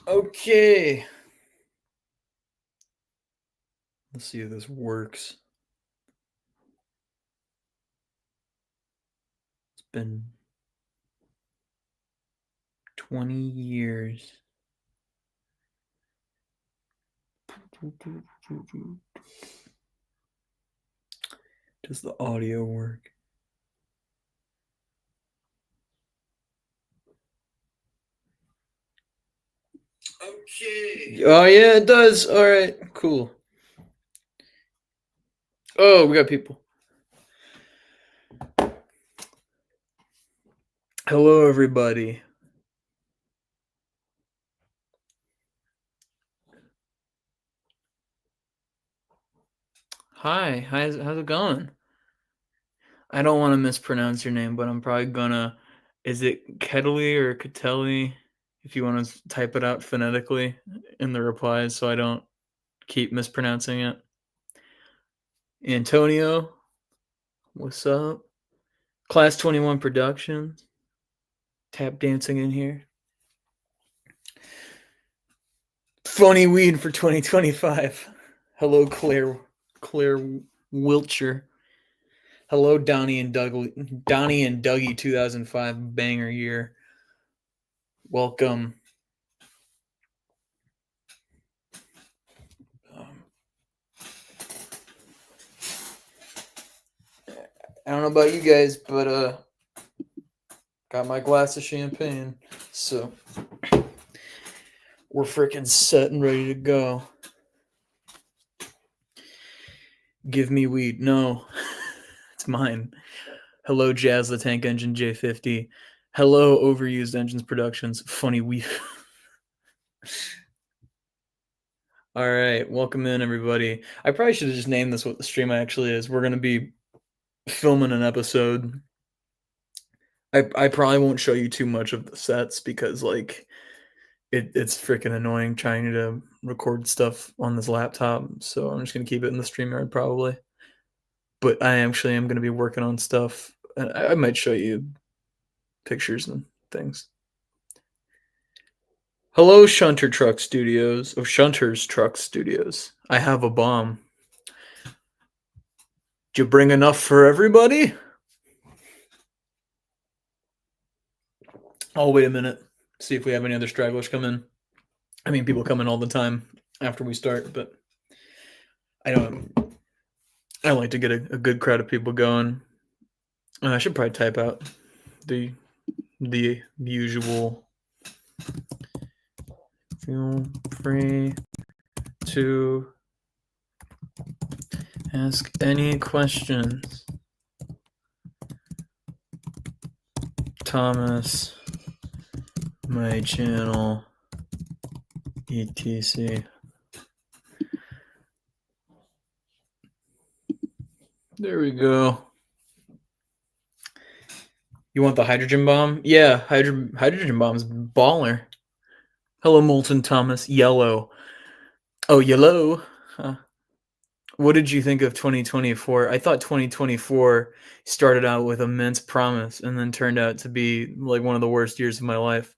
Okay. Let's see if this works. It's been 20 years. Does the audio work? Okay. Oh, yeah, it does. All right, cool. Oh, we got people. Hello, everybody. Hi, how's it going? I don't want to mispronounce your name, but I'm probably gonna. Is it Ketley or Ketelli? If you want to type it out phonetically in the replies, so I don't keep mispronouncing it. Antonio, what's up? Class 21 Productions, tap dancing in here. Funny weed for 2025. Hello, Claire Wiltshire. Hello, Donnie and Dougie 2005 banger year. Welcome. I don't know about you guys, but got my glass of champagne, so we're freaking set and ready to go. Give me weed. No, it's mine. Hello, Jazz the Tank Engine J50. Hello, Overused Engines Productions. Funny weed. All right, welcome in, everybody. I probably should have just named this what the stream actually is. We're going to be filming an episode. I probably won't show you too much of the sets because, like, it's freaking annoying trying to record stuff on this laptop. So I'm just going to keep it in the StreamYard probably. But I actually am going to be working on stuff. And I might show you pictures and things. Hello, Shunter Truck Studios. Oh, Shunter's Truck Studios. I have a bomb. Did you bring enough for everybody? I'll wait a minute. See if we have any other stragglers come in. I mean, people come in all the time after we start, but I like to get a good crowd of people going. I should probably type out the usual. Feel free to ask any questions. Thomas, my channel, etc. There we go. You want the hydrogen bomb? Yeah, hydrogen bomb's baller. Hello, Molten Thomas. Yellow. Oh, yellow. Huh. What did you think of 2024? I thought 2024 started out with immense promise and then turned out to be like one of the worst years of my life.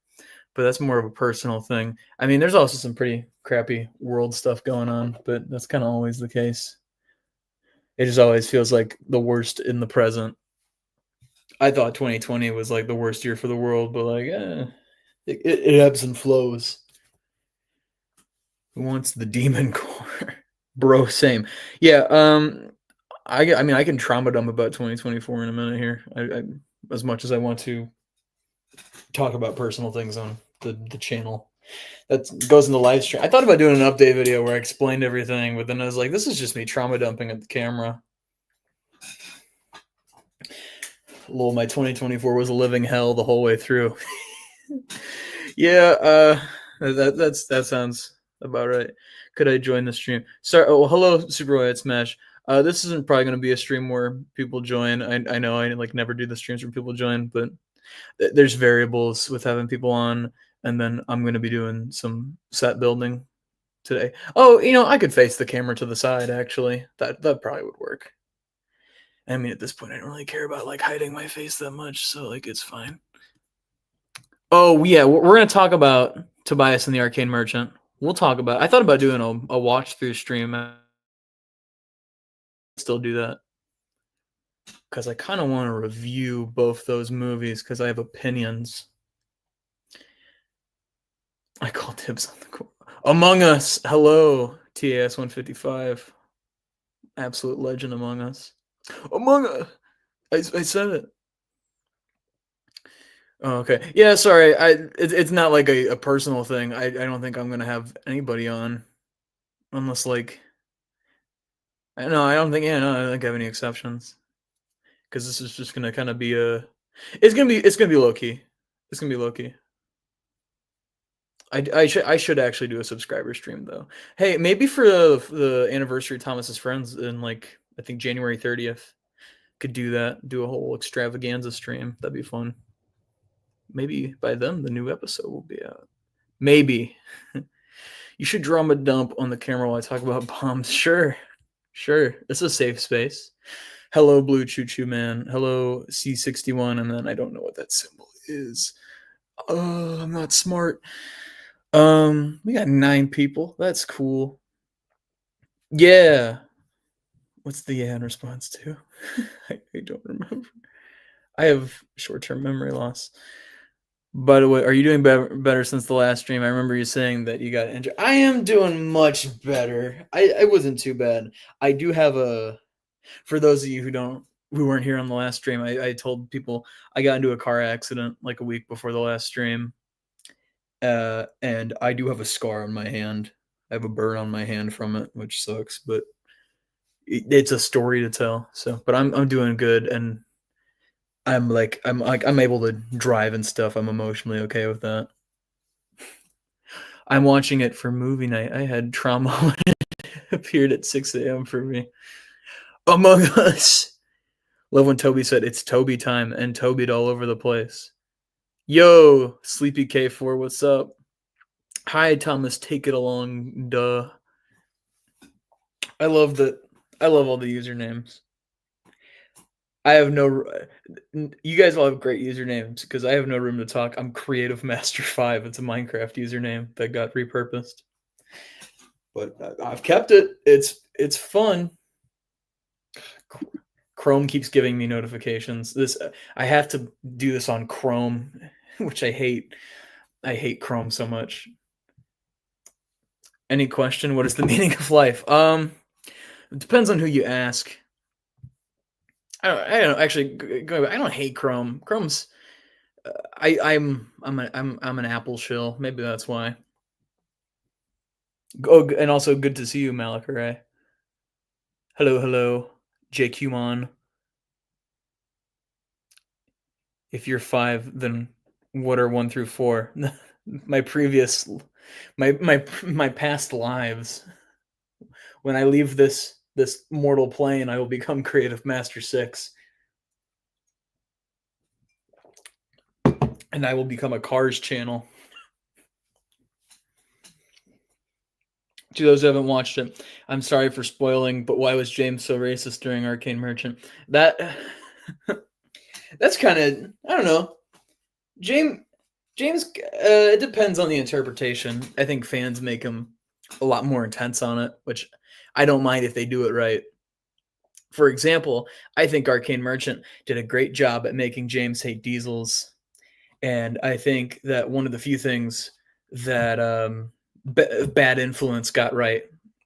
But that's more of a personal thing. I mean, there's also some pretty crappy world stuff going on, but that's kind of always the case. It just always feels like the worst in the present. I thought 2020 was like the worst year for the world, but like, it ebbs and flows. Who wants the demon core? Bro, same. Yeah, I mean, I can trauma dump about 2024 in a minute here. I as much as I want to talk about personal things on the channel. That goes in the live stream. I thought about doing an update video where I explained everything, but then I was like, this is just me trauma dumping at the camera. Lol, my 2024 was a living hell the whole way through. Yeah, that sounds about right. Could I join the stream? Sorry. Oh, hello, Super White Smash. This isn't probably going to be a stream where people join. I know I like never do the streams where people join, but there's variables with having people on, and then I'm going to be doing some set building today. Oh, I could face the camera to the side. Actually, that probably would work. I mean, at this point, I don't really care about like hiding my face that much, so like it's fine. Oh yeah, we're going to talk about Tobias and the Arcane Merchant. We'll talk about. I thought about doing a watch through stream. I still do that because I kind of want to review both those movies because I have opinions. I call dibs on the call. Among Us. Hello, TAS 155. Absolute legend Among Us. Among Us. I said it. Oh, okay. Yeah, sorry. It's not like a personal thing. I don't think I'm gonna have anybody on unless like I don't think I don't think I have any exceptions because this is just gonna kind of be a. It's gonna be low key. It's gonna be low key. I should actually do a subscriber stream though. Hey, maybe for the anniversary of Thomas's Friends in like I think January 30th, could do that. Do a whole extravaganza stream. That'd be fun. Maybe by then the new episode will be out. Maybe. You should drum a dump on the camera while I talk about bombs. Sure. It's a safe space. Hello, Blue Choo Choo Man. Hello, C61, and then I don't know what that symbol is. Oh, I'm not smart. We got 9 people. That's cool. Yeah. What's the yeah in response to? I don't remember. I have short-term memory loss. By the way, are you doing better since the last stream? I remember you saying that you got injured. I am doing much better. I wasn't too bad. I do have for those of you who weren't here on the last stream, I told people I got into a car accident like a week before the last stream. And I do have a scar on my hand. I have a burn on my hand from it, which sucks, but it's a story to tell. So, but I'm doing good, and I'm able to drive and stuff. I'm emotionally okay with that. I'm watching it for movie night. I had trauma when it appeared at 6 a.m. for me. Among Us. Love when Toby said it's Toby time and Toby'd all over the place. Yo, Sleepy K4, what's up? Hi, Thomas. Take it along. Duh. I love all the usernames. I have no. You guys all have great usernames because I have no room to talk. I'm Creative Master 5. It's a Minecraft username that got repurposed, but I've kept it. It's fun. Chrome keeps giving me notifications. I have to do this on Chrome, which I hate. I hate Chrome so much. Any question? What is the meaning of life? It depends on who you ask. I don't actually. I don't hate Chrome. Chrome's. I'm an Apple shill. Maybe that's why. Oh, and also good to see you, Malakarai. Hello, JQmon. If you're 5, then what are 1 through 4? my past lives. When I leave this mortal plane, I will become Creative Master 6. And I will become a Cars channel. To those who haven't watched it, I'm sorry for spoiling, but why was James so racist during Arcane Merchant? That's kind of, I don't know. James, it depends on the interpretation. I think fans make him a lot more intense on it, which I don't mind if they do it right. For example, I think Arcane Merchant did a great job at making James hate diesels. And I think that one of the few things that Bad Influence got right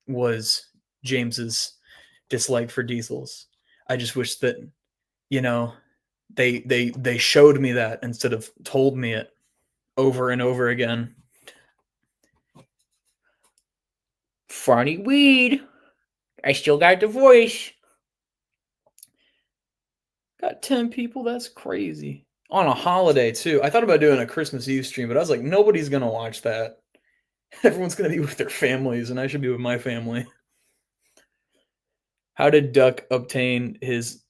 was James's dislike for diesels. I just wish that, they showed me that instead of told me it over and over again. Funny weed. I still got the voice. Got 10 people. That's crazy. On a holiday, too. I thought about doing a Christmas Eve stream, but I was like, nobody's going to watch that. Everyone's going to be with their families, and I should be with my family. How did Duck obtain his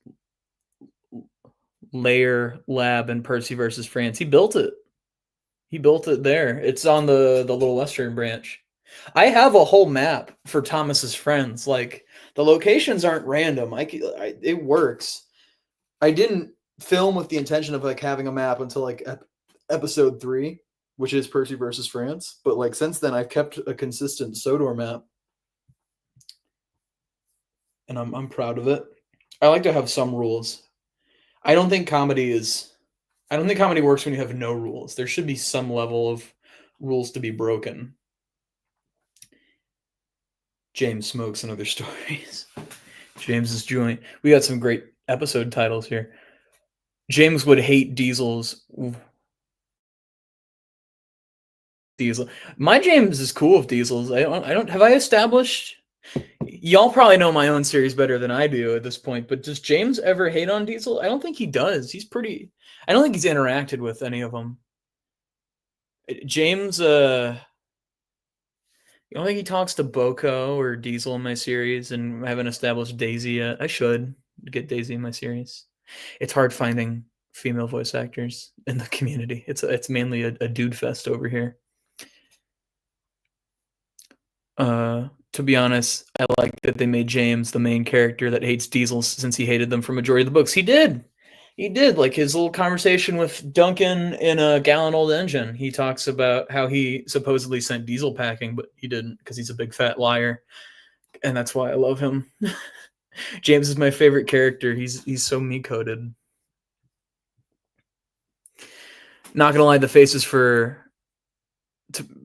layer lab in Percy versus France? He built it. He built it there. It's on the Little Western branch. I have a whole map for Thomas's Friends. Like, the locations aren't random. It works. I didn't film with the intention of like having a map until like episode 3, which is Percy versus France. But like since then, I've kept a consistent Sodor map, and I'm proud of it. I like to have some rules. I don't think comedy is. I don't think comedy works when you have no rules. There should be some level of rules to be broken. James smokes and other stories. James's joint. We got some great episode titles here. James would hate Diesel's. Diesel. My James is cool with Diesels. I don't. Have I established? Y'all probably know my own series better than I do at this point. But does James ever hate on Diesel? I don't think he does. He's pretty. I don't think he's interacted with any of them. James. You don't think he talks to Boko or Diesel in my series, and I haven't established Daisy yet. I should get Daisy in my series. It's hard finding female voice actors in the community. It's mainly a dude fest over here. To be honest, I like that they made James the main character that hates Diesel since he hated them for majority of the books. He did. He did. Like his little conversation with Duncan in A Gallon Old Engine. He talks about how he supposedly sent Diesel packing, but he didn't because he's a big fat liar. And that's why I love him. James is my favorite character. He's so me-coded. Not gonna lie, the faces for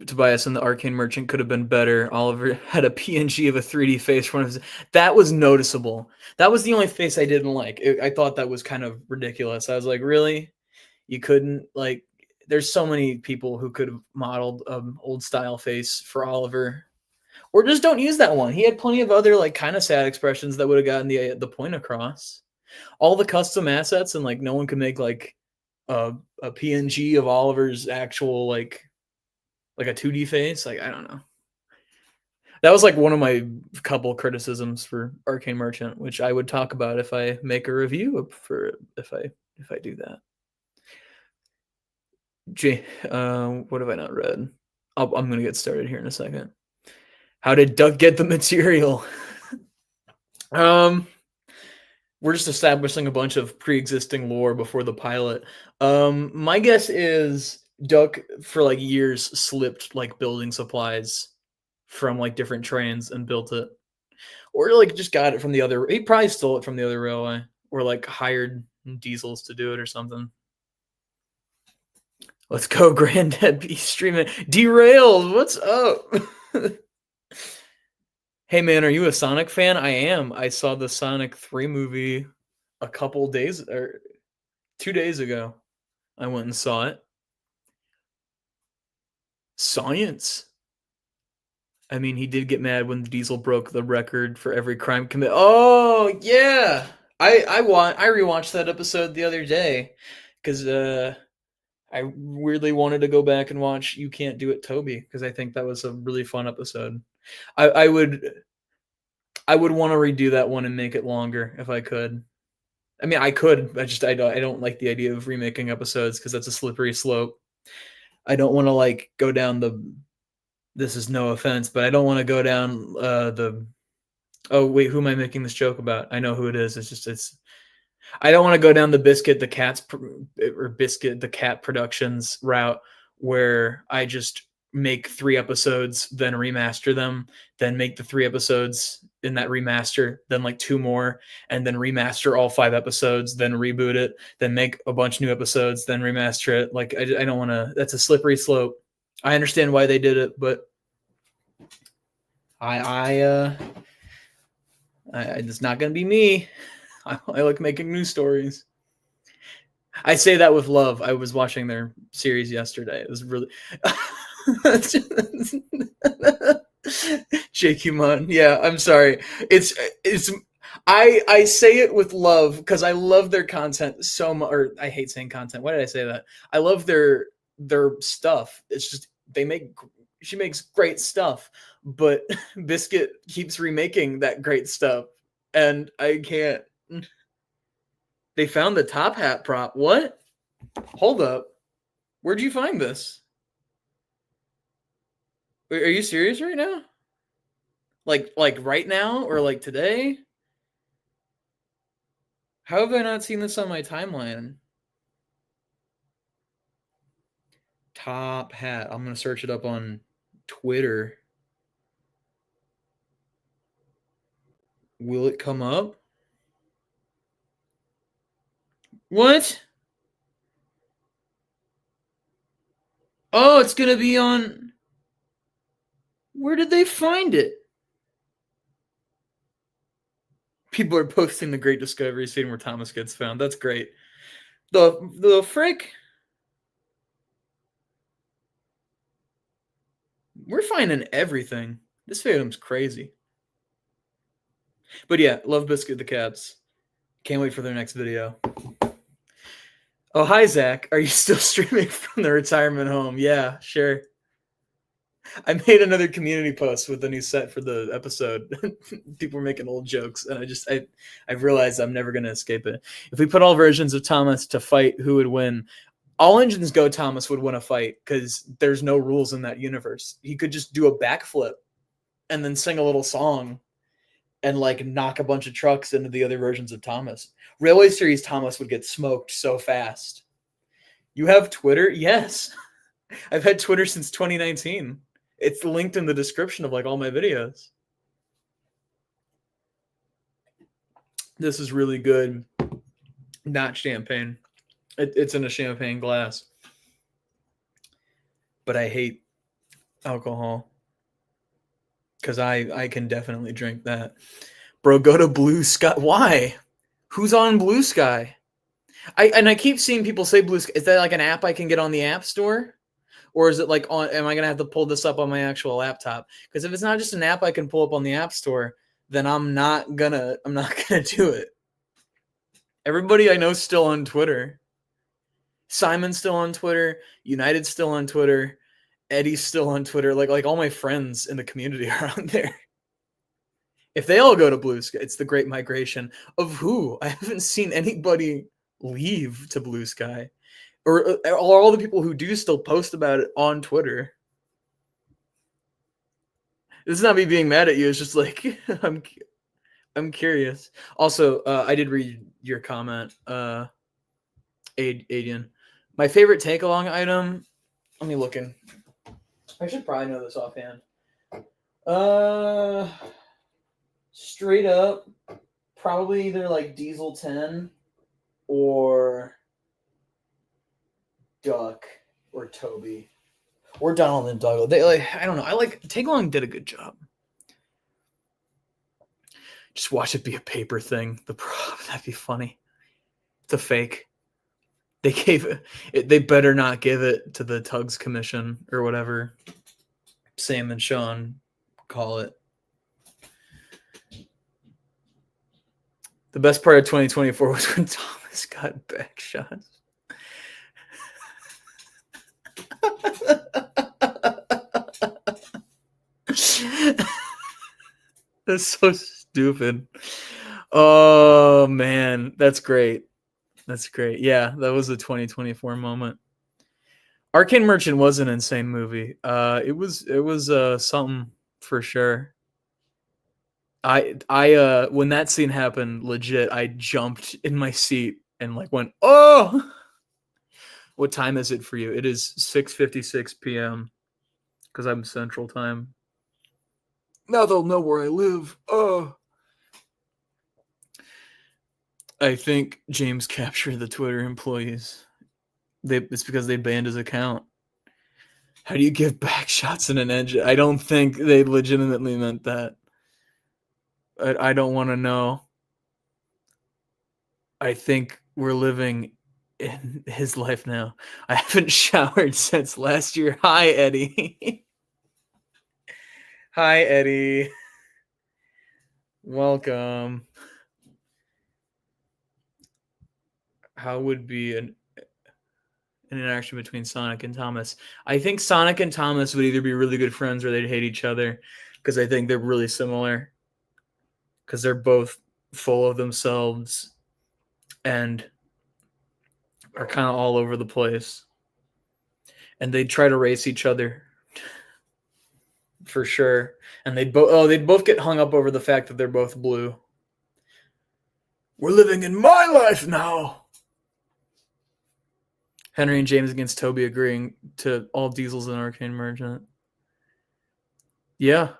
Tobias and the Arcane Merchant could have been better. Oliver had a PNG of a 3D face for one of his. That was noticeable. That was the only face I didn't like. I thought that was kind of ridiculous. I was like, really? You couldn't like? There's so many people who could have modeled old style face for Oliver, or just don't use that one. He had plenty of other like kind of sad expressions that would have gotten the point across. All the custom assets and like no one could make like a PNG of Oliver's actual like a 2D face. Like, I don't know. That was like one of my couple criticisms for Arcane Merchant, which I would talk about if I make a review for if I do that. What have I not read? I'm gonna get started here in a second. How did Duck get the material? We're just establishing a bunch of pre-existing lore before the pilot. My guess is Duck for like years slipped like building supplies from like different trains and built it, or like just got it from the other. He probably stole it from the other railway, or like hired Diesels to do it or something. Let's go, Granddad B streaming. Derailed. What's up? Hey man, are you a Sonic fan? I am. I saw the Sonic 3 movie a couple days or 2 days ago. I went and saw it. Science. I mean, he did get mad when Diesel broke the record for every crime commit. Oh yeah, I rewatched that episode the other day because I weirdly wanted to go back and watch You Can't Do It, Toby, because I think that was a really fun episode. I would want to redo that one and make it longer if I could. I mean, I could. I don't like the idea of remaking episodes because that's a slippery slope. I don't want to like go down the. This is no offense, but I don't want to go down the. Oh wait, who am I making this joke about? I know who it is. It's. I don't want to go down the Biscuit the Cat Productions route where I just make 3 episodes, then remaster them, then make the 3 episodes in that remaster, then like 2 more, and then remaster all 5 episodes, then reboot it, then make a bunch of new episodes, then remaster it. Like I don't want to. That's a slippery slope. I understand why they did it, but it's not gonna be me. I like making new stories. I say that with love. I was watching their series yesterday. It was really Jake Mon. Yeah, I'm sorry. It's I say it with love because I love their content so much. Or I hate saying content. Why did I say that? I love their stuff. It's just she makes great stuff, but Biscuit keeps remaking that great stuff, and I can't. They found the top hat prop. What? Hold up. Where'd you find this? Are you serious right now? Like right now or like today? How have I not seen this on my timeline? Top hat. I'm gonna search it up on Twitter. Will it come up? What? Oh, it's gonna be on. Where did they find it? People are posting the great discovery scene where Thomas gets found. That's great. The frick? We're finding everything. This fandom's crazy. But yeah, love Biscuit the Cats. Can't wait for their next video. Oh, hi, Zach. Are you still streaming from the retirement home? Yeah, sure. I made another community post with a new set for the episode. People were making old jokes, and I realized I'm never going to escape it. If we put all versions of Thomas to fight, who would win? All engines go, Thomas would win a fight because there's no rules in that universe. He could just do a backflip and then sing a little song and like knock a bunch of trucks into the other versions of Thomas. Railway Series Thomas would get smoked so fast. You have Twitter? Yes. I've had Twitter since 2019. It's linked in the description of like all my videos. This is really good. Not champagne. It's in a champagne glass. But I hate alcohol. Because I can definitely drink that. Bro, go to Blue Sky. Why? Who's on Blue Sky? I keep seeing people say Blue Sky. Is that like an app I can get on the App Store? Or is it like on? Am I gonna have to pull this up on my actual laptop? Because if it's not just an app I can pull up on the App Store, then I'm not gonna do it. Everybody I know is still on Twitter. Simon's still on Twitter. United's still on Twitter. Eddie's still on Twitter. Like all my friends in the community are on there. If they all go to Blue Sky, it's the great migration of who? I haven't seen anybody leave to Blue Sky. Or all the people who do still post about it on Twitter. This is not me being mad at you. It's just like I'm curious. Also, I did read your comment, Adian. My favorite take along item. Let me look in. I should probably know this offhand. Straight up, probably either like Diesel 10 or Duck or Toby or Donald and Douglas. They I don't know. I like Take Along did a good job. Just watch it be a paper thing. That'd be funny. It's a fake. They gave it. They better not give it to the Tugs Commission or whatever Sam and Sean call it. The best part of 2024 was when Thomas got back shots. That's so stupid. Oh man, that's great. That's great. Yeah, that was a 2024 moment. Arcane Merchant was an insane movie. It was something for sure. I when that scene happened, legit, I jumped in my seat and like went, "Oh!" What time is it for you? It is 6:56 p.m. because I'm Central Time. Now they'll know where I live. Oh. I think James captured the Twitter employees. It's because they banned his account. How do you give back shots in an engine? I don't think they legitimately meant that. I don't want to know. I think we're living in his life now. I haven't showered since last year. Hi, Eddie. Hi, Eddie. Welcome. How would be an interaction between Sonic and Thomas? I think Sonic and Thomas would either be really good friends or they'd hate each other because I think they're really similar because they're both full of themselves and are kind of all over the place. And they'd try to race each other for sure. And they'd both get hung up over the fact that they're both blue. We're living in my life now. Henry and James against Toby agreeing to all Diesel's an Arcane Merchant. Yeah,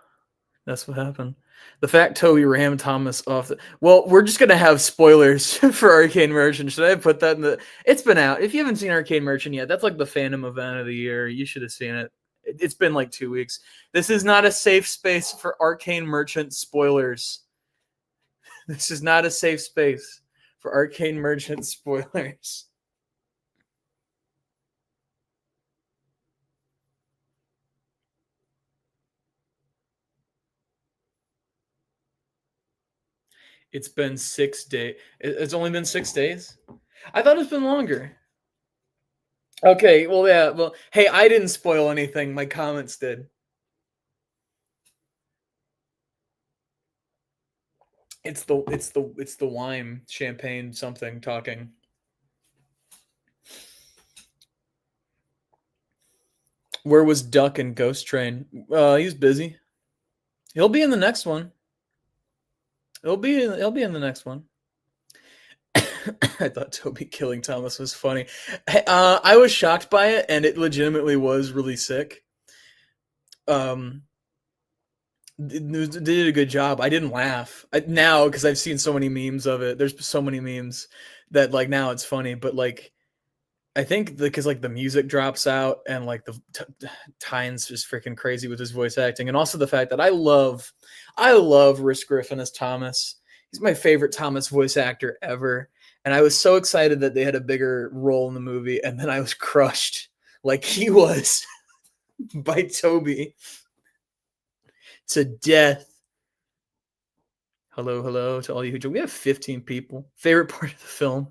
that's what happened. The fact Toby ran Thomas off the. Well, we're just gonna have spoilers for Arcane Merchant. Should I put that in the? It's been out. If you haven't seen Arcane Merchant yet, that's like the fandom event of the year. You should have seen it. It's been like 2 weeks. This is not a safe space for Arcane Merchant spoilers. This is not a safe space for Arcane Merchant spoilers. It's been 6 days. It's only been 6 days. I thought it's been longer. Okay, well, yeah, well, hey, I didn't spoil anything. My comments did. It's the wine, champagne, something talking. Where was Duck and Ghost Train? He's busy. He'll be in the next one. He'll be in the next one. I thought Toby killing Thomas was funny. I was shocked by it, and it legitimately was really sick. They did a good job. I didn't laugh now because I've seen so many memes of it. There's so many memes that like now it's funny, but like I think because like the music drops out and like the Tynes just freaking crazy with his voice acting, and also the fact that I love Rhys Griffin as Thomas. He's my favorite Thomas voice actor ever, and I was so excited that they had a bigger role in the movie, and then I was crushed like he was by Toby to death. Hello, hello to all you who joined. We have 15 people. Favorite part of the film.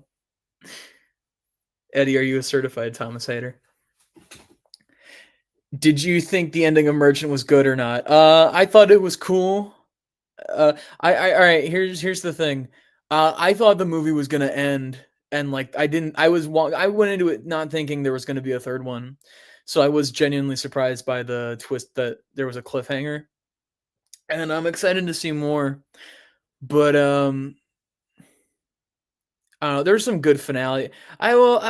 Eddie, are you a certified Thomas hater? Did you think the ending of Merchant was good or not? I thought it was cool. I all right. Here's the thing. I thought the movie was gonna end, and like I didn't. I went into it not thinking there was gonna be a third one, so I was genuinely surprised by the twist that there was a cliffhanger, and I'm excited to see more. But I don't know. There's some good finale. I will,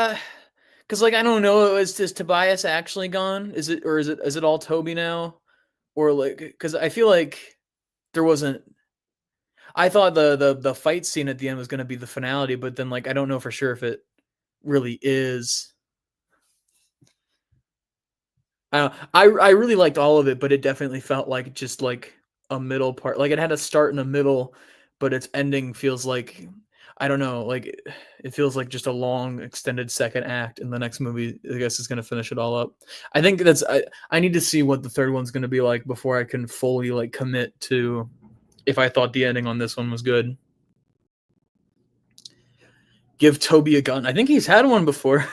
because like I don't know. Is Tobias actually gone? Is it all Toby now, or like because I feel like there wasn't. I thought the fight scene at the end was going to be the finality, but then like I don't know for sure if it really is. I really liked all of it, but it definitely felt like just like a middle part. Like it had a start and a middle, but its ending feels like I don't know, like it feels like just a long extended second act, and the next movie I guess is going to finish it all up. I think I need to see what the third one's going to be like before I can fully like commit to if I thought the ending on this one was good. Give Toby a gun. I think he's had one before.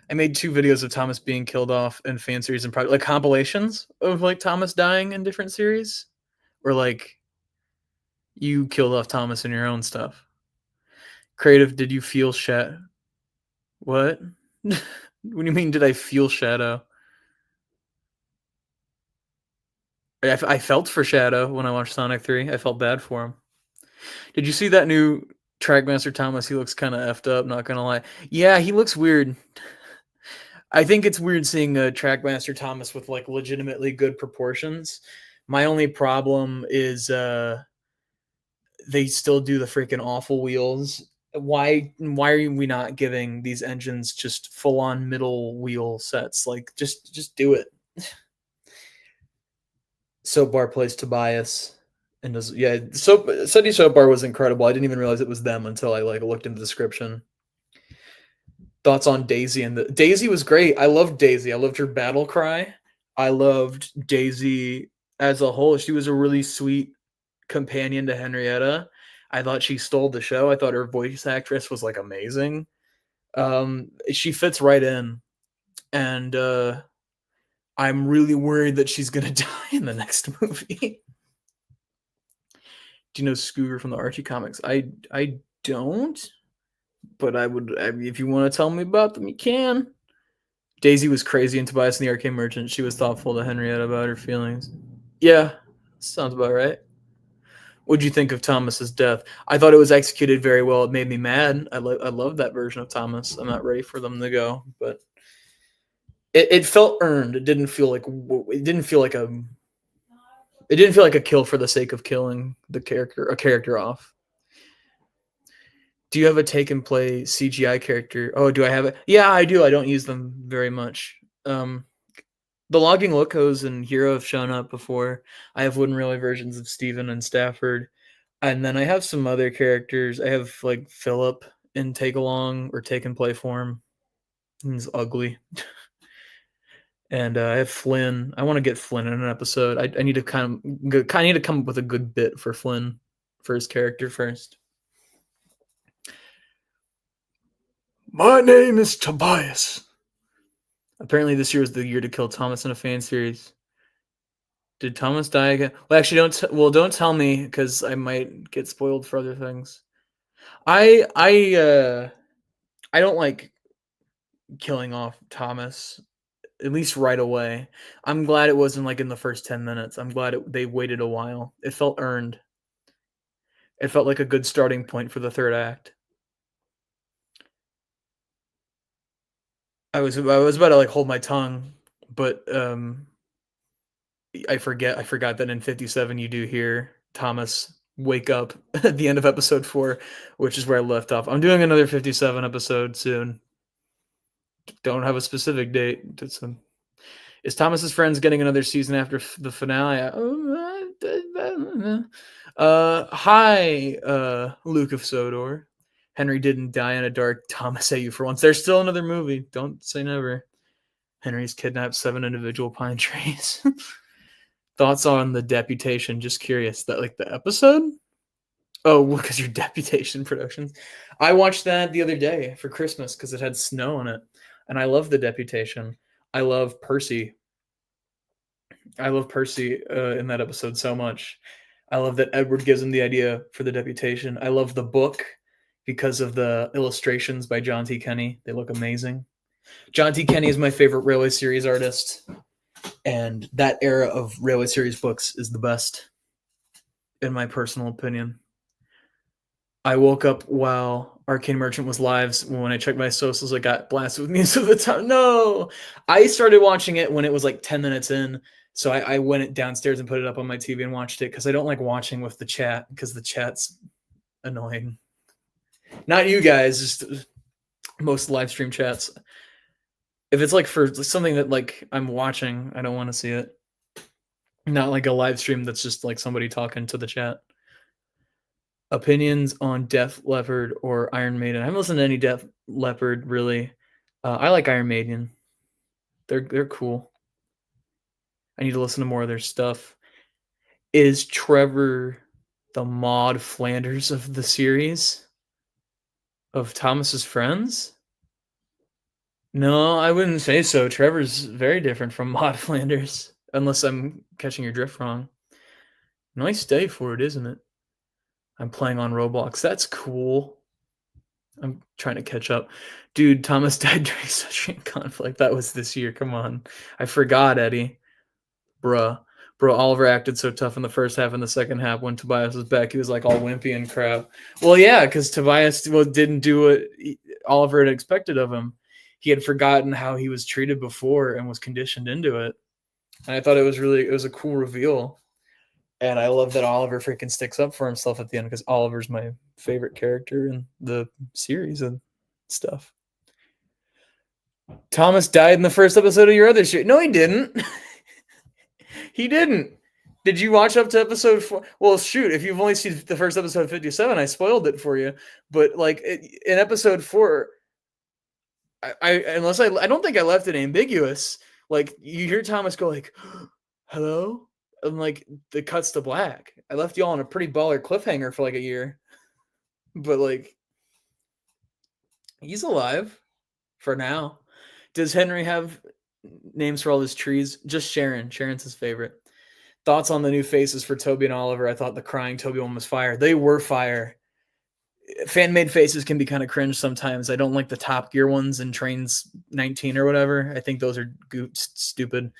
I made 2 videos of Thomas being killed off in fan series and probably like compilations of like Thomas dying in different series, or like you killed off Thomas in your own stuff. Creative, did you feel what? What do you mean? Did I feel Shadow? I felt for Shadow when I watched Sonic 3. I felt bad for him. Did you see that new Trackmaster Thomas? He looks kind of effed up. Not gonna lie. Yeah, he looks weird. I think it's weird seeing a Trackmaster Thomas with like legitimately good proportions. My only problem is they still do the freaking awful wheels. Why are we not giving these engines just full on middle wheel sets? Like just do it. Soap Bar plays Tobias and does Sunday Soap Bar was incredible. I didn't even realize it was them until I like looked in the description. Thoughts on Daisy and Daisy was great. I loved Daisy. I loved her battle cry. I loved Daisy as a whole. She was a really sweet companion to Henrietta. I thought she stole the show. I thought her voice actress was like amazing. She fits right in, and I'm really worried that she's gonna die in the next movie. Do you know Scooter from the Archie comics? I don't, but if you want to tell me about them, you can. Daisy was crazy and Tobias and the Arcane Merchant. She was thoughtful to Henrietta about her feelings. Yeah, sounds about right. What'd you think of Thomas's death? I thought it was executed very well. It made me mad. I love that version of Thomas. I'm not ready for them to go, but it felt earned. It didn't feel like a kill for the sake of killing a character off. Do you have a take and play CGI character? Oh, do I have it? Yeah, I do. I don't use them very much. Um, the Logging Locos and Hero have shown up before. I have wooden relay versions of Steven and Stafford. And then I have some other characters. I have like Philip in Take Along or Take and Play form. He's ugly. And I have Flynn. I want to get Flynn in an episode. I need to kind of need to come up with a good bit for Flynn, for his character first. My name is Tobias. Apparently, this year was the year to kill Thomas in a fan series. Did Thomas die again? Well, actually, don't tell me because I might get spoiled for other things. I don't like killing off Thomas, at least right away. I'm glad it wasn't like in the first 10 minutes. I'm glad they waited a while. It felt earned. It felt like a good starting point for the third act. I was about to like hold my tongue, but I forgot that in 57 you do hear Thomas wake up at the end of episode 4, which is where I left off. I'm doing another 57 episode soon. Don't have a specific date. Is Thomas's Friends getting another season after the finale? Hi, Luke of Sodor. Henry didn't die in a dark Thomas AU for once. There's still another movie. Don't say never. Henry's kidnapped 7 individual pine trees. Thoughts on the Deputation? Just curious. That like the episode? Oh, because your Deputation Productions. I watched that the other day for Christmas because it had snow in it, and I love the Deputation. I love Percy. I love Percy in that episode so much. I love that Edward gives him the idea for the Deputation. I love the book because of the illustrations by John T. Kenny. They look amazing. John T. Kenny is my favorite Railway Series artist, and that era of Railway Series books is the best, in my personal opinion. I woke up while Arcane Merchant was live. When I checked my socials, I got blasted with music at the time. No! I started watching it when it was like 10 minutes in, so I went downstairs and put it up on my TV and watched it because I don't like watching with the chat because the chat's annoying. Not you guys, just most live stream chats. If it's like for something that like I'm watching, I don't want to see it. Not like a live stream that's just like somebody talking to the chat. Opinions on Def Leppard or Iron Maiden? I haven't listened to any Def Leppard really. I like Iron Maiden. They're cool. I need to listen to more of their stuff. Is Trevor the Maud Flanders of the series of Thomas's Friends? No, I wouldn't say so. Trevor's very different from Maud Flanders, unless I'm catching your drift wrong. Nice day for it, isn't it? I'm playing on Roblox. That's cool. I'm trying to catch up. Dude, Thomas died during such a conflict. That was this year. Come on. I forgot, Eddie. Bruh. Bro, Oliver acted so tough in the first half and the second half. When Tobias was back, he was like all wimpy and crap. Well, yeah, because Tobias didn't do what Oliver had expected of him. He had forgotten how he was treated before and was conditioned into it. And I thought it was a cool reveal. And I love that Oliver freaking sticks up for himself at the end because Oliver's my favorite character in the series and stuff. Thomas died in the first episode of your other show. No, he didn't. He didn't. Did you watch up to episode 4? Well, shoot, if you've only seen the first episode of 57, I spoiled it for you. But like in episode 4, I don't think I left it ambiguous. Like you hear Thomas go like, "Hello," and like the cuts to black. I left y'all on a pretty baller cliffhanger for like a year, but like he's alive for now. Does Henry have names for all his trees? Just Sharon. Sharon's his favorite. Thoughts on the new faces for Toby and Oliver? I thought the crying Toby one was fire. They were fire. Fan-made faces can be kind of cringe sometimes. I don't like the Top Gear ones in Trains 19 or whatever. I think those are stupid.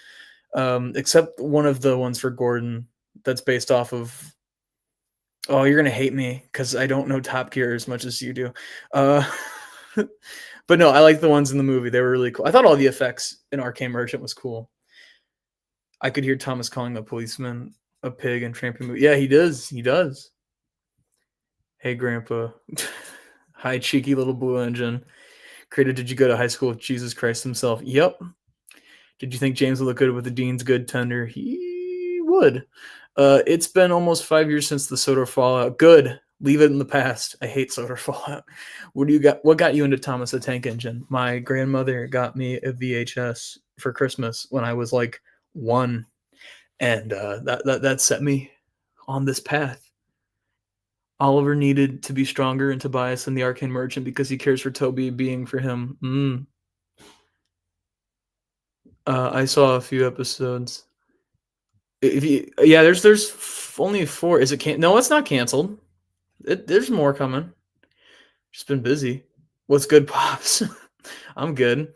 Except one of the ones for Gordon that's based off of Oh, you're gonna hate me because I don't know Top Gear as much as you do. Uh, but no, I like the ones in the movie. They were really cool. I thought all the effects in Arcane Merchant was cool. I could hear Thomas calling a policeman a pig and tramping movie. Yeah, he does. He does. Hey, Grandpa. Hi, cheeky little blue engine. Created, did you go to high school with Jesus Christ himself? Yep. Did you think James would look good with the Dean's good tender? He would. It's been almost 5 years since the Soda Fallout. Good. Leave it in the past. I hate Soda Fallout. What do you got? What got you into Thomas the Tank Engine? My grandmother got me a VHS for Christmas when I was like one, and that set me on this path. Oliver needed to be stronger and Tobias than the Arcane Merchant because he cares for Toby being for him. I saw a few episodes. If you, yeah, there's only four. Is it can? No, it's not canceled. There's more coming. Just been busy. What's good, pops? I'm good.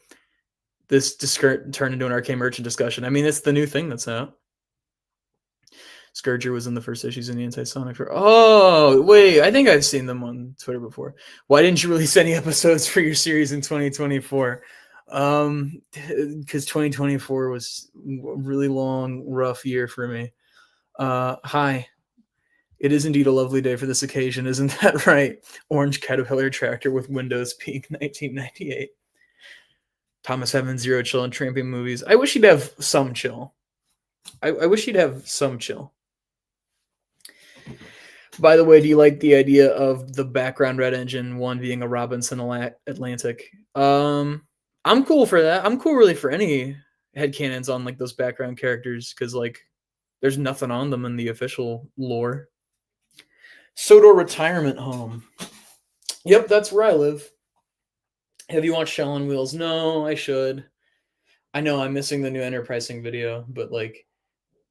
This just turned into an Arcane Merchant discussion. I mean, it's the new thing that's out. Scourger was in the first issues in the Anti-Sonic. Oh, wait. I think I've seen them on Twitter before. Why didn't you release any episodes for your series in 2024? Because 2024 was a really long, rough year for me. Hi. It is indeed a lovely day for this occasion, isn't that right? Orange Caterpillar tractor with Windows Peak 1998. Thomas having zero chill and tramping movies. I wish he'd have some chill. I wish he'd have some chill. By the way, do you like the idea of the background red engine one being a Robinson Atlantic? I'm cool for that. I'm cool really for any headcanons on like those background characters because like there's nothing on them in the official lore. Sodor Retirement Home. Yep, that's where I live. Have you watched Shell on Wheels? No, I should. I know I'm missing the new Enterprising video, but like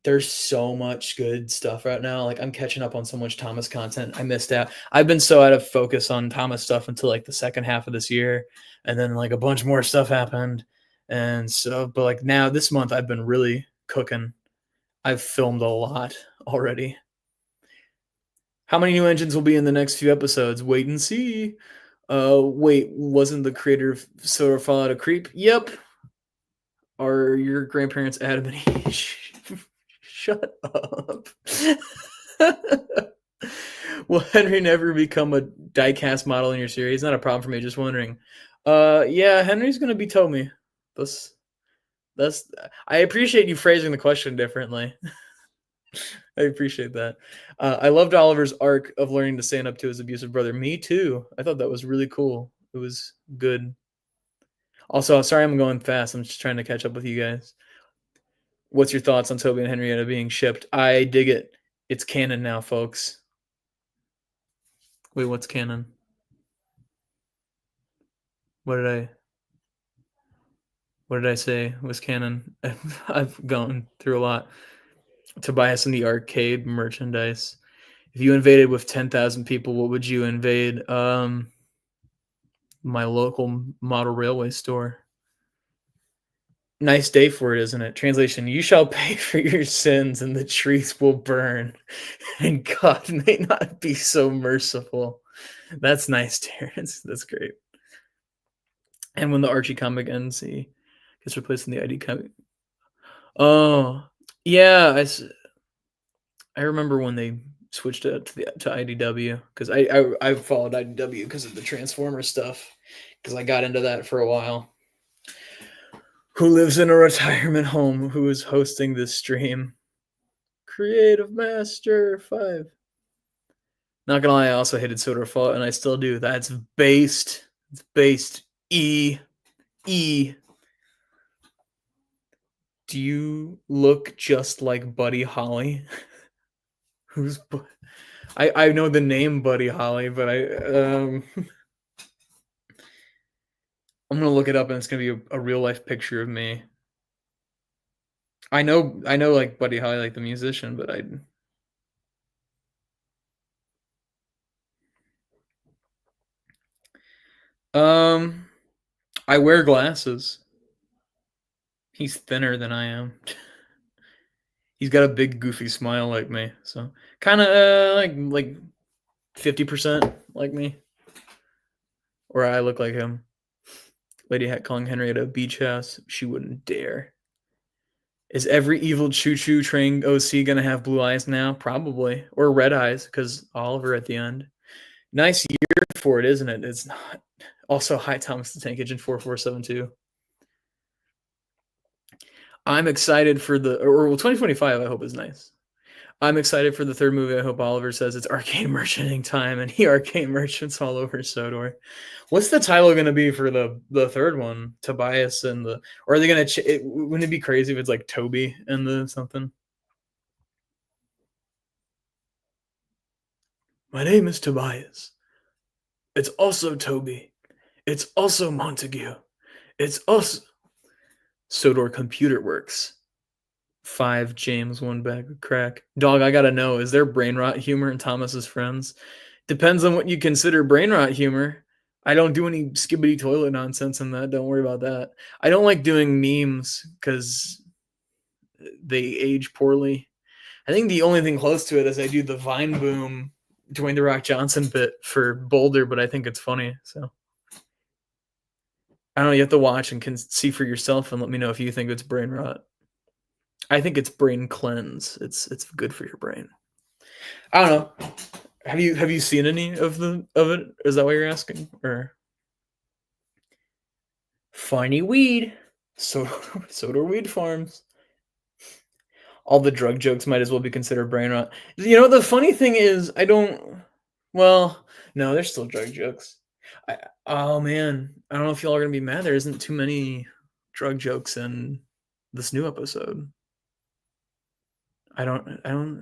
there's so much good stuff right now. Like I'm catching up on so much Thomas content. I missed out. I've been so out of focus on Thomas stuff until like the second half of this year, and then like a bunch more stuff happened. And so, but like now this month I've been really cooking. I've filmed a lot already. How many new engines will be in the next few episodes? Wait and see. Wait, wasn't the creator of Solar Fallout a creep? Yep. Are your grandparents Adam and Eve? Shut up. Will Henry never become a diecast model in your series? Not a problem for me, just wondering. Yeah, Henry's gonna be Tomy. That's that's I appreciate you phrasing the question differently. I appreciate that. I loved Oliver's arc of learning to stand up to his abusive brother. Me too. I thought that was really cool. It was good. Also, sorry I'm going fast. I'm just trying to catch up with you guys. What's your thoughts on Toby and Henrietta being shipped? I dig it. It's canon now, folks. Wait, what's canon? What did I what did I say was canon? I've gone through a lot. Tobias and the arcade merchandise. If you invaded with 10,000 people, what would you invade? My local model railway store. Nice day for it, isn't it? Translation: You shall pay for your sins, and the trees will burn, and God may not be so merciful. That's nice, Terrence. That's great. And when the Archie comic ends, he gets replaced in the ID comic. Oh, yeah. I remember when they switched it to IDW because I followed IDW because of the Transformers stuff because I got into that for a while. Who lives in a retirement home? Who is hosting this stream? Creative Master 5. Not gonna lie, I also hated Soda Fallout, and I still do. That's based. It's based. E. Do you look just like Buddy Holly? Who's I know the name Buddy Holly, but I'm gonna look it up and it's gonna be a real life picture of me. I know like Buddy Holly, like the musician, but um I wear glasses. He's thinner than I am. He's got a big goofy smile like me, so kinda, like 50% like me, or I look like him. Lady Hat calling Henrietta a beach house, she wouldn't dare. Is every evil choo-choo train OC gonna have blue eyes now? Probably, or red eyes, because Oliver at the end. Nice year for it, isn't it? It's not. Also, hi, Thomas the Tank Engine 4472. I'm excited for well, 2025, I hope is nice. I'm excited for the third movie. I hope Oliver says it's Arcane merchanting time, and he Arcane merchants all over Sodor. What's the title going to be for the third one? Tobias and the, or are they going to? Wouldn't it be crazy if it's like Toby and the something? My name is Tobias. It's also Toby. It's also Montague. It's also Sodor Computer Works. 5 James, 1 bag of crack. Dog, I gotta know, is there brain rot humor in Thomas's Friends? Depends on what you consider brain rot humor. I don't do any skibbity toilet nonsense in that. Don't worry about that. I don't like doing memes because they age poorly. I think the only thing close to it is I do the Vine Boom Dwayne The Rock Johnson bit for Boulder, but I think it's funny. So I don't know. You have to watch and can see for yourself and let me know if you think it's brain rot. I think it's brain cleanse. It's good for your brain. I don't know. Have you seen any of it? Is that what you're asking? Or funny weed. Soda weed farms. All the drug jokes might as well be considered brain rot. You know, the funny thing is, I don't. Well, no, there's still drug jokes. Oh man, I don't know if y'all are gonna be mad. There isn't too many drug jokes in this new episode. I don't.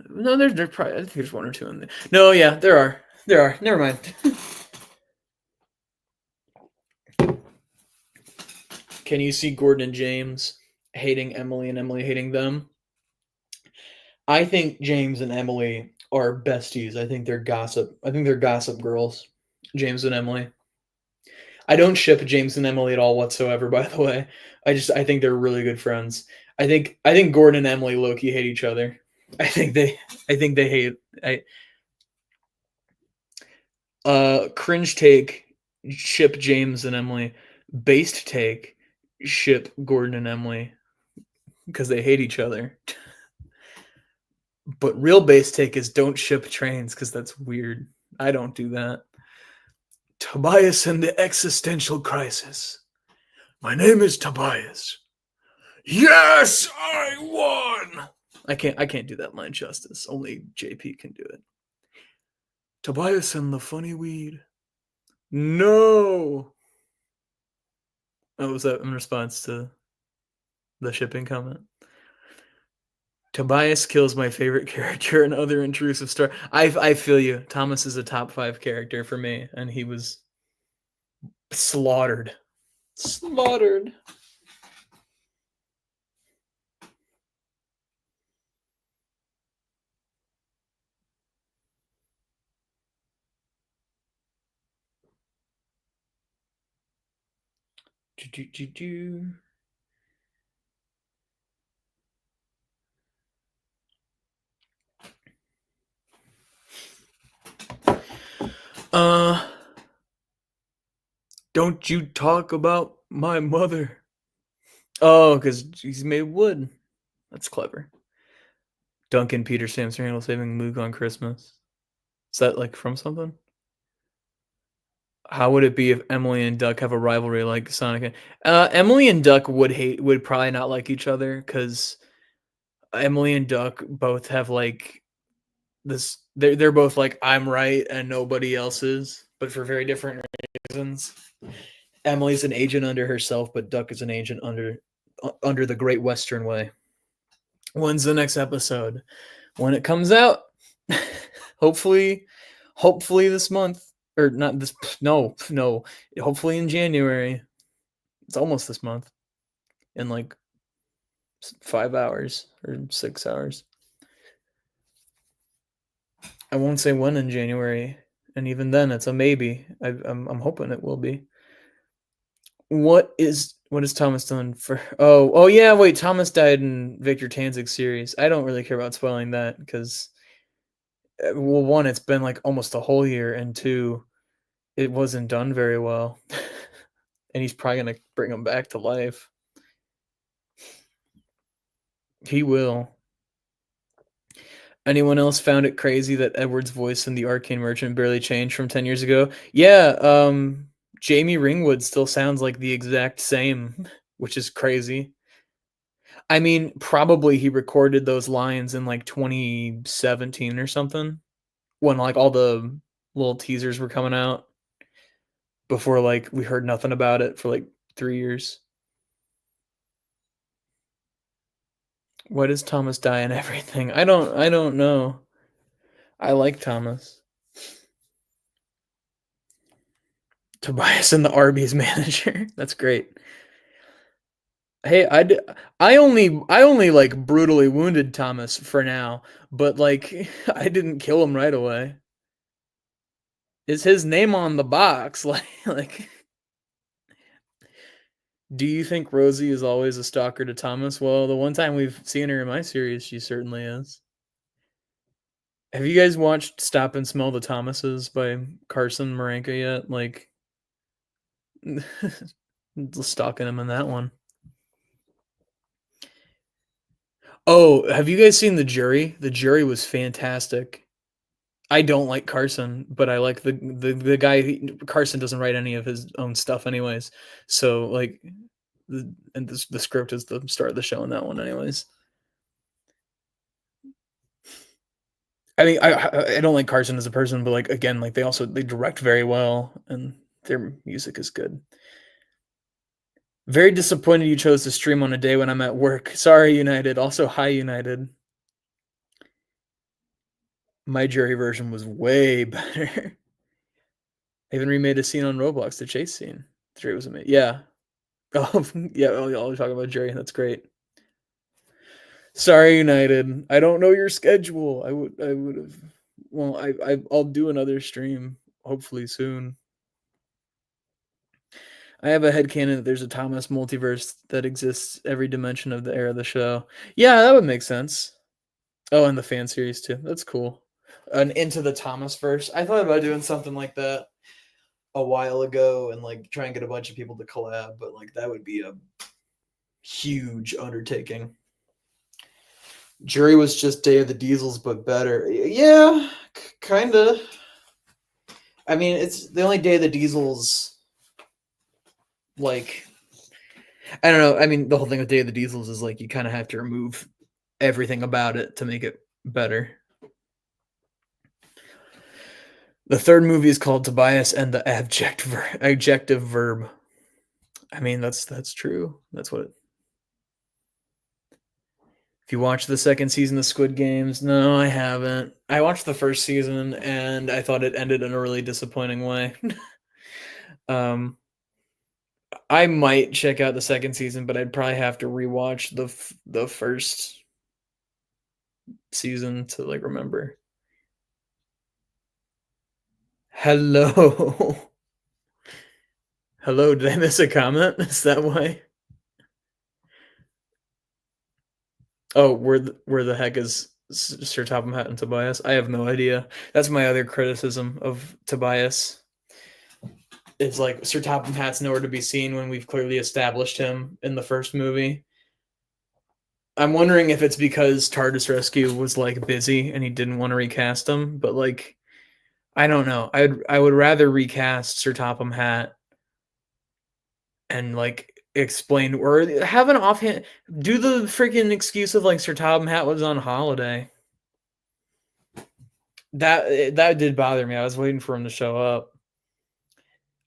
No, there's probably. I think there's 1 or 2 in there. No, yeah, there are. There are. Never mind. Can you see Gordon and James hating Emily and Emily hating them? I think James and Emily are besties. I think they're gossip. I think they're gossip girls. James and Emily. I don't ship James and Emily at all whatsoever, by the way. I think they're really good friends. I think Gordon and Emily low-key hate each other. I think they hate cringe take ship James and Emily. Based take ship Gordon and Emily because they hate each other. But real base take is don't ship trains because that's weird. I don't do that. Tobias and the existential crisis. My name is Tobias. Yes, I won. I can't do that line justice. Only JP can do it. Tobias and the funny weed. No. Oh, was that in response to the shipping comment? Tobias kills my favorite character and other intrusive star. I feel you. Thomas is a top 5 character for me, and he was slaughtered. Slaughtered. Uh, don't you talk about my mother. Oh, because he's made wood. That's clever. Duncan Peter Samson Randall saving Luke on Christmas. Is that like from something? How would it be if Emily and Duck have a rivalry like Sonic? Emily and Duck would probably not like each other because Emily and Duck both have like this. They're both like I'm right and nobody else is, but for very different reasons. Emily's an agent under herself, but Duck is an agent under the Great Western Way. When's the next episode? When it comes out? hopefully this month. Or not this, no, hopefully in January. It's almost this month. In like 5 hours or 6 hours. I won't say when in January, and even then it's a maybe. I'm hoping it will be. What is What has Thomas done for? Oh yeah. Wait, Thomas died in Victor Tanzig's series. I don't really care about spoiling that because, well, one, it's been like almost a whole year, and two, it wasn't done very well, and he's probably gonna bring him back to life. He will. Anyone else found it crazy that Edward's voice in the Arcane Merchant barely changed from 10 years ago? Yeah, Jamie Ringwood still sounds like the exact same, which is crazy. I mean, probably he recorded those lines in like 2017 or something when like all the little teasers were coming out before like we heard nothing about it for like 3 years. Why does Thomas die in everything? I don't know. I like Thomas. Tobias and the Arby's manager. That's great. Hey, I only like brutally wounded Thomas for now, but like I didn't kill him right away. Is his name on the box? Like do you think Rosie is always a stalker to Thomas? Well, the one time we've seen her in my series, she certainly is. Have you guys watched Stop and Smell the Thomases by Carson Maranka yet? Like stalking him in that one. Oh, have you guys seen The Jury? The Jury was fantastic. I don't like Carson, but I like the guy. Carson doesn't write any of his own stuff, anyways. So like, the script is the start of the show in that one, anyways. I mean, I don't like Carson as a person, but like again, like they direct very well and their music is good. Very disappointed you chose to stream on a day when I'm at work. Sorry, United. Also, hi, United. My Jury version was way better. I even remade a scene on Roblox, the chase scene. The Jury was amazing. Yeah. Oh, yeah. Oh, y'all are talking about Jerry. That's great. Sorry, United. I don't know your schedule. I would have. Well, I'll do another stream hopefully soon. I have a headcanon that there's a Thomas multiverse that exists every dimension of the era of the show. Yeah, that would make sense. Oh, and the fan series too. That's cool. An Into the Thomas verse. I thought about doing something like that a while ago and like try and get a bunch of people to collab, but like that would be a huge undertaking. Jury was just Day of the Diesels, but better. Yeah, kind of. I mean, it's the only Day of the Diesels. Like, I don't know. I mean, the whole thing with Day of the Diesels is like you kind of have to remove everything about it to make it better. The third movie is called Tobias and the adjective verb. I mean, that's true. That's what. If you watch the second season of Squid Games, no, I haven't. I watched the first season and I thought it ended in a really disappointing way. um, I might check out the second season, but I'd probably have to rewatch the first season to like remember. Hello, hello. Did I miss a comment? Is that why? Oh, where the heck is Sir Topham Hatt and Tobias? I have no idea. That's my other criticism of Tobias. It's like Sir Topham Hatt's nowhere to be seen when we've clearly established him in the first movie. I'm wondering if it's because TARDIS Rescue was like busy and he didn't want to recast him, but like I don't know. I would rather recast Sir Topham Hatt and like explain or have an offhand do the freaking excuse of like Sir Topham Hatt was on holiday. That did bother me. I was waiting for him to show up.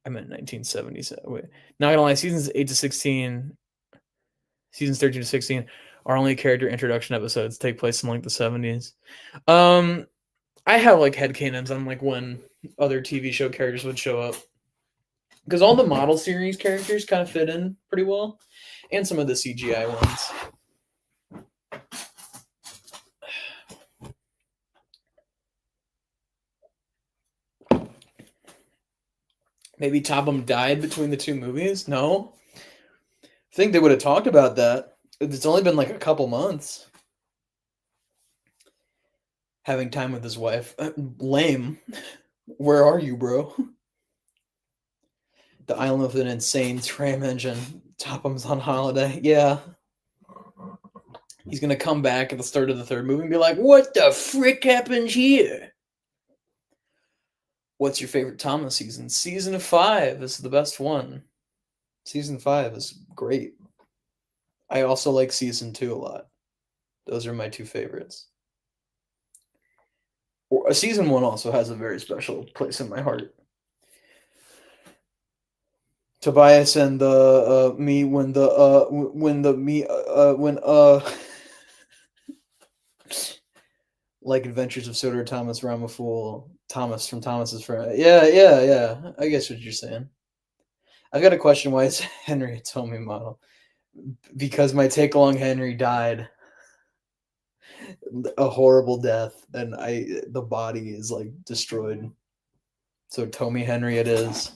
I meant 1977. Wait, not gonna lie, seasons 8 to 16, seasons 13 to 16 are only character introduction episodes. Take place in like the 70s. Um, I have like headcanons on like when other TV show characters would show up because all the model series characters kind of fit in pretty well, and some of the CGI ones. Maybe Topham died between the two movies. No, I think they would have talked about that. It's only been like a couple months. Having time with his wife. Lame. Where are you, bro? The island with an insane tram engine. Topham's on holiday. Yeah. He's gonna come back at the start of the third movie and be like, what the frick happened here? What's your favorite Thomas season? Season 5 is the best one. Season 5 is great. I also like season 2 a lot. Those are my two favorites. Season 1 also has a very special place in my heart. Tobias and the me when like Adventures of Sodor Thomas Ramafool, Thomas from Thomas's Friend. Yeah. I guess what you're saying. I've got a question. Why is Henry a Tommy model? Because my take along Henry died a horrible death, and the body is like destroyed. So Tommy Henry it is.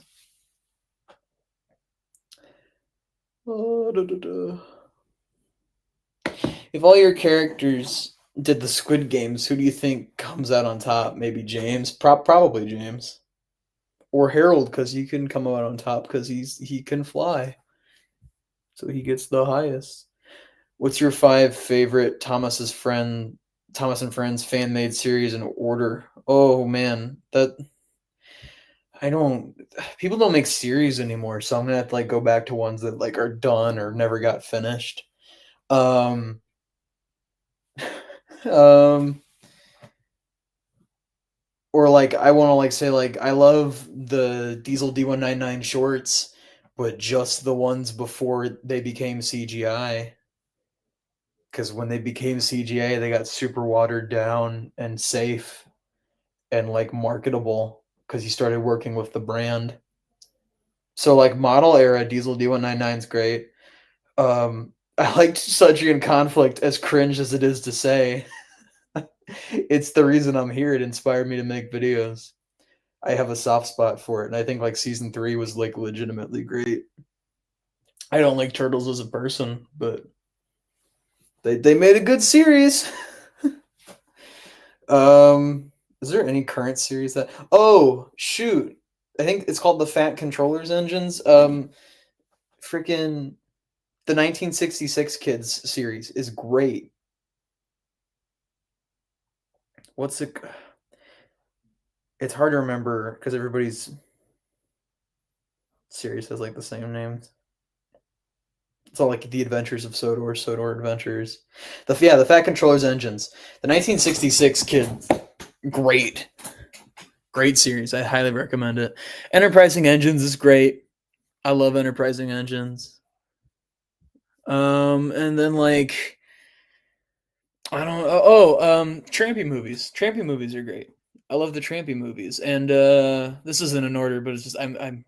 If all your characters did the Squid Games, who do you think comes out on top? Maybe James, probably James, or Harold, because he can come out on top because he can fly, so he gets the highest. What's your 5 favorite Thomas and Friends fan made series in order? Oh man, people don't make series anymore, so I'm gonna have to like go back to ones that like are done or never got finished. Um, or like I want to like say like I love the Diesel D199 shorts, but just the ones before they became CGI. Because when they became CGI, they got super watered down and safe and like marketable because he started working with the brand. So like model era Diesel D199 is great. I liked Sudgy in Conflict, as cringe as it is to say. It's the reason I'm here. It inspired me to make videos. I have a soft spot for it, and I think like season 3 was like legitimately great. I don't like turtles as a person, but they made a good series. Is there any current series that? Oh shoot, I think it's called the Fat Controllers Engines. Freaking the 1966 Kids series is great. What's it? It's hard to remember because everybody's series has like the same names. It's all like the Adventures of Sodor, Sodor Adventures. The Fat Controllers Engines. The 1966 Kids, great series. I highly recommend it. Enterprising Engines is great. I love Enterprising Engines. And then like I don't know. Trampy movies. Trampy movies are great. I love the Trampy movies. And this isn't in order, but it's just I'm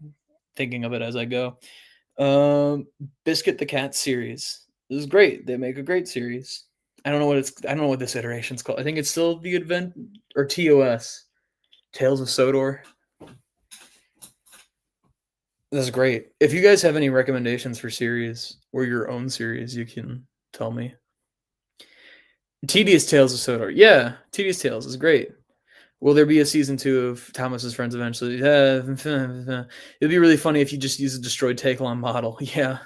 thinking of it as I go. Biscuit the Cat series. This is great. They make a great series. I don't know what this iteration's called. I think it's still the Advent or TOS. Tales of Sodor. This is great. If you guys have any recommendations for series or your own series, you can tell me. Tedious Tales of Sodor. Yeah, Tedious Tales is great. Will there be a season 2 of Thomas's Friends eventually? It'd be really funny if you just use a destroyed Takelon model. Yeah.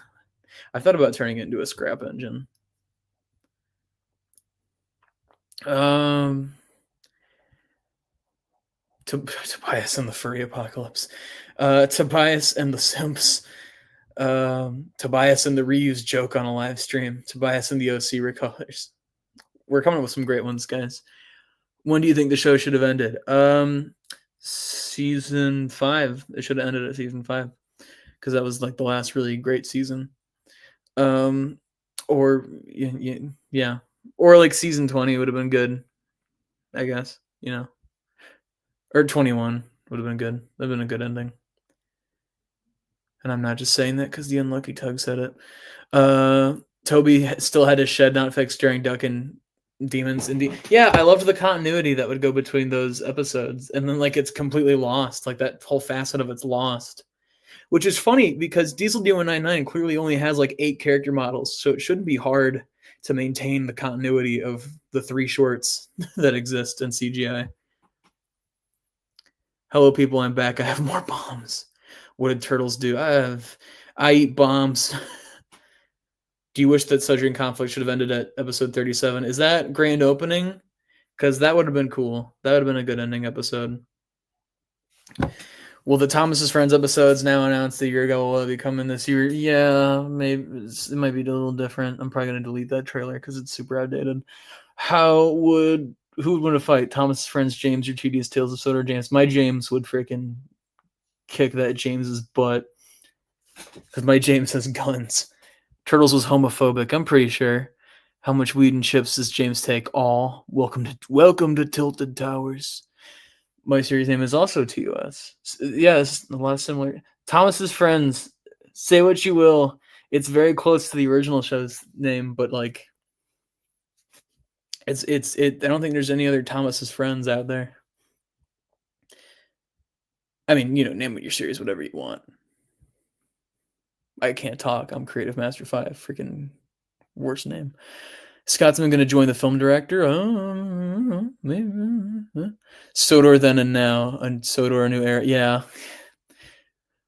I thought about turning it into a scrap engine. Tobias and the Furry Apocalypse. Tobias and the Simps. Tobias and the reused joke on a live stream. Tobias and the OC recolors. We're coming up with some great ones, guys. When do you think the show should have ended? Season 5. It should have ended at season 5 because that was like the last really great season. Or yeah, or like season 20 would have been good, I guess. Or 21 would have been good. That'd have been a good ending. And I'm not just saying that because the unlucky Tug said it. Toby still had his shed not fixed during Duck and Demons. Yeah, I loved the continuity that would go between those episodes. And then like it's completely lost. Like that whole facet of it's lost. Which is funny because Diesel D199 clearly only has like 8 character models, so it shouldn't be hard to maintain the continuity of the 3 shorts that exist in CGI. Hello, people, I'm back. I have more bombs. What did turtles do? I eat bombs. Do you wish that Sudrian conflict should have ended at episode 37? Is that grand opening? Because that would have been cool. That would have been a good ending episode. Will the Thomas's Friends episodes now announced a year ago will be coming this year? Yeah, maybe it might be a little different. I'm probably gonna delete that trailer because it's super outdated. Who would win a fight? Thomas's Friends, James, or Tedious Tales of Soda, or James? My James would freaking kick that James's butt because my James has guns. Turtles was homophobic. I'm pretty sure. How much weed and chips does James take? All. Welcome to Tilted Towers. My series name is also TOS. Yeah, it's a lot similar. Thomas's Friends. Say what you will. It's very close to the original show's name, but like, it. I don't think there's any other Thomas's Friends out there. I mean, name your series whatever you want. I can't talk. I'm Creative Master 5. Freaking worst name. Scotsman going to join the film director? Maybe. Sodor then and now, and Sodor a new era. Yeah.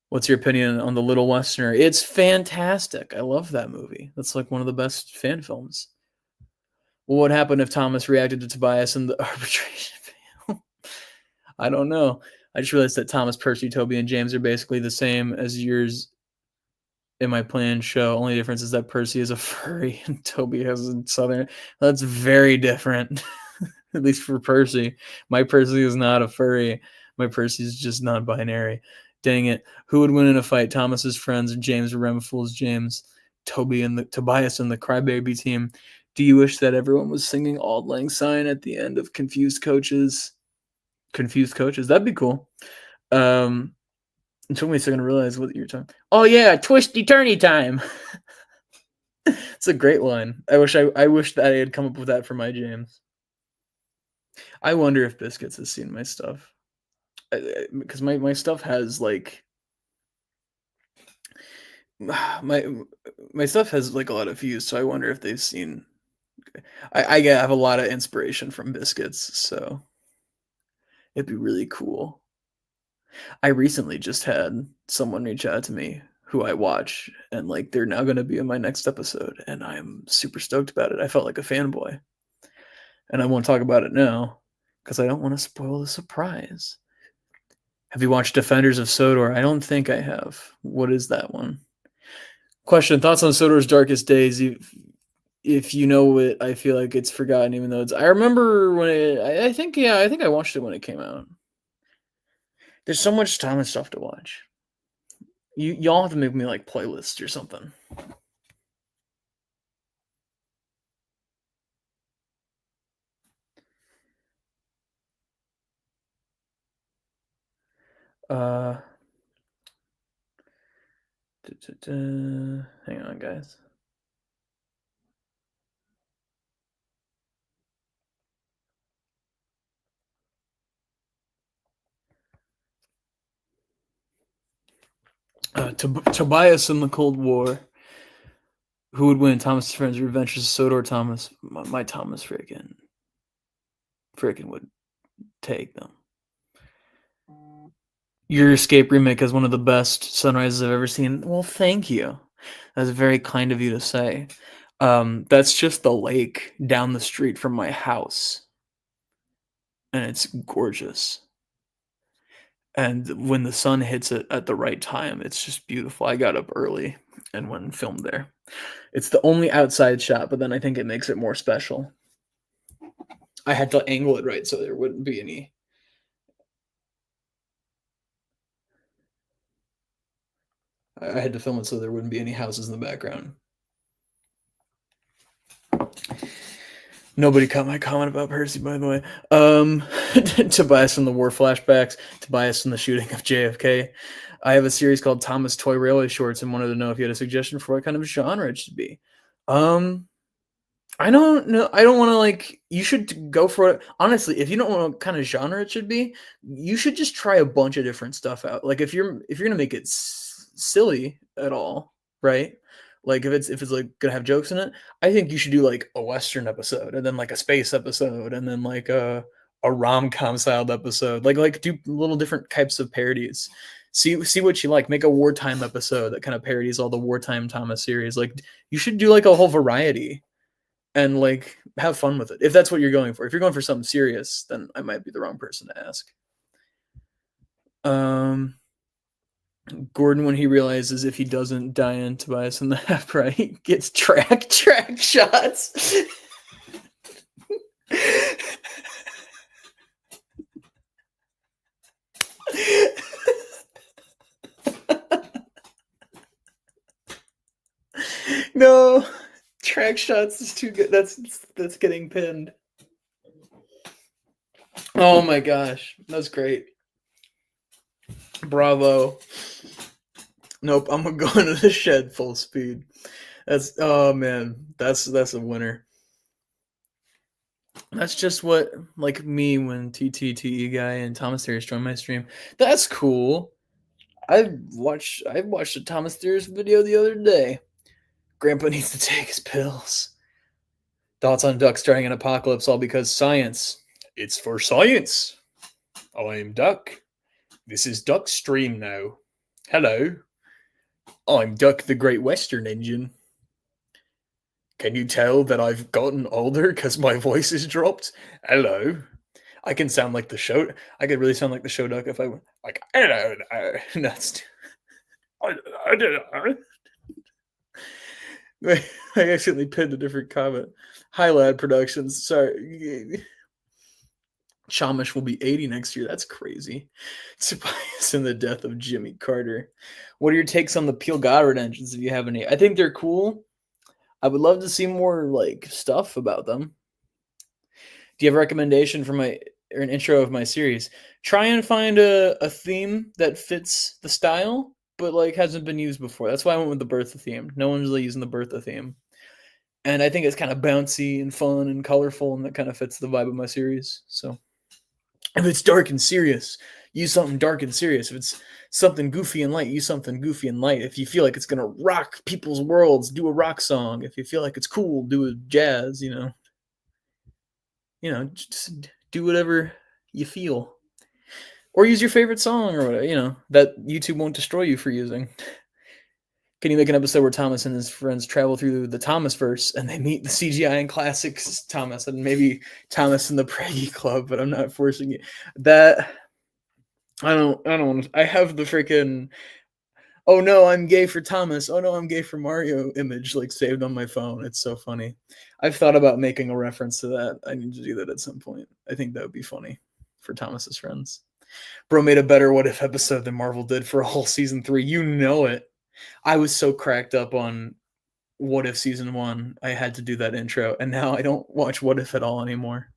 What's your opinion on The Little Westerner? It's fantastic. I love that movie. That's like one of the best fan films. Well, what happened if Thomas reacted to Tobias in the arbitration film? I don't know. I just realized that Thomas, Percy, Toby, and James are basically the same as yours in my planned show. Only difference is that Percy is a furry and Toby has a southern. That's very different. At least for Percy. My Percy is not a furry. My Percy is just non-binary. Dang it. Who would win in a fight? Thomas's Friends or James or Remfools James? Tobias and the Crybaby team. Do you wish that everyone was singing Auld Lang Syne at the end of Confused Coaches? Confused Coaches? That'd be cool. It took me a second to realize what you're talking. Oh yeah, twisty turny time. It's a great line. I wish that I had come up with that for my James. I wonder if Biscuits has seen my stuff, because my stuff has like my stuff has like a lot of views. So I wonder if they've seen. I have a lot of inspiration from Biscuits, so it'd be really cool. I recently just had someone reach out to me who I watch, and like they're now going to be in my next episode, and I'm super stoked about it. I felt like a fanboy, and I won't talk about it now because I don't want to spoil the surprise. Have you watched Defenders of Sodor? I don't think I have. What is that one? Question: thoughts on Sodor's Darkest Days? If you know it, I feel like it's forgotten, even though it's. I remember when I think I watched it when it came out. There's so much Thomas stuff to watch. Y'all have to make me like playlists or something. Hang on, guys. Tobias in the Cold War. Who would win? Thomas' Friends or Adventures of Sodor? Thomas. My Thomas freaking would take them. Your Escape remake is one of the best sunrises I've ever seen. Well, thank you. That's very kind of you to say. That's just the lake down the street from my house, and it's gorgeous. And when the sun hits it at the right time, it's just beautiful. I got up early and went and filmed there. It's the only outside shot, but then I think it makes it more special. I had to angle it right so there wouldn't be any. I had to film it so there wouldn't be any houses in the background. Nobody caught my comment about Percy, by the way. Tobias in the war flashbacks. Tobias in the shooting of JFK. I have a series called Thomas Toy Railway Shorts and wanted to know if you had a suggestion for what kind of genre it should be. I don't know. I don't want to like. You should go for it. Honestly, if you don't know what kind of genre it should be, you should just try a bunch of different stuff out. Like if you're gonna make it silly at all, right? Like if it's like gonna have jokes in it, I think you should do like a Western episode and then like a space episode and then like a rom-com styled episode. Like do little different types of parodies. See what you like. Make a wartime episode that kind of parodies all the wartime Thomas series. Like you should do like a whole variety and like have fun with it. If that's what you're going for. If you're going for something serious, then I might be the wrong person to ask. Um Gordon, when he realizes if he doesn't die in Tobias in the half right, gets track shots. No, track shots is too good. That's getting pinned. Oh my gosh, that's great. Bravo. Nope, I'm gonna go into the shed full speed. That's oh man, that's a winner. That's just what like me when TTTE guy and Thomas Harris joined my stream. That's cool. I watched a Thomas Harris video the other day. Grandpa needs to take his pills. Thoughts on Duck starting an apocalypse all because science. It's for science. I'm Duck. This is Duck's stream now. Hello. I'm Duck the Great Western Engine. Can you tell that I've gotten older because my voice is dropped? Hello. I can sound like the show. I could really sound like the show Duck if I were like, hello. That's. I accidentally pinned a different comment. Hi, Lad Productions. Sorry. Chamish will be 80 next year. That's crazy. Tobias and the death of Jimmy Carter. What are your takes on the Peel Goddard engines, if you have any? I think they're cool. I would love to see more like stuff about them. Do you have a recommendation for an intro of my series? Try and find a theme that fits the style, but like hasn't been used before. That's why I went with the Bertha theme. No one's really using the Bertha theme. And I think it's kind of bouncy and fun and colorful, and that kind of fits the vibe of my series. So if it's dark and serious, use something dark and serious. If it's something goofy and light, use something goofy and light. If you feel like it's going to rock people's worlds, do a rock song. If you feel like it's cool, do a jazz, just do whatever you feel. Or use your favorite song or whatever, that YouTube won't destroy you for using. Can you make an episode where Thomas and his friends travel through the Thomas verse and they meet the CGI and classics Thomas and maybe Thomas in the Preggy Club, but I'm not forcing you. That I don't I have the freaking oh no, I'm gay for Thomas. Oh no, I'm gay for Mario image like saved on my phone. It's so funny. I've thought about making a reference to that. I need to do that at some point. I think that would be funny for Thomas's friends. Bro made a better What If episode than Marvel did for a whole season 3. You know it. I was so cracked up on What If season 1. I had to do that intro, and now I don't watch What If at all anymore.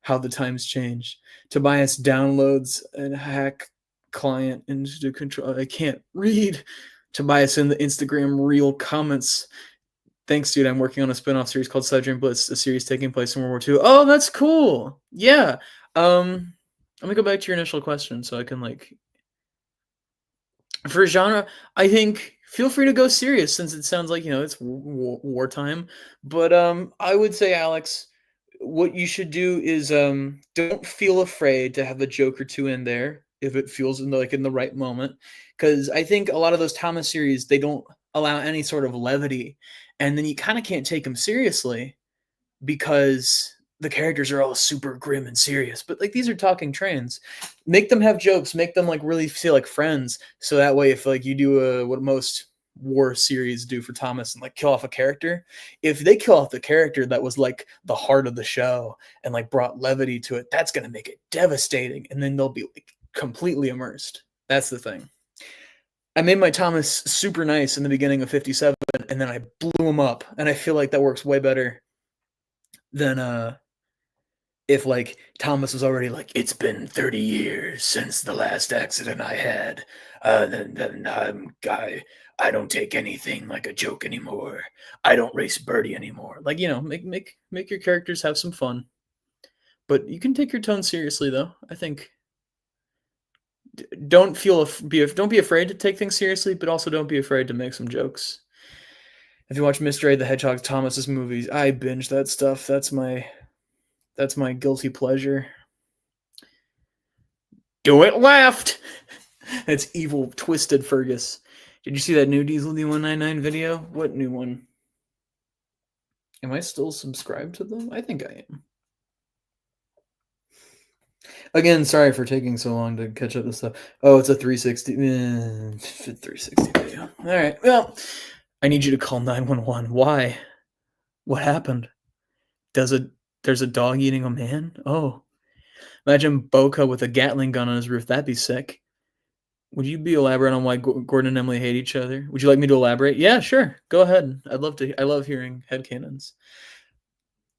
How the times change. Tobias downloads a hack client into control. I can't read. Tobias in the Instagram reel comments. Thanks, dude. I'm working on a spin-off series called Submarine Blitz, a series taking place in World War II. Oh, that's cool. Yeah. Let me go back to your initial question so I can for genre, I think feel free to go serious since it sounds like it's wartime. But I would say, Alex, what you should do is don't feel afraid to have a joke or two in there if it feels in the right moment, because I think a lot of those Thomas series they don't allow any sort of levity, and then you kind of can't take them seriously because the characters are all super grim and serious. But like these are talking trains. Make them have jokes. Make them really feel like friends. So that way, if you do what most war series do for Thomas and kill off a character, if they kill off the character that was the heart of the show and brought levity to it, that's gonna make it devastating. And then they'll be completely immersed. That's the thing. I made my Thomas super nice in the beginning of 57, and then I blew him up, and I feel like that works way better than if Thomas was already it's been 30 years since the last accident I had. Then I don't take anything like a joke anymore. I don't race Birdie anymore. Make your characters have some fun. But you can take your tone seriously though. I think don't be afraid to take things seriously, but also don't be afraid to make some jokes. If you watch Mr. A the Hedgehog Thomas's movies, I binge that stuff. That's my guilty pleasure. Do it left. It's evil, twisted Fergus. Did you see that new Diesel D199 video? What new one? Am I still subscribed to them? I think I am. Again, sorry for taking so long to catch up with stuff. Oh, it's a 360. 360 video. All right. Well, I need you to call 911. Why? What happened? There's a dog eating a man? Oh. Imagine Boca with a Gatling gun on his roof. That'd be sick. Would you be elaborate on why Gordon and Emily hate each other? Would you like me to elaborate? Yeah, sure. Go ahead. I'd love to. I love hearing headcanons.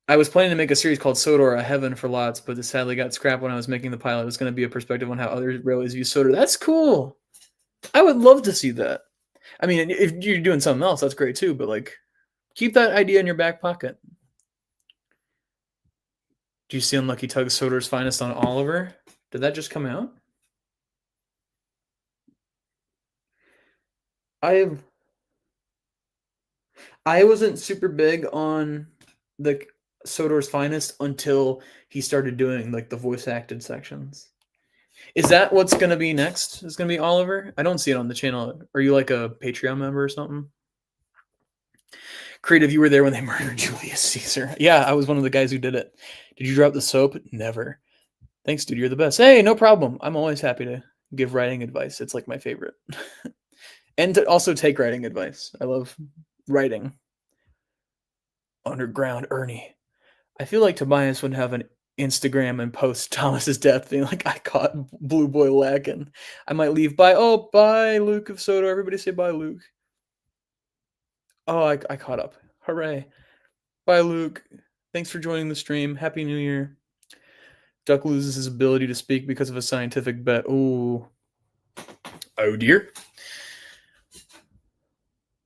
I was planning to make a series called Sodor, a heaven for lots, but it sadly got scrapped when I was making the pilot. It was going to be a perspective on how other railways use Sodor. That's cool. I would love to see that. I mean, if you're doing something else, that's great too, but like, keep that idea in your back pocket. Do you see Unlucky Tug Sodor's Finest on Oliver? Did that just come out? I wasn't super big on the Sodor's Finest until he started doing like the voice acted sections. Is that what's gonna be next? Is gonna be Oliver? I don't see it on the channel. Are you like a Patreon member or something? Creative, you were there when they murdered Julius Caesar. Yeah, I was one of the guys who did it. Did you drop the soap? Never. Thanks, dude. You're the best. Hey, no problem. I'm always happy to give writing advice. It's like my favorite. And to also take writing advice. I love writing. Underground Ernie. I feel like Tobias would have an Instagram and post Thomas's death being like, I caught Blue Boy lacking. I might leave. Bye. Oh, bye, Luke of Soda. Everybody say bye, Luke. Oh, I caught up. Hooray. Bye, Luke. Thanks for joining the stream. Happy New Year. Duck loses his ability to speak because of a scientific bet. Ooh. Oh, dear.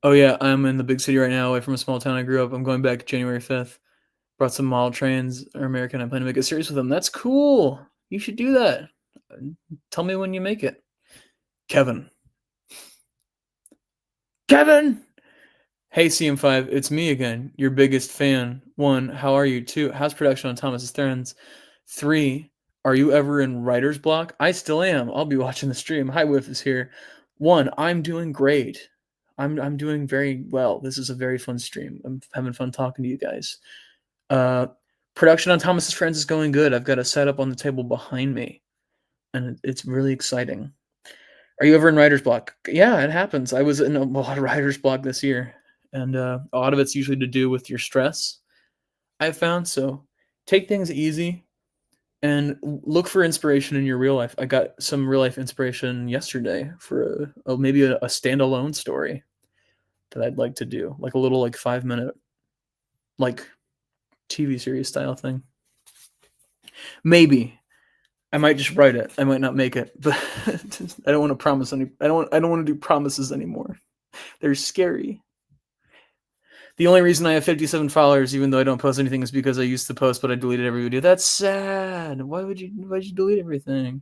Oh, yeah. I'm in the big city right now, away from a small town I grew up. I'm going back January 5th. Brought some model trains are American. I plan to make a series with them. That's cool. You should do that. Tell me when you make it. Kevin. Hey, CM5, it's me again, your biggest fan. 1, how are you? 2, how's production on Thomas's Thrones? 3, are you ever in writer's block? I still am. I'll be watching the stream. Hi, Whiff is here. 1, I'm doing great. I'm doing very well. This is a very fun stream. I'm having fun talking to you guys. Production on Thomas's Friends is going good. I've got a setup on the table behind me, and it's really exciting. Are you ever in writer's block? Yeah, it happens. I was in a lot of writer's block this year, and a lot of it's usually to do with your stress, I've found. So take things easy and look for inspiration in your real life. I got some real life inspiration yesterday for maybe a standalone story that I'd like to do, like a little 5-minute like TV series style thing. Maybe I might just write it. I might not make it, but I don't want to promise any. I don't want to do promises anymore. They're scary. The only reason I have 57 followers, even though I don't post anything, is because I used to post, but I deleted every video. That's sad. Why'd you delete everything?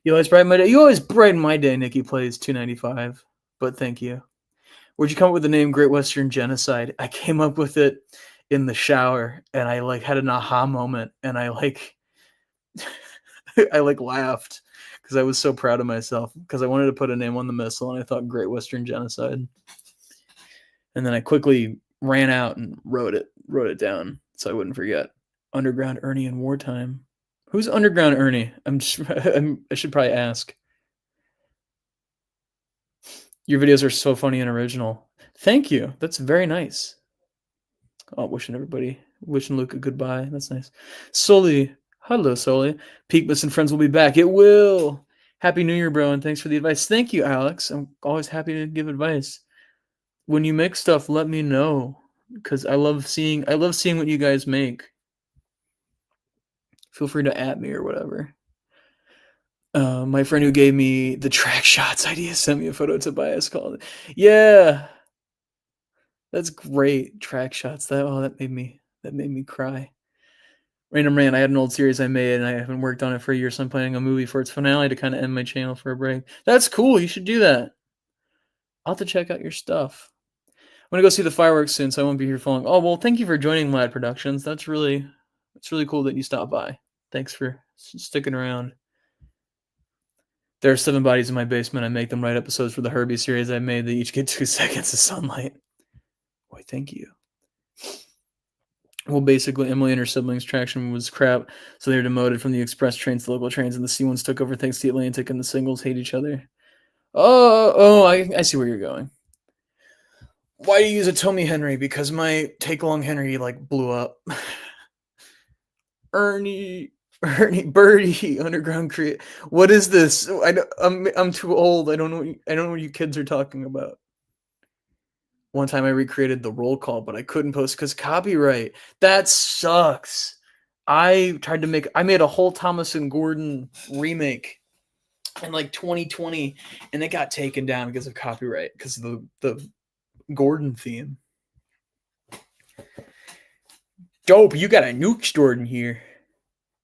You always brighten my day. You always brighten my day. Nikki Plays 295. But thank you. Where'd you come up with the name Great Western Genocide? I came up with it in the shower, and I had an aha moment, and I laughed because I was so proud of myself because I wanted to put a name on the missile, and I thought Great Western Genocide. And then I quickly ran out and wrote it down so I wouldn't forget. Underground Ernie in wartime. Who's Underground Ernie? I should probably ask. Your videos are so funny and original. Thank you. That's very nice. Oh, wishing Luke a goodbye. That's nice. Sully. Hello, Sully. Peakmas and Friends will be back. It will. Happy New Year, bro, and thanks for the advice. Thank you, Alex. I'm always happy to give advice. When you make stuff, let me know, because I love seeing what you guys make. Feel free to @me or whatever. My friend who gave me the track shots idea sent me a photo. Tobias called it. Yeah, that's great. Track shots. That made me cry. Random rant. I had an old series I made, and I haven't worked on it for a year, so I'm planning a movie for its finale to kind of end my channel for a break. That's cool. You should do that. I'll have to check out your stuff. I'm gonna go see the fireworks soon, so I won't be here for long. Oh well, thank you for joining Lad Productions. That's really cool that you stopped by. Thanks for sticking around. There are 7 bodies in my basement. I make them write episodes for the Herbie series I made. They each get 2 seconds of sunlight. Boy, thank you. Well, basically, Emily and her siblings' traction was crap, so they were demoted from the express trains to local trains, and the C1s took over thanks to the Atlantic, and the singles hate each other. I see where you're going. Why do you use a Tommy Henry? Because my take-along Henry, like, blew up. Ernie, Birdie, Underground Create. What is this? I'm too old. I don't know what you kids are talking about. One time I recreated the roll call, but I couldn't post because copyright. That sucks. I made a whole Thomas and Gordon remake in like 2020, and it got taken down because of copyright, because of the Gordon theme. Dope, you got a nuke stored in here.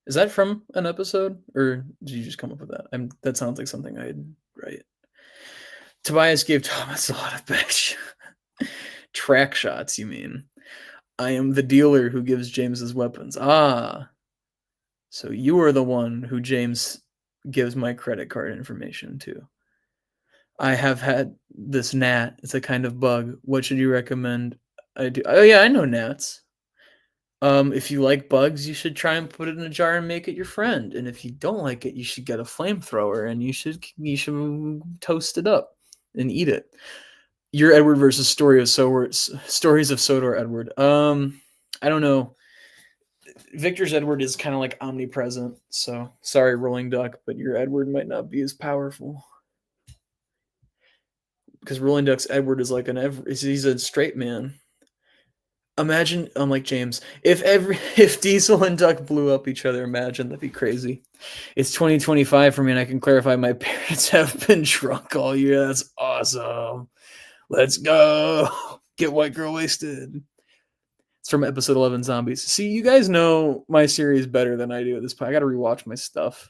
Is that from an episode, or did you just come up with that? That sounds like something I'd write. Tobias gave Thomas a lot of bitch. Track shots, you mean? I am the dealer who gives James his weapons. Ah. So you are the one who James gives my credit card information to. I have had this gnat. It's a kind of bug. What should you recommend I do? Oh yeah, I know gnats. If you like bugs, you should try and put it in a jar and make it your friend. And if you don't like it, you should get a flamethrower and you should toast it up and eat it. Your Edward versus Stories of Sodor Edward. I don't know. Victor's Edward is kind of like omnipresent, so sorry, Rolling Duck, but your Edward might not be as powerful. Because Rolling Duck's Edward is like he's a straight man. Imagine, unlike James, if Diesel and Duck blew up each other, imagine, that'd be crazy. It's 2025 for me, and I can clarify my parents have been drunk all year. That's awesome. Let's go. Get white girl wasted. It's from episode 11, Zombies. See, you guys know my series better than I do at this point. I got to rewatch my stuff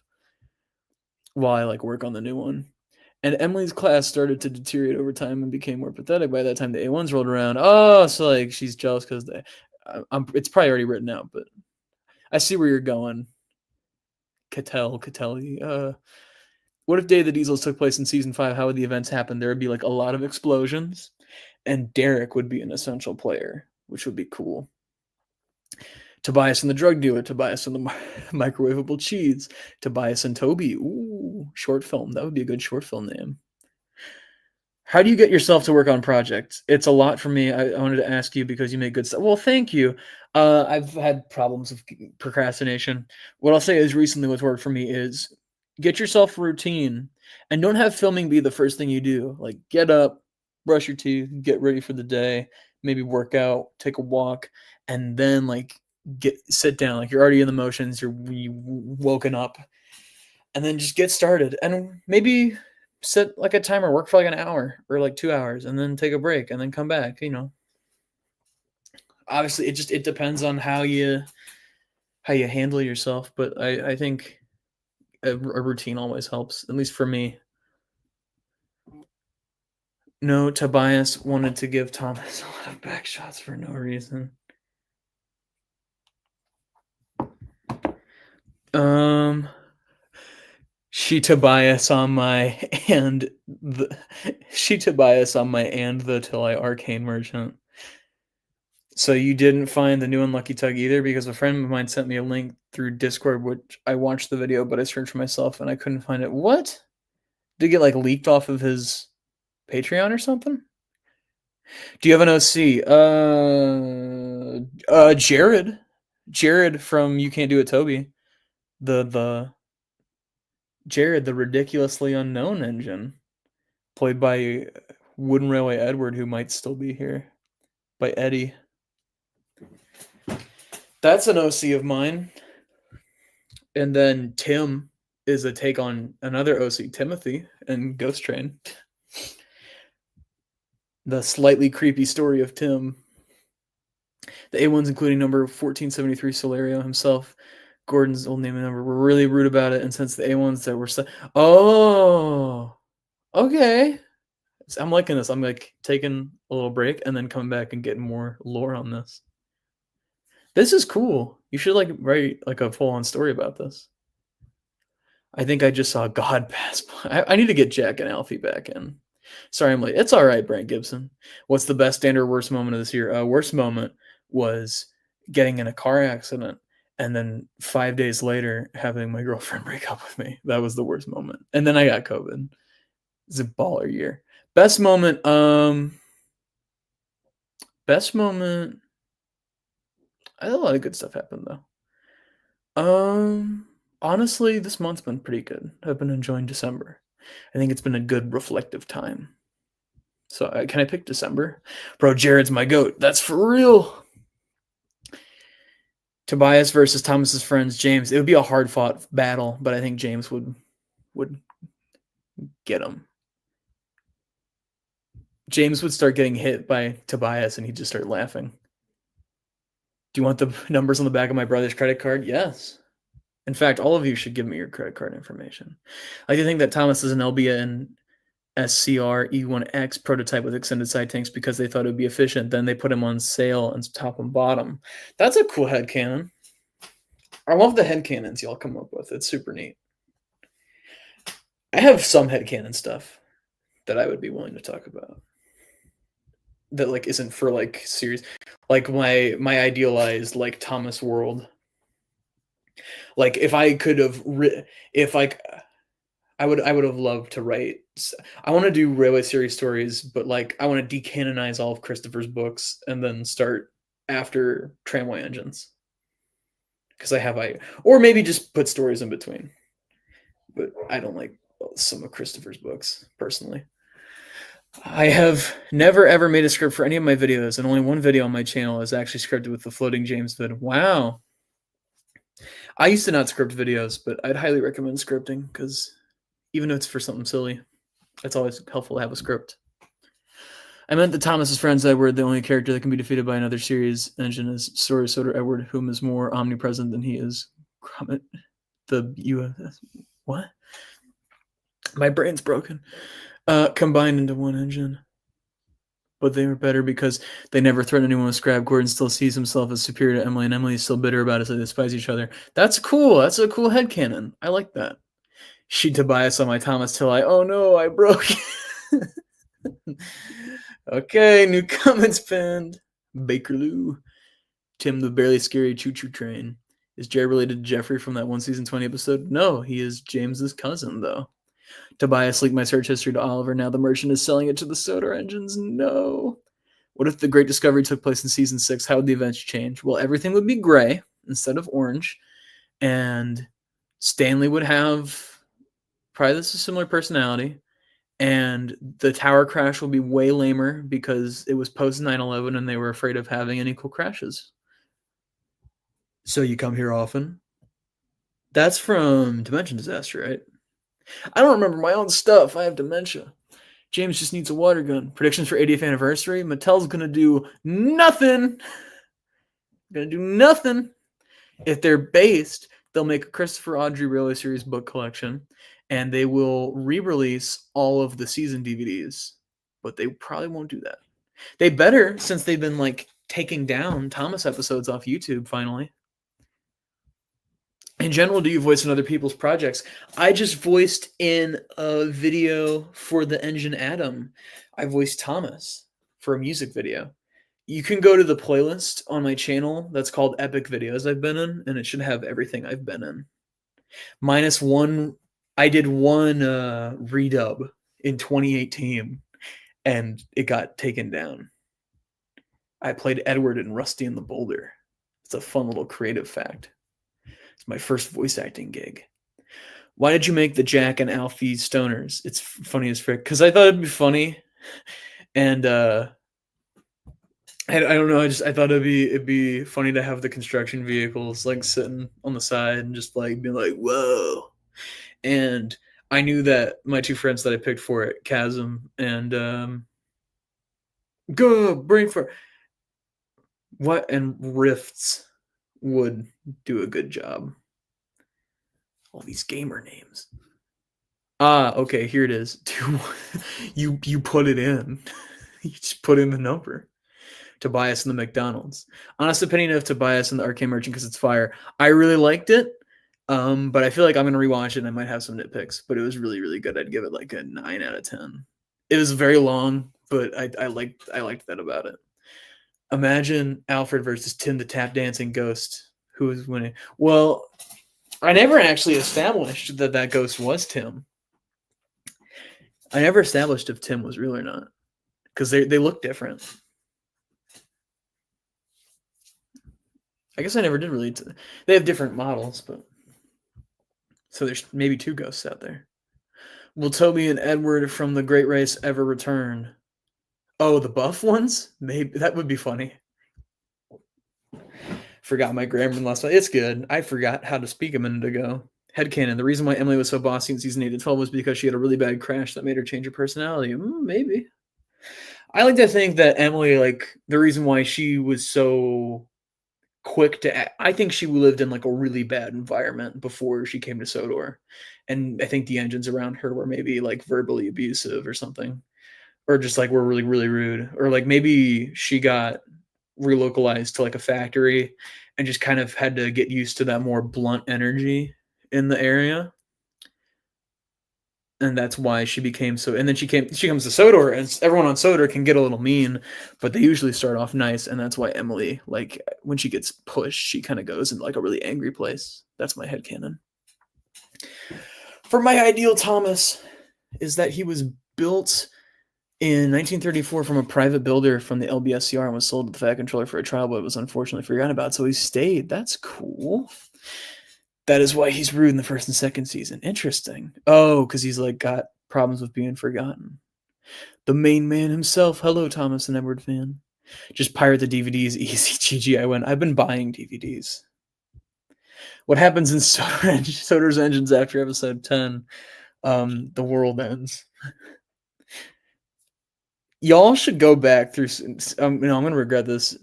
while I work on the new one. And Emily's class started to deteriorate over time and became more pathetic by that time the A1s rolled around. Oh, so she's jealous because it's probably already written out, but I see where you're going. Catelli. What if Day of the Diesels took place in season 5? How would the events happen? There would be a lot of explosions, and Derek would be an essential player, which would be cool. Tobias and the drug dealer, Tobias and the microwavable cheese, Tobias and Toby. Ooh, short film. That would be a good short film name. How do you get yourself to work on projects? It's a lot for me. I wanted to ask you because you make good stuff. Well, thank you. I've had problems with procrastination. What I'll say is recently what's worked for me is get yourself a routine and don't have filming be the first thing you do. Get up, brush your teeth, get ready for the day, maybe work out, take a walk, and then sit down. You're already in the motions, you woken up, and then just get started. And maybe set a timer, work for an hour or 2 hours, and then take a break and then come back. Obviously it depends on how you handle yourself, but I think a routine always helps, at least for me. No, Tobias wanted to give Thomas a lot of back shots for no reason. She Tobias on my till I Arcane merchant. So you didn't find the new Unlucky Tug either, because a friend of mine sent me a link through Discord, which I watched the video, but I searched for myself and I couldn't find it. What? Did it get leaked off of his Patreon or something? Do you have an OC? Jared from You Can't Do It, Toby. Jared, the ridiculously unknown engine, played by Wooden Railway Edward, who might still be here, by Eddie. That's an OC of mine. And then Tim is a take on another OC, Timothy, and Ghost Train. The slightly creepy story of Tim. The A1s, including number 1473 Solario himself, Gordon's old name and number, were really rude about it, and since the A1s that were oh, okay. I'm liking this. I'm like taking a little break and then coming back and getting more lore on this. This is cool. You should like write like a full-on story about this. I think I just saw God pass by. I need to get Jack and Alfie back in. Sorry, I'm late. It's all right, Brent Gibson. What's the best and or worst moment of this year? Worst moment was getting in a car accident and then 5 days later having my girlfriend break up with me. That was the worst moment. And then I got COVID. It's a baller year. Best moment. Best moment. I had a lot of good stuff happen though. Honestly, this month's been pretty good. I've been enjoying December. I think it's been a good reflective time. So can I pick December? Bro, Jared's my goat. That's for real. Tobias versus Thomas's friends, James. It would be a hard fought battle, but I think James would get him. James would start getting hit by Tobias and he'd just start laughing. Do you want the numbers on the back of my brother's credit card? Yes. In fact, all of you should give me your credit card information. I do think that Thomas is an LBN SCR E1X prototype with extended side tanks because they thought it would be efficient. Then they put him on sale and top and bottom. That's a cool headcanon. I love the headcanons y'all come up with. It's super neat. I have some headcanon stuff that I would be willing to talk about. That like isn't for like series, like my idealized like Thomas world. Like if I could have if like I would have loved to write. I want to do Railway series stories, but like I want to decanonize all of Christopher's books and then start after Tramway Engines. Because or maybe just put stories in between. But I don't like some of Christopher's books personally. I have never ever made a script for any of my videos, and only one video on my channel is actually scripted with the floating James vid. Wow. I used to not script videos, but I'd highly recommend scripting because even if it's for something silly, it's always helpful to have a script. I meant that Thomas's friends Edward, the only character that can be defeated by another series engine is Story Soder Edward, whom is more omnipresent than he is. The UFS. What? My brain's broken. Combined into one engine. But they were better because they never threatened anyone with scrap. Gordon still sees himself as superior to Emily, and Emily is still bitter about it, so they despise each other. That's cool. That's a cool headcanon. I like that. She Tobias on my Thomas till oh no, I broke. Okay, new comments pinned. Bakerloo. Tim the barely scary choo-choo train. Is Jared related to Jeffrey from that 1 season 20 episode? No, he is James's cousin, though. Tobias leaked my search history to Oliver. Now the merchant is selling it to the soda engines. No. What if the great discovery took place in season 6? How would the events change? Well, everything would be gray instead of orange. And Stanley would have probably a similar personality. And the tower crash will be way lamer because it was post 9/11 and they were afraid of having any cool crashes. So you come here often? That's from Dimension Disaster, right? I don't remember my own stuff. I have dementia. James just needs a water gun. Predictions for 80th anniversary. Mattel's going to do nothing. Going to do nothing. If they're based, they'll make a Christopher Audrey Railway Series book collection, and they will re-release all of the season DVDs. But they probably won't do that. They better, since they've been like taking down Thomas episodes off YouTube finally. In general, do you voice in other people's projects? I just voiced in a video for the Engine Adam. I voiced Thomas for a music video. You can go to the playlist on my channel that's called Epic Videos I've been in, and it should have everything I've been in. Minus one, I did one redub in 2018, and it got taken down. I played Edward in Rusty and the Boulder. It's a fun little creative fact. It's my first voice acting gig. Why did you make the Jack and Alfie stoners? It's funny as frick. Because I thought it'd be funny. And I don't know, I thought it'd be funny to have the construction vehicles like sitting on the side and just like being like, whoa. And I knew that my two friends that I picked for it, Chasm and go Brain for What and Rifts would do a good job. All these gamer names. Ah, okay, here it is. You put it in. You just put in the number. Tobias and the McDonald's. Honest opinion of Tobias and the Arcane Merchant because it's fire. I really liked it, but I feel like I'm gonna rewatch it and I might have some nitpicks. But it was really, really good. I'd give it like a 9 out of 10. It was very long, but I liked that about it. Imagine Alfred versus Tim the Tap Dancing Ghost. Who is winning? Well, I never actually established that that ghost was Tim. I never established if Tim was real or not because they look different. I guess I never did really. They have different models, but so there's maybe two ghosts out there. Will Toby and Edward from the Great Race ever return? Oh, the buff ones? Maybe that would be funny. Forgot my grammar last night. It's good. I forgot how to speak a minute ago. Headcanon. The reason why Emily was so bossy in season 8 to 12 was because she had a really bad crash that made her change her personality. Maybe. I like to think that Emily, like, the reason why she was so quick to I think she lived in like a really bad environment before she came to Sodor. And I think the engines around her were maybe like verbally abusive or something. Or just like were really, really rude. Or like maybe she got relocalized to like a factory and just kind of had to get used to that more blunt energy in the area. And that's why she became so. And then she comes to Sodor, and everyone on Sodor can get a little mean, but they usually start off nice. And that's why Emily, like when she gets pushed, she kind of goes into like a really angry place. That's my headcanon. For my ideal Thomas is that he was built in 1934 from a private builder from the LBSCR and was sold to the Fat Controller for a trial, but was unfortunately forgotten about. So he stayed. That's cool. That is why he's rude in the first and second season. Interesting. Oh, because he's like got problems with being forgotten. The main man himself. Hello, Thomas and Edward fan. Just pirate the DVDs. Easy. GG. I went. I've been buying DVDs. What happens in Soder's engines after episode 10? The world ends. Y'all should go back through. I'm going to regret this.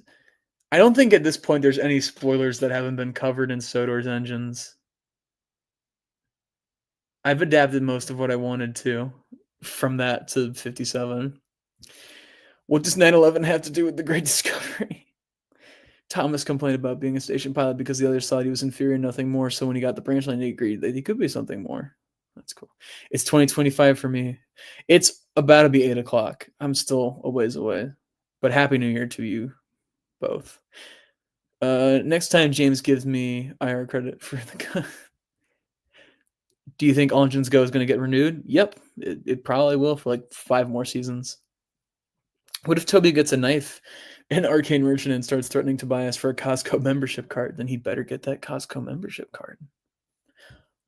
I don't think at this point there's any spoilers that haven't been covered in Sodor's engines. I've adapted most of what I wanted to from that to 57. What does 9/11 have to do with the Great Discovery? Thomas complained about being a station pilot because the others thought he was inferior and nothing more. So when he got the branch line, he agreed that he could be something more. That's cool. It's 2025 for me. It's about to be 8 o'clock. I'm still a ways away. But Happy New Year to you both. Next time James gives me IR credit for the Do you think All Engines Go is going to get renewed? Yep, it probably will for like 5 more seasons. What if Toby gets a knife in Arcane Merchant and starts threatening Tobias for a Costco membership card? Then he better get that Costco membership card.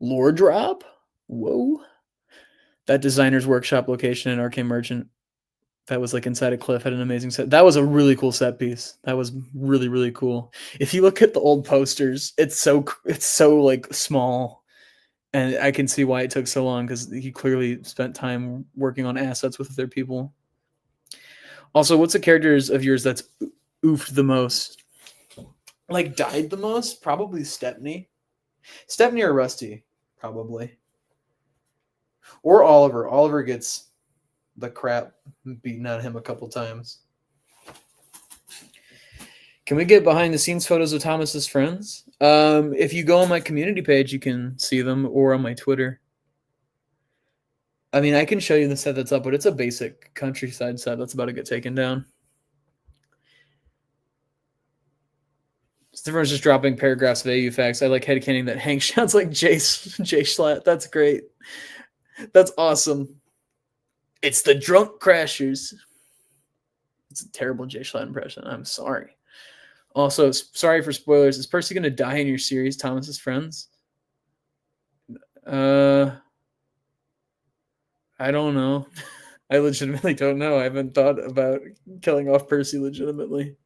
Lore drop? Whoa. That designer's workshop location in Arcane Merchant that was like inside a cliff had an amazing set. That was a really cool set piece. That was really, really cool. If you look at the old posters, it's so like small. And I can see why it took so long because he clearly spent time working on assets with other people. Also, what's the characters of yours that's oofed the most? Like died the most? Probably Stepney. Stepney or Rusty, probably. Or Oliver. Oliver gets the crap beaten out of him a couple times. Can we get behind the scenes photos of Thomas's friends? If you go on my community page, you can see them, or on my Twitter. I mean, I can show you the set that's up, but it's a basic countryside set that's about to get taken down. Everyone's just dropping paragraphs of AU facts. I like headcaning that Hank sounds like Jay Schlatt. That's great. That's awesome. It's the drunk crashers. It's a terrible Jay Schlatt impression. I'm sorry. Also, sorry for spoilers. Is Percy going to die in your series, Thomas's friends? I don't know. I legitimately don't know. I haven't thought about killing off Percy legitimately.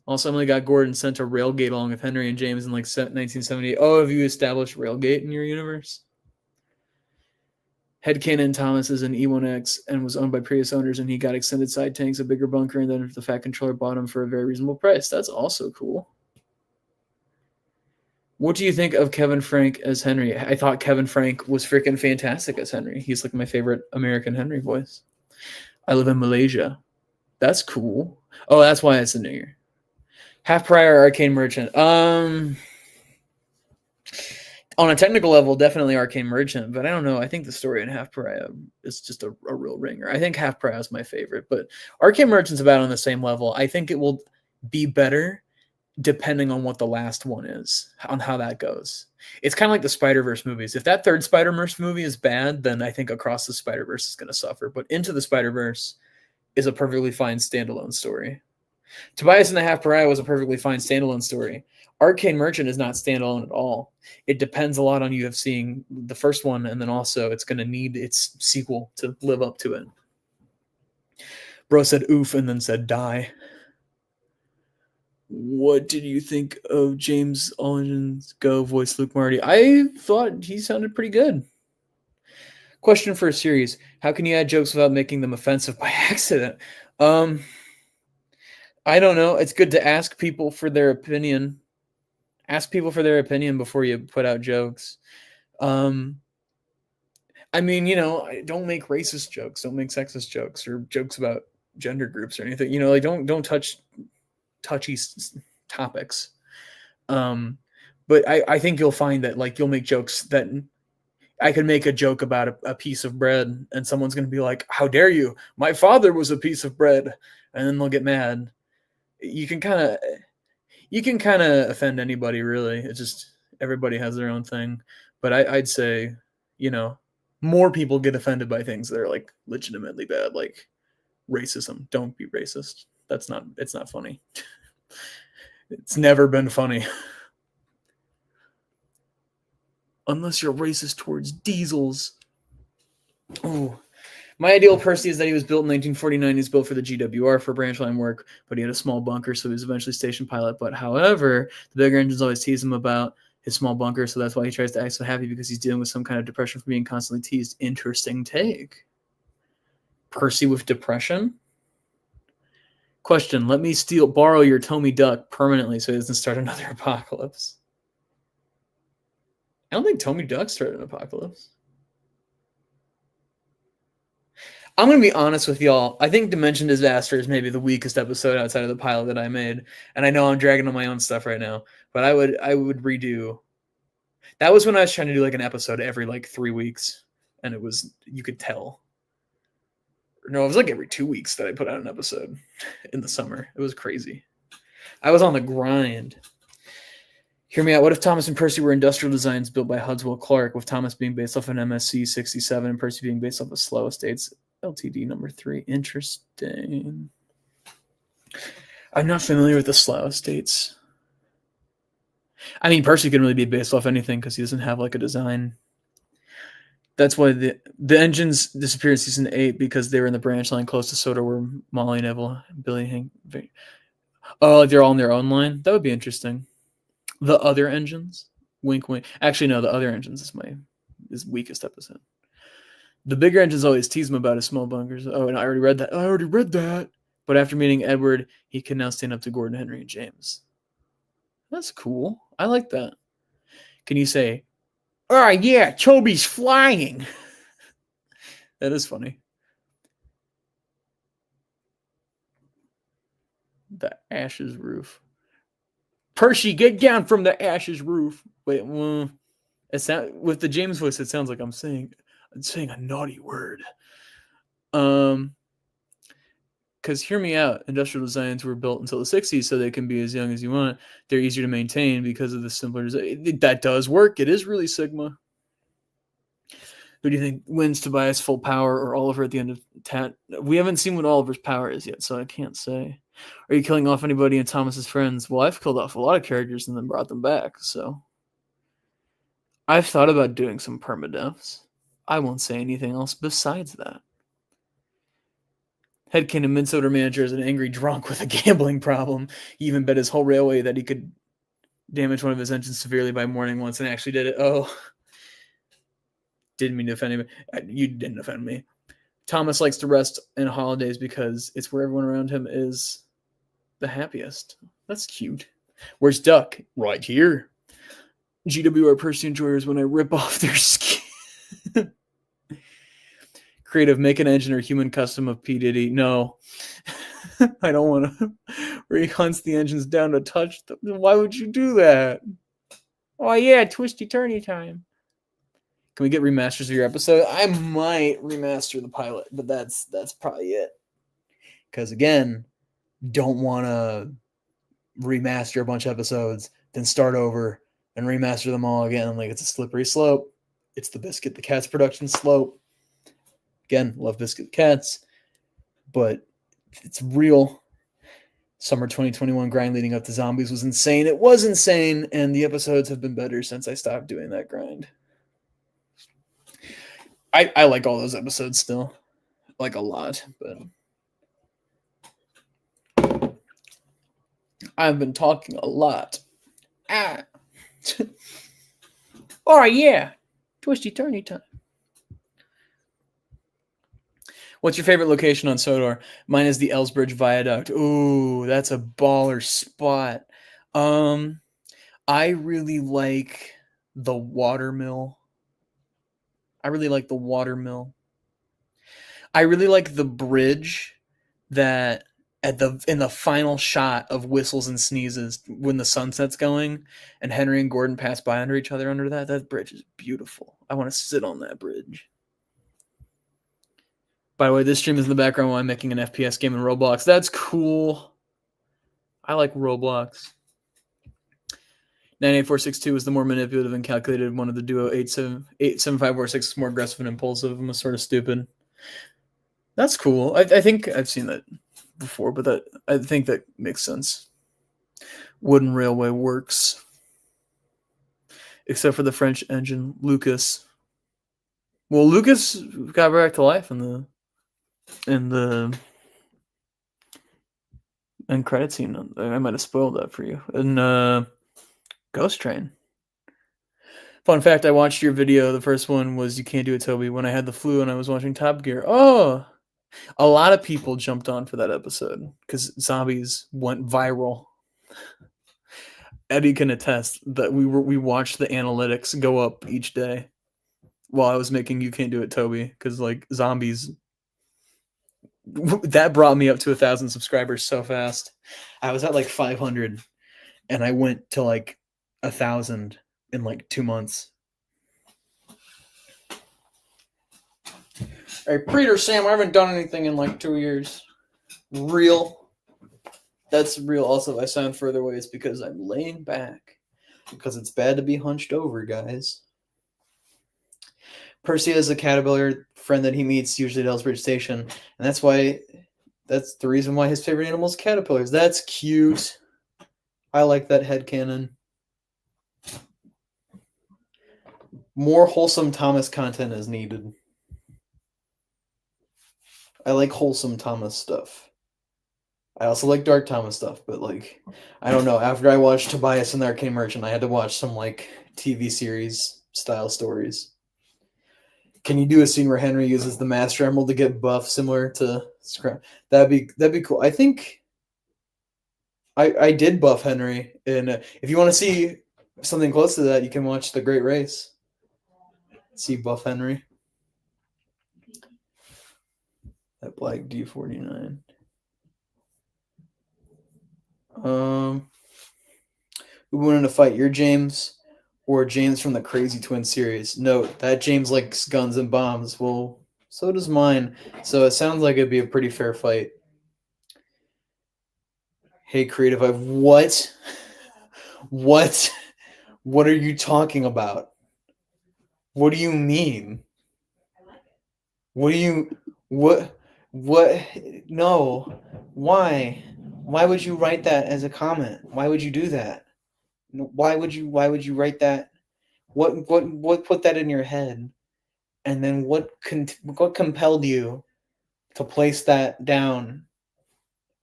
Also, Emily got Gordon sent to Railgate along with Henry and James in like 1970. Oh, have you established Railgate in your universe? Headcanon Thomas is an E1X and was owned by previous owners, and he got extended side tanks, a bigger bunker, and then the Fat Controller bought him for a very reasonable price. That's also cool. What do you think of Kevin Frank as Henry? I thought Kevin Frank was freaking fantastic as Henry. He's like my favorite American Henry voice. I live in Malaysia. That's cool. Oh, that's why it's a New Year. Half Prior Arcane Merchant. On a technical level, definitely Arcane Merchant, but I don't know. I think the story in Half Pariah is just a real ringer. I think Half Pariah is my favorite, but Arcane Merchant's about on the same level. I think it will be better depending on what the last one is, on how that goes. It's kind of like the Spider-Verse movies. If that third Spider-Verse movie is bad, then I think Across the Spider-Verse is going to suffer. But Into the Spider-Verse is a perfectly fine standalone story. Tobias and the Half Pariah was a perfectly fine standalone story. Arcane Merchant is not standalone at all. It depends a lot on you have seeing the first one, and then also it's going to need its sequel to live up to it. Bro said oof and then said die. What did you think of James Allen's Go voice Luke Marty? I thought he sounded pretty good. Question for a series. How can you add jokes without making them offensive by accident? I don't know. It's good to ask people for their opinion. Ask people for their opinion before you put out jokes. I mean, don't make racist jokes. Don't make sexist jokes or jokes about gender groups or anything. Like don't touch touchy topics. But I think you'll find that like you'll make jokes that I could make a joke about a piece of bread and someone's going to be like, how dare you? My father was a piece of bread. And then they'll get mad. You can kind of offend anybody, really. It's just everybody has their own thing. But I'd say, more people get offended by things that are like legitimately bad, like racism. Don't be racist. It's not funny. It's never been funny. Unless you're racist towards diesels. Oh, my ideal Percy is that he was built in 1949. He's built for the GWR for branch line work, but he had a small bunker, so he was eventually station pilot. But however, the bigger engines always tease him about his small bunker, so that's why he tries to act so happy, because he's dealing with some kind of depression from being constantly teased. Interesting take. Percy with depression? Question, let me borrow your Tommy Duck permanently so he doesn't start another apocalypse. I don't think Tommy Duck started an apocalypse. I'm going to be honest with y'all. I think Dimension Disaster is maybe the weakest episode outside of the pilot that I made. And I know I'm dragging on my own stuff right now, but I would redo. That was when I was trying to do like an episode every like 3 weeks. And it was, you could tell. No, it was like every 2 weeks that I put out an episode in the summer. It was crazy. I was on the grind. Hear me out. What if Thomas and Percy were industrial designs built by Hudswell Clark, with Thomas being based off an MSC 67 and Percy being based off a Slow Estates LTD number 3? Interesting. I'm not familiar with the Slough Estates. I mean, Percy can really be based off anything because he doesn't have like a design. That's why the engines disappeared in season 8, because they were in the branch line close to Soda, where Molly, Neville, Billy, Hank. Oh, like they're all in their own line? That would be interesting. The Other Engines? Wink, wink. Actually, no, The Other Engines is his weakest episode. The bigger engines always tease him about his small bunkers. Oh, and I already read that. But after meeting Edward, he can now stand up to Gordon, Henry, and James. That's cool. I like that. Can you say, oh, yeah, Toby's flying? That is funny. The Ashes roof. Percy, get down from the Ashes roof. Wait, with the James voice, it sounds like I'm saying a naughty word. Because hear me out, industrial designs were built until the 60s, so they can be as young as you want. They're easier to maintain because of the simpler design. That does work. It is really Sigma. Who do you think wins, Tobias full power or Oliver at the end of Tat? We haven't seen what Oliver's power is yet, so I can't say. Are you killing off anybody in Thomas's friends? Well, I've killed off a lot of characters and then brought them back, so I've thought about doing some permadeaths. I won't say anything else besides that. Headcanon Minnesota manager is an angry drunk with a gambling problem. He even bet his whole railway that he could damage one of his engines severely by morning once, and actually did it. Oh. Didn't mean to offend him. You didn't offend me. Thomas likes to rest in holidays because it's where everyone around him is the happiest. That's cute. Where's Duck? Right here. GWR Percy enjoyers when I rip off their skin. Creative, make an engine or human custom of P. Diddy. No. I don't want to. Where he hunts the engines down to touch them. Why would you do that? Oh, yeah, twisty turny time. Can we get remasters of your episode? I might remaster the pilot, but that's probably it. Because, again, don't want to remaster a bunch of episodes, then start over and remaster them all again. Like, it's a slippery slope. It's the Biscuit the Cats production slope. Again, love Biscuit the Cats, but it's real. Summer 2021 grind leading up to Zombies was insane. It was insane, and the episodes have been better since I stopped doing that grind. I like all those episodes still. Like a lot, but I've been talking a lot. Oh, yeah. Twisty turny time. What's your favorite location on Sodor? Mine is the Ellsbridge Viaduct. Ooh, that's a baller spot. I really like the watermill. I really like the bridge that in the final shot of Whistles and Sneezes when the sunset's going and Henry and Gordon pass by under each other under that. That bridge is beautiful. I want to sit on that bridge. By the way, this stream is in the background while I'm making an FPS game in Roblox. That's cool. I like Roblox. 98462 was the more manipulative and calculated one of the duo. 87546 is more aggressive and impulsive and was sort of stupid. That's cool. I think I've seen that before, but I think that makes sense. Wooden Railway works. Except for the French engine, Lucas. Well, Lucas got back to life in the end credit scene. I might have spoiled that for you. And Ghost Train. Fun fact, I watched your video. The first one was You Can't Do It, Toby, when I had the flu and I was watching Top Gear. Oh, a lot of people jumped on for that episode because Zombies went viral. Eddie can attest that we watched the analytics go up each day while I was making You Can't Do It, Toby, because like Zombies, that brought me up to 1,000 subscribers so fast. I was at like 500 and I went to like 1,000 in like 2 months. Hey, Peter, Sam, I haven't done anything in like 2 years. Real. That's real. Also, if I sound further away, it's because I'm laying back. Because it's bad to be hunched over, guys. Percy has a caterpillar friend that he meets usually at Ellsbridge Station. And that's the reason why his favorite animal is caterpillars. That's cute. I like that headcanon. More wholesome Thomas content is needed. I like wholesome Thomas stuff. I also like Dark Thomas stuff, but like, I don't know. After I watched Tobias and the Arcane Merchant, I had to watch some like TV series style stories. Can you do a scene where Henry uses the Master Emerald to get buff similar to Scrap? That'd be cool. I think I did buff Henry, and if you want to see something close to that, you can watch The Great Race. See buff Henry. That black D49. Who wanted to fight, your James or James from the Crazy Twin series? Note that James likes guns and bombs. Well, so does mine. So it sounds like it'd be a pretty fair fight. Hey, Creative, what? What are you talking about? What do you mean? What? No. Why? Why would you write that as a comment? Why would you do that? Why would you write that? What put that in your head? And then what compelled you to place that down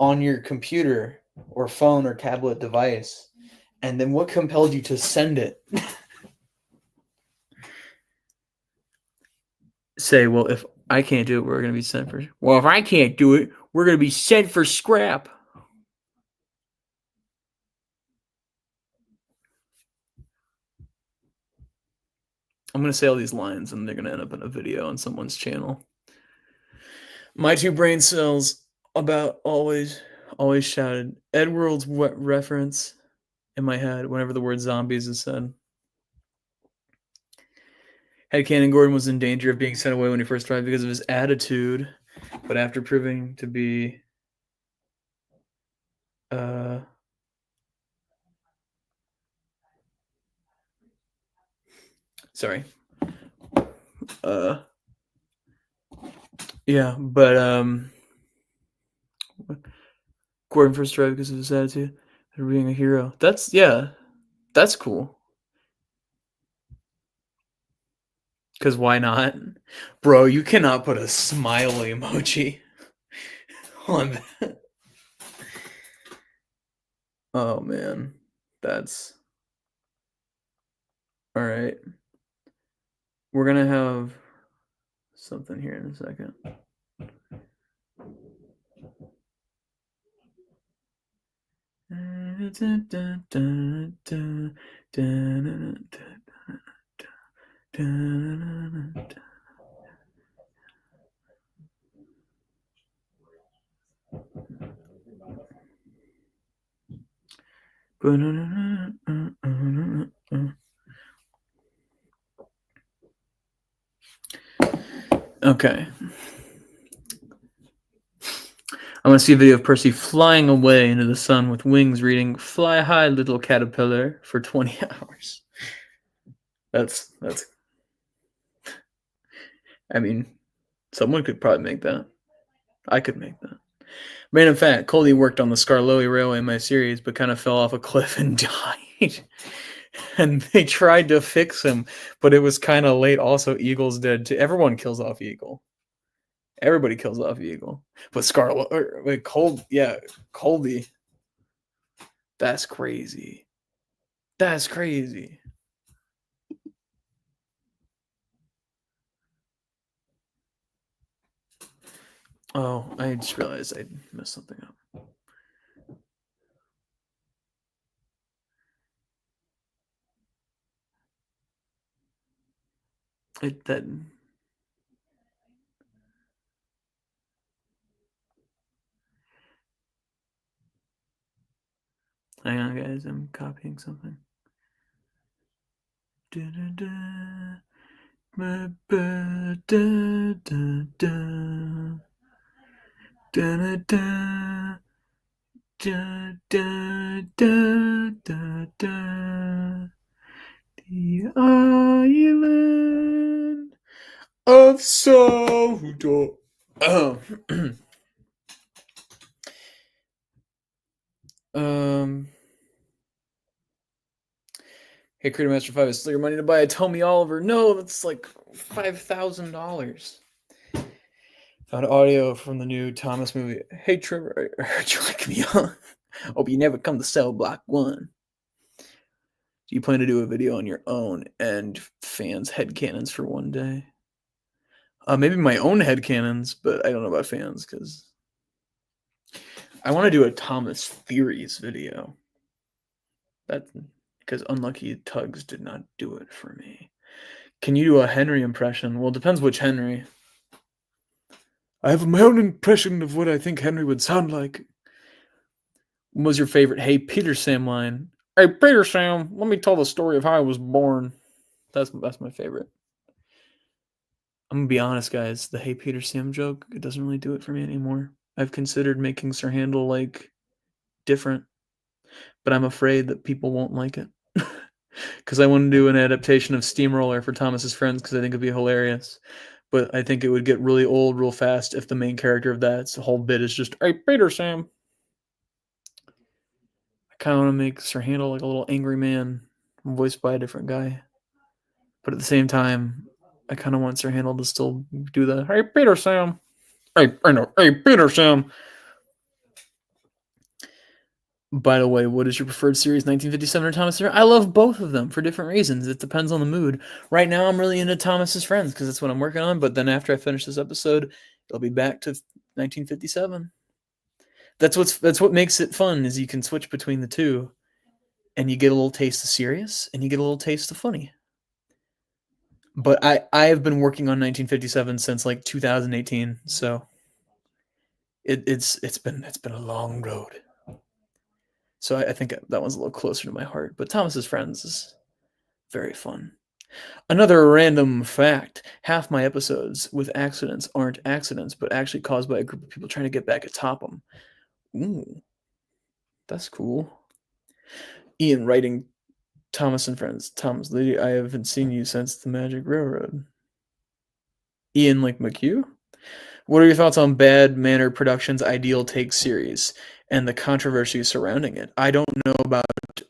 on your computer or phone or tablet device? And then what compelled you to send it? say, well, if I can't do it, we're going to be sent for. Well, if I can't do it, we're going to be sent for scrap. I'm going to say all these lines, and they're going to end up in a video on someone's channel. My two brain cells about always shouted Edward's reference in my head whenever the word zombies is said. Headcanon Gordon was in danger of being sent away when he first arrived because of his attitude, but after proving to be sorry. Yeah, but Gordon first arrived because of his attitude of being a hero. That's cool. Because why not? Bro, you cannot put a smiley emoji on that. Oh man. That's alright. We're gonna have something here in a second. Okay. I want to see a video of Percy flying away into the sun with wings reading "Fly high, little caterpillar" for 20 hours. That's. I mean, someone could probably make that. I could make that. Man, in fact, Coley worked on the Skarloey Railway in my series, but kind of fell off a cliff and died. And they tried to fix him, but it was kind of late. Also, Eagle's dead too. Everyone kills off Eagle. Everybody kills off Eagle. But Colby. That's crazy. That's crazy. Oh, I just realized I messed something up. Hang on, guys. I'm copying something. The island of Sodor. Oh. Hey, Creator Master 5, is still your money to buy a Tommy Oliver? No, that's like $5,000. Found audio from the new Thomas movie. Hey, Trevor, I heard you like me on. Hope you never come to Cell Block 1. Do you plan to do a video on your own and fans' headcanons for one day? Maybe my own headcanons, but I don't know about fans because I want to do a Thomas Theories video. That because Unlucky Tugs did not do it for me. Can you do a Henry impression? Well, it depends which Henry. I have my own impression of what I think Henry would sound like. What was your favorite Hey Peter Sam line? Hey Peter Sam, let me tell the story of how I was born. That's my favorite. I'm gonna be honest, guys. The Hey Peter Sam joke, it doesn't really do it for me anymore. I've considered making Sir Handel like different, but I'm afraid that people won't like it. Because I want to do an adaptation of Steamroller for Thomas's Friends because I think it'd be hilarious. But I think it would get really old real fast if the main character of that whole bit is just, hey, Peter Sam. I kind of want to make Sir Handel like a little angry man voiced by a different guy. But at the same time, I kind of want Sir Handel to still do the, hey, Peter Sam. Hey, Peter Sam. By the way, what is your preferred series, 1957 or Thomas? I love both of them for different reasons. It depends on the mood. Right now, I'm really into Thomas's Friends because that's what I'm working on. But then after I finish this episode, it'll be back to 1957. That's what makes it fun is you can switch between the two, and you get a little taste of serious, and you get a little taste of funny. But I have been working on 1957 since like 2018, so it's been a long road. So I think that one's a little closer to my heart. But Thomas's Friends is very fun. Another random fact: half my episodes with accidents aren't accidents, but actually caused by a group of people trying to get back atop them. Ooh, that's cool. Ian writing Thomas and Friends. Thomas, lady, I haven't seen you since the Magic Railroad. Ian like McHugh? What are your thoughts on Bad Manner Productions' Ideal Take series and the controversy surrounding it? I don't know about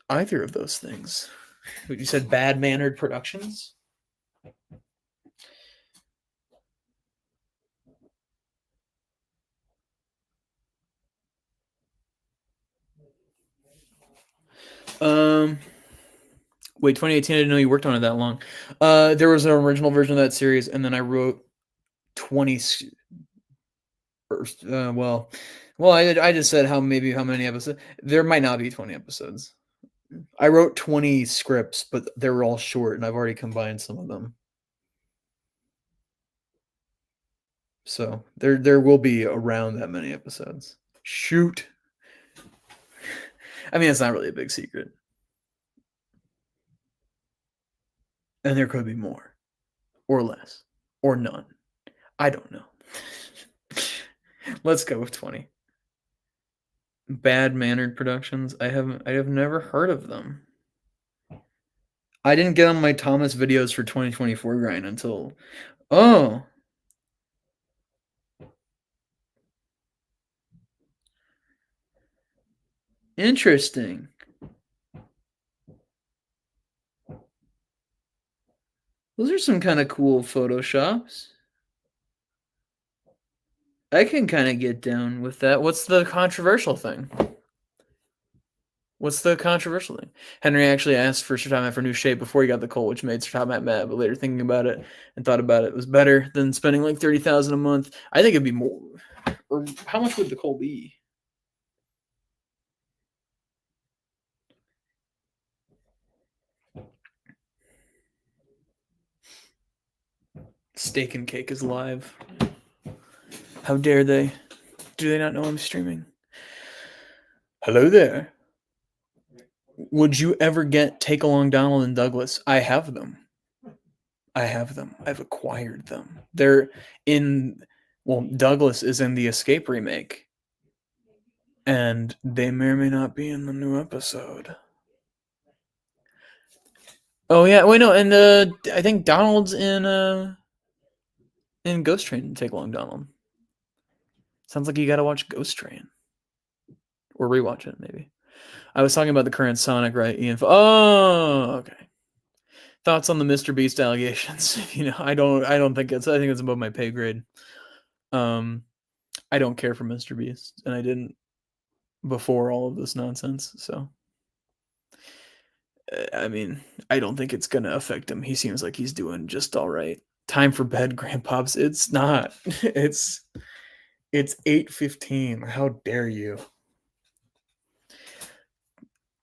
either of those things. You said Bad Mannered Productions? Um, Wait, 2018. I didn't know you worked on it that long. There was an original version of that series, and then I wrote 20. Well, I just said how many episodes. There might not be 20 episodes. I wrote 20 scripts, but they were all short, and I've already combined some of them. So there will be around that many episodes. Shoot. I mean, it's not really a big secret. And there could be more, or less, or none. I don't know. Let's go with 20. Bad Mannered Productions. I have never heard of them. I didn't get on my Thomas videos for 2024 grind until oh, interesting. Those are some kind of cool photoshops. I can kind of get down with that. What's the controversial thing? What's the controversial thing? Henry actually asked for Sir Tomat for new shape before he got the coal, which made Sir Tomat mad. But later, thinking about it and thought about it, was better than spending like 30,000 a month. I think it'd be more. Or how much would the coal be? Steak and Cake is live. How dare they? Do they not know I'm streaming? Hello there. Would you ever get Take Along Donald and Douglas? I have them. I have them. I've acquired them. They're in. Well, Douglas is in the Escape remake, and they may or may not be in the new episode. Oh yeah, wait no, and I think Donald's in Ghost Train. Take Along Donald. Sounds like you gotta watch Ghost Train or rewatch it maybe. I was talking about the current Sonic, right? Ian. Oh, okay. Thoughts on the Mr. Beast allegations? I don't think it's. I think it's above my pay grade. Um, I don't care for Mr. Beast, and I didn't before all of this nonsense. So, I mean, I don't think it's gonna affect him. He seems like he's doing just all right. Time for bed, Grandpops. It's not. It's 8:15. How dare you?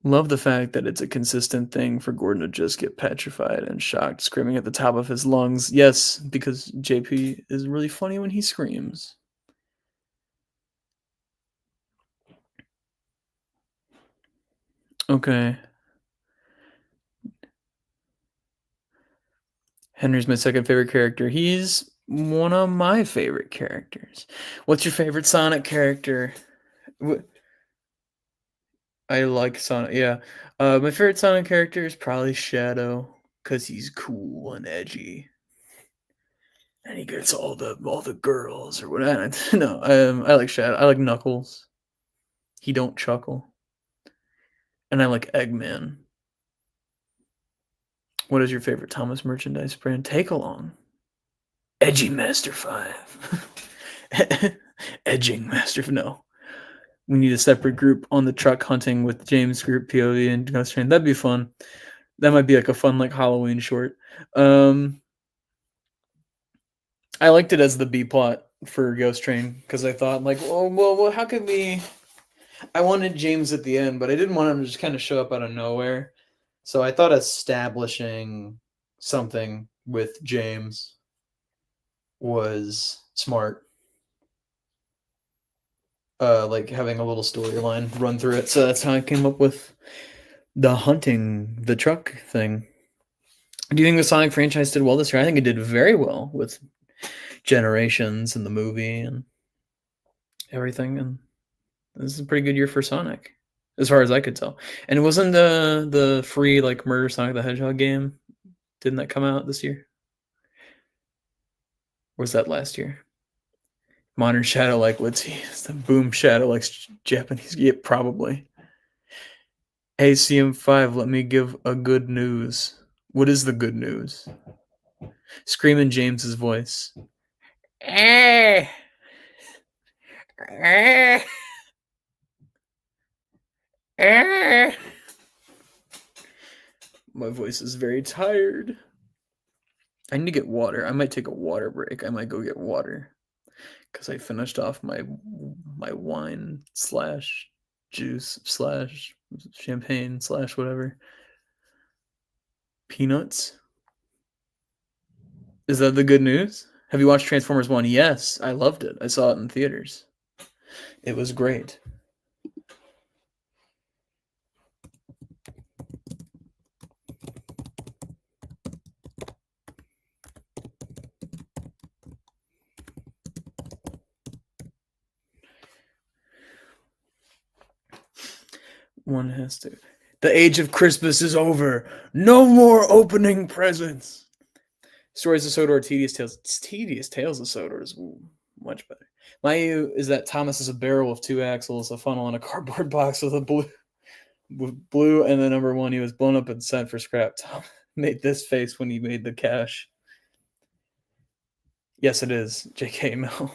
Love the fact that it's a consistent thing for Gordon to just get petrified and shocked, screaming at the top of his lungs. Yes, because JP is really funny when he screams. Okay. Henry's my second favorite character. He's one of my favorite characters. What's your favorite Sonic character? I like Sonic. Yeah. My favorite Sonic character is probably Shadow because he's cool and edgy. And he gets all the girls or whatever. No, I like Shadow. I like Knuckles. He don't chuckle. And I like Eggman. What is your favorite Thomas merchandise brand? Take along. Edgy Master 5. Edging Master. No. We need a separate group on the truck hunting with James group POV and Ghost Train. That'd be fun. That might be like a fun like Halloween short. I liked it as the B plot for Ghost Train because I thought like, well, how could we? I wanted James at the end, but I didn't want him to just kind of show up out of nowhere. So I thought establishing something with James was smart. Like having a little storyline run through it. So that's how I came up with the hunting the truck thing. Do you think the Sonic franchise did well this year? I think it did very well with Generations and the movie and everything. And this is a pretty good year for Sonic, as far as I could tell. And it wasn't the free like Murder Sonic the Hedgehog game. Didn't that come out this year? Or was that last year? Modern Shadow like what's he? It's the Boom Shadow like Japanese. Yeah, probably. Hey CM5, let me give a good news. What is the good news? Scream in James's voice. Eh. Eh. Eh. My voice is very tired. I need to get water. I might take a water break. I might go get water because I finished off my wine slash juice slash champagne slash whatever. Peanuts. Is that the good news? Have you watched Transformers 1? Yes, I loved it. I saw it in theaters. It was great. One has to. The age of Christmas is over. No more opening presents. Stories of Sodor are tedious tales. It's tedious tales of Sodor is much better. My is that Thomas is a barrel with two axles, a funnel, and a cardboard box with a blue, and the number one. He was blown up and sent for scrap. Tom made this face when he made the cash. Yes, it is. J.K. Mill.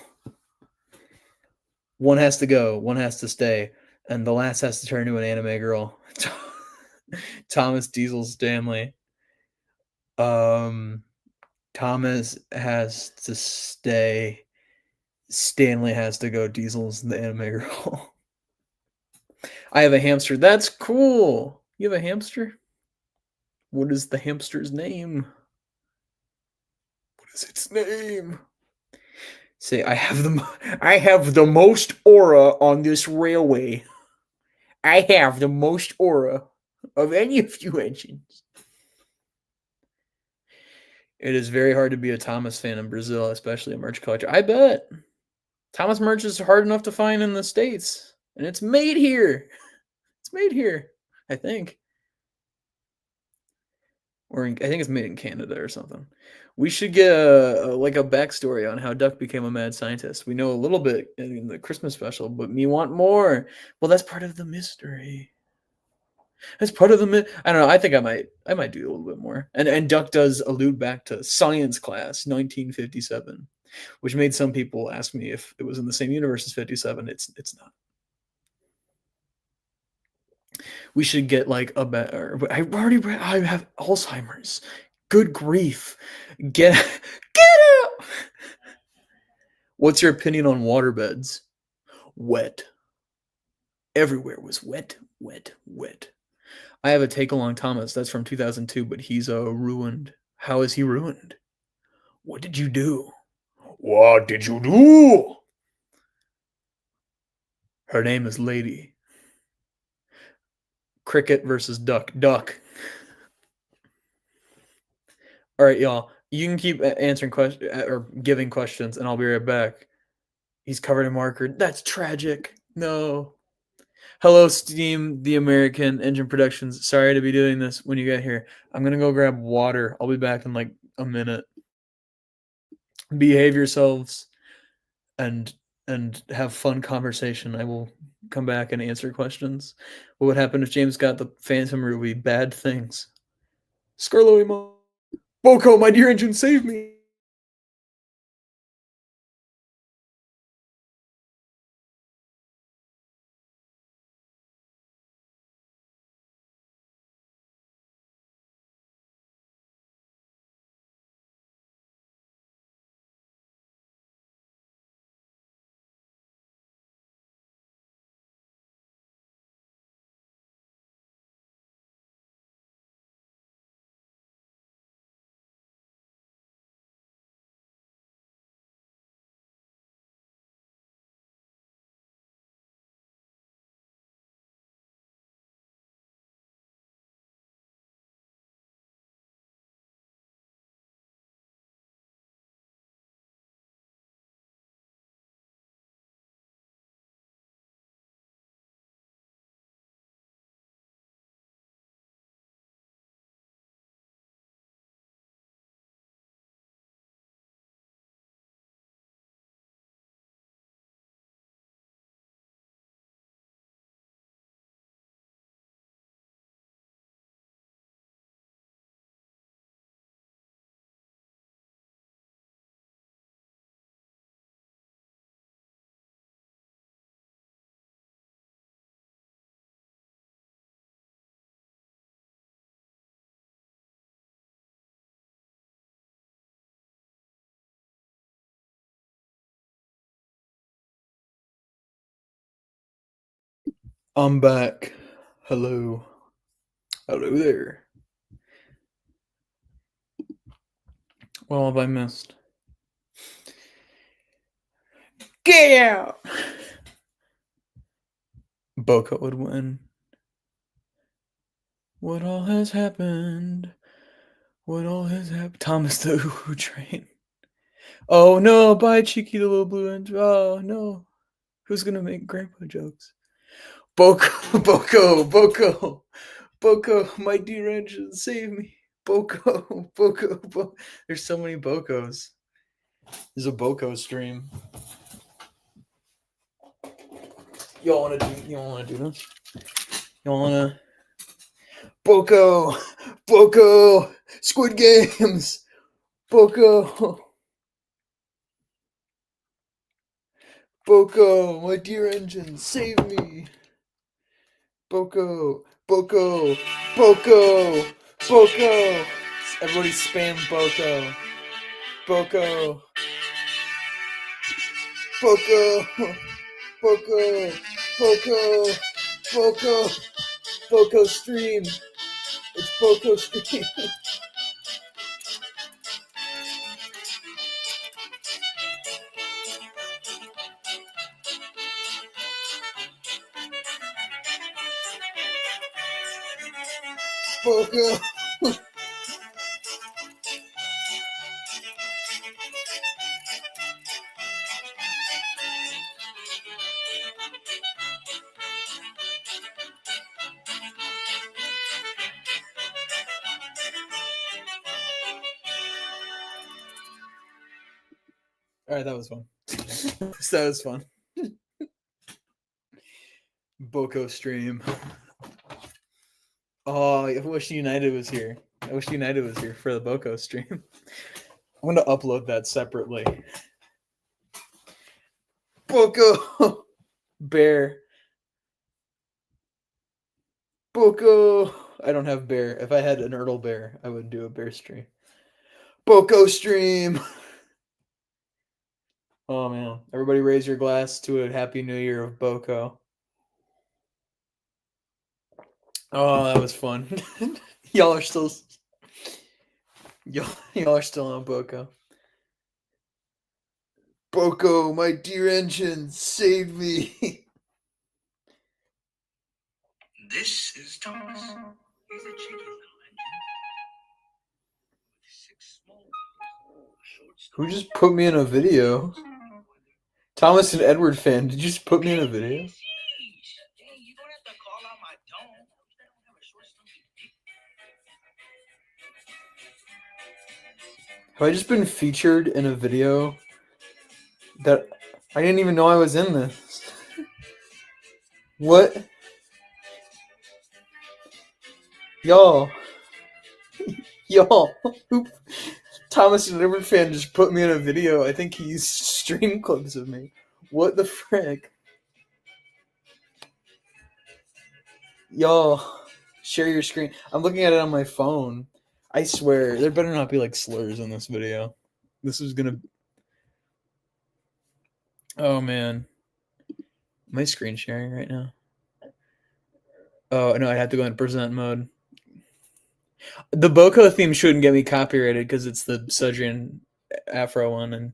One has to go. One has to stay. And the last has to turn into an anime girl. Thomas Diesel Stanley. Thomas has to stay. Stanley has to go. Diesel's the anime girl. I have a hamster. That's cool. You have a hamster? What is the hamster's name? What is its name? Say, I have the most aura on this railway. I have the most aura of any of you engines. It is very hard to be a Thomas fan in Brazil, especially a merch collector. I bet. Thomas merch is hard enough to find in the States. And it's made here. It's made here, I think. Or I think it's made in Canada or something. We should get a backstory on how Duck became a mad scientist. We know a little bit in the Christmas special, but me want more. Well, that's part of the mystery. That's part of the I don't know. I think I might do a little bit more. And Duck does allude back to science class 1957, which made some people ask me if it was in the same universe as 57. It's not. We should get like a better. I have Alzheimer's. Good grief. Get out. What's your opinion on waterbeds? Wet. Everywhere was wet, wet, wet. I have a take along Thomas. That's from 2002, but he's ruined. How is he ruined? What did you do? What did you do? Her name is Lady. Cricket versus duck. Duck. All right, y'all. You can keep answering questions or giving questions, and I'll be right back. He's covered in marker. That's tragic. No. Hello, Steam, the American Engine Productions. Sorry to be doing this when you get here. I'm gonna go grab water. I'll be back in like a minute. Behave yourselves and have fun conversation. I will come back and answer questions. What would happen if James got the Phantom Ruby? Bad things. Scarlo emo. Boko, my dear engine, save me. I'm back. Hello. Hello there. What have I missed? Get out! Boca would win. What all has happened? What all has happened? Thomas the Ooh Train. Oh no, bye Cheeky the Little Blue Angel. Oh no. Who's gonna make grandpa jokes? Boko, Boko. Boko, my dear engine, save me. Boko. There's so many Bokos. There's a Boko stream. Y'all wanna do this? Y'all wanna Boko, Squid Games, Boko, my dear engine, save me. Boko. Everybody spam Boko, Boko, Boko, Boko stream. It's Boko stream. Boko. All right, that was fun. That was fun. Boko stream. Oh, I wish United was here. I wish United was here for the Boko stream. I'm gonna upload that separately. Boko Bear. Boko. I don't have bear. If I had an Ertl bear, I would do a bear stream. Boko stream. Oh man. Everybody raise your glass to a happy new year of Boko. Oh, that was fun. y'all are still y'all are still on Boko. Boko, my dear engine, save me. This is Thomas. He's a cheeky little engine with 6 small short Who just put me in a video? Thomas and Edward fan, did you just put me in a video? You don't have to call out my tone. Have I just been featured in a video that I didn't even know I was in this? What? Y'all. Who? Thomas and Edward fan just put me in a video. I think he used stream clips of me. What the frick? Y'all, share your screen. I'm looking at it on my phone. I swear, there better not be like slurs in this video. This is gonna. Oh man, am I screen sharing right now? Oh no, I have to go in present mode. The Boko theme shouldn't get me copyrighted because it's the Sudrian Afro one, and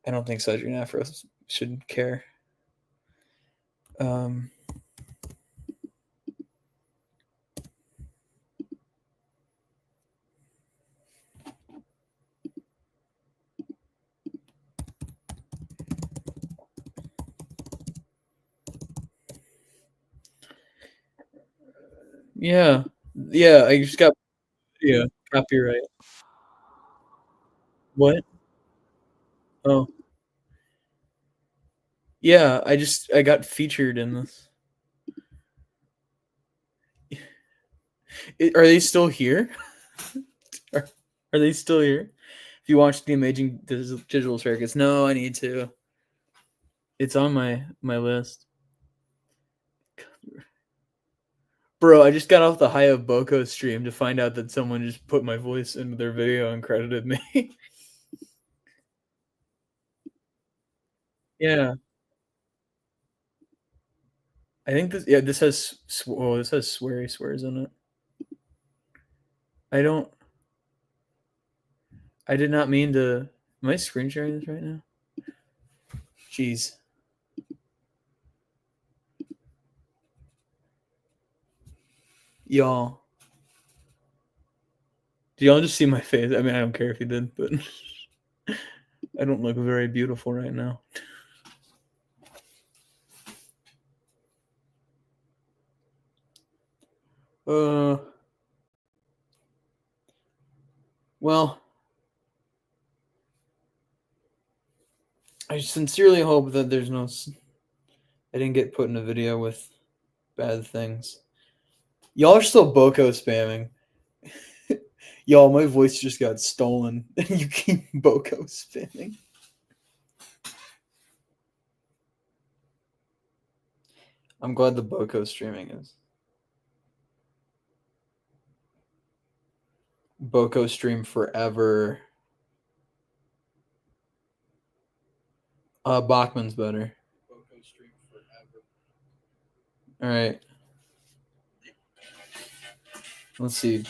I don't think Sudrian Afro should care. Yeah, I just got copyright. What? Oh, yeah, I got featured in this. Are they still here? are, are they still here? If you watch the Amazing Digital Circus, no, I need to. It's on my list. Bro, I just got off the high of Boko stream to find out that someone just put my voice into their video and credited me. Yeah. I think this. Yeah, this has. Oh, this has sweary swears in it. I don't. I did not mean to. Am I screen sharing this right now? Jeez. Y'all. Do y'all just see my face? I mean, I don't care if you did, but I don't look very beautiful right now. Well, I sincerely hope that there's no. I didn't get put in a video with bad things. Y'all are still Boko spamming. Y'all, my voice just got stolen, and you keep Boko spamming. I'm glad the Boko streaming is. Boko stream forever. Bachman's better. Boko stream forever. All right. Let's see.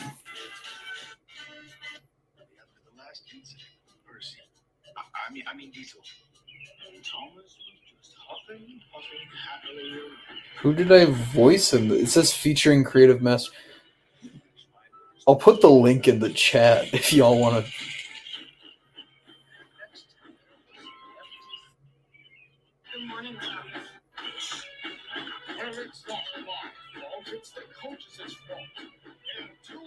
I mean Diesel. Who did I voice in? It says featuring creative master. I'll put the link in the chat if y'all want to. Good morning, Thomas. Well, it's not my fault. It's the coach's fault. And two.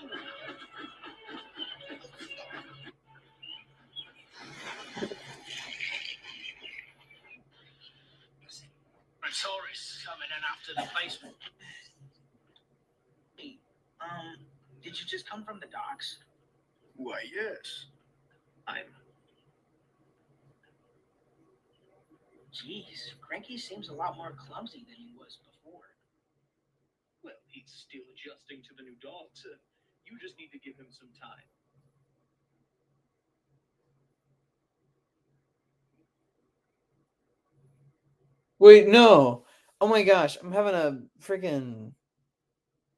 Tourists coming in after the basement. Hey, did you just come from the docks? Why, yes. Jeez, Cranky seems a lot more clumsy than he was before. Well, he's still adjusting to the new dog, sir. You just need to give him some time. Wait, no. Oh my gosh, I'm having a freaking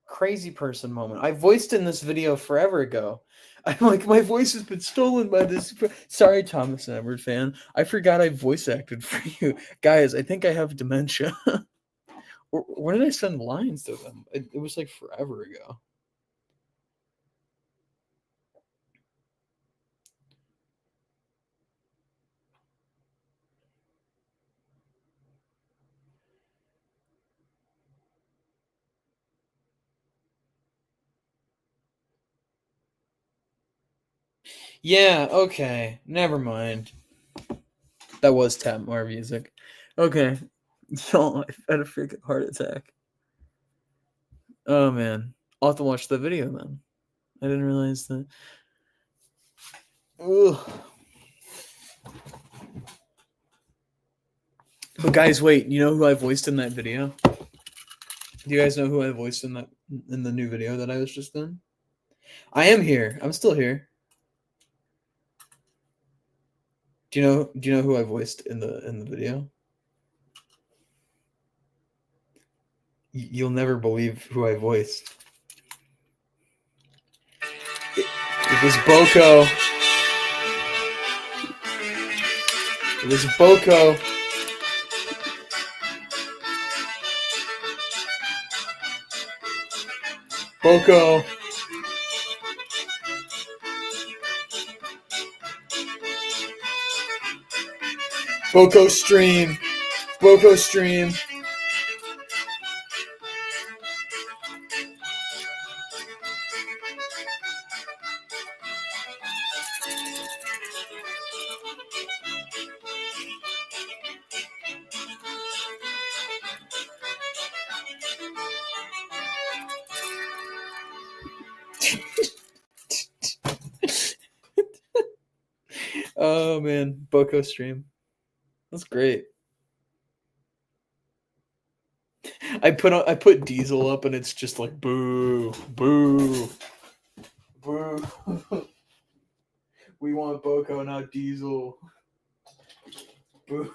crazy person moment. I voiced in this video forever ago. I'm like, my voice has been stolen by this. Sorry, Thomas and Edward fan. I forgot I voice acted for you. Guys, I think I have dementia. Where did I send lines to them? It was like forever ago. Yeah, okay. Never mind. That was Tapmar music. Okay. Y'all, I had a freaking heart attack. Oh man. I'll have to watch the video then. I didn't realize that. Ugh. But guys, wait, you know who I voiced in that video? Do you guys know who I voiced in the new video that I was just in? I am here. I'm still here. Do you know who I voiced in the video? You'll never believe who I voiced. It was Boko. It was Boko. Boko. Boko stream. Boko stream. Oh man, Boko stream. That's great. I put Diesel up and it's just like boo, boo, boo. We want Boko, not Diesel. Boo.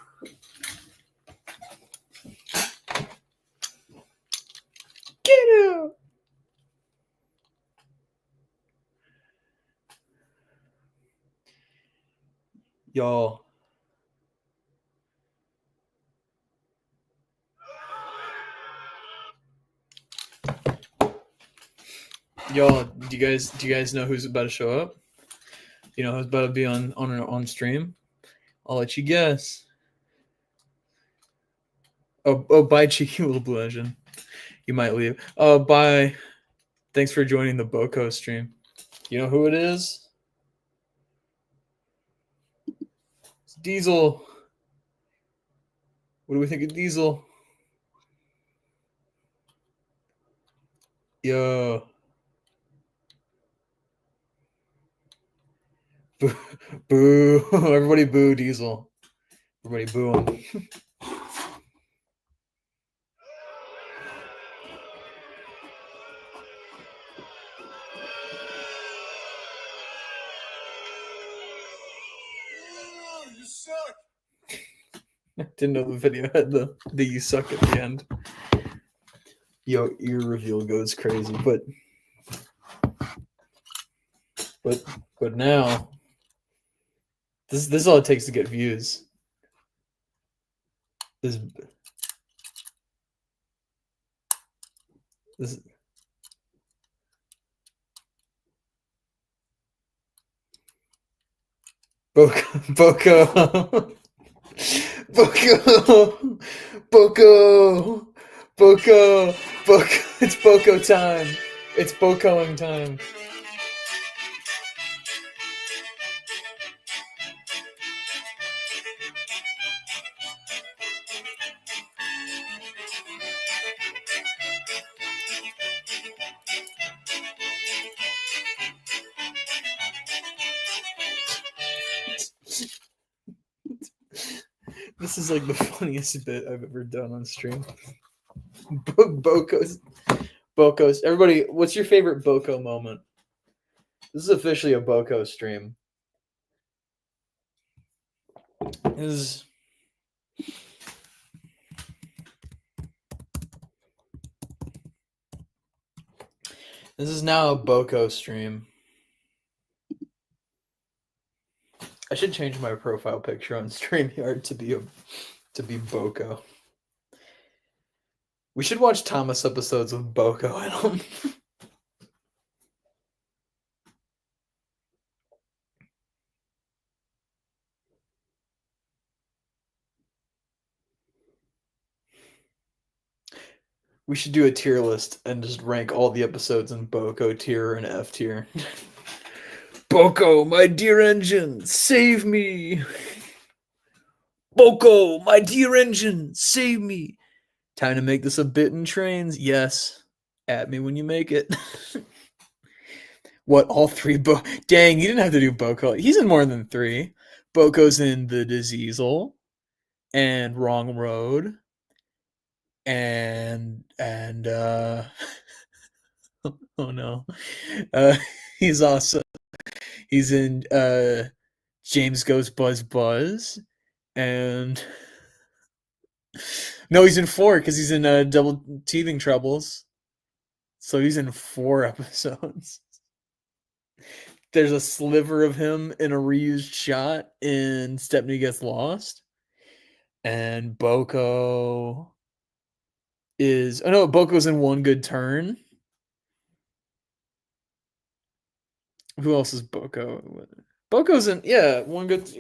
Y'all. Y'all, do you guys know who's about to show up? You know who's about to be on stream? I'll let you guess. Oh, bye, cheeky little blue engine. You might leave. Oh, bye. Thanks for joining the Boko stream. You know who it is? It's Diesel. What do we think of Diesel? Yo. Boo. Boo. Everybody boo Diesel. Everybody boo him. You suck. Didn't know the video had the you suck at the end. Yo, ear reveal goes crazy, but now this is all it takes to get views. This Boko Boko Boko Boko it's Boko time. It's Bokoing time. This is like the funniest bit I've ever done on stream. Boko's. Everybody, what's your favorite Boko moment? This is officially a Boko stream. This is now a Boko stream. I should change my profile picture on StreamYard to be Boko. We should watch Thomas episodes with Boko in them. We should do a tier list and just rank all the episodes in Boko tier and F tier. Boko, my dear engine, save me! Boko, my dear engine, save me! Time to make this a bit in trains. Yes. At me when you make it. What, all three? Dang, you didn't have to do Boko. He's in more than 3. Boko's in The Diseasel and Wrong Road and oh no. He's in James Goes Buzz Buzz and no, he's in 4 because he's in Double Teething Troubles. So he's in 4 episodes. There's a sliver of him in a reused shot in Stepney Gets Lost. And Boko is... Oh, no, Boko's in One Good Turn. Who else is Boko? Boko's in... Yeah, One Good...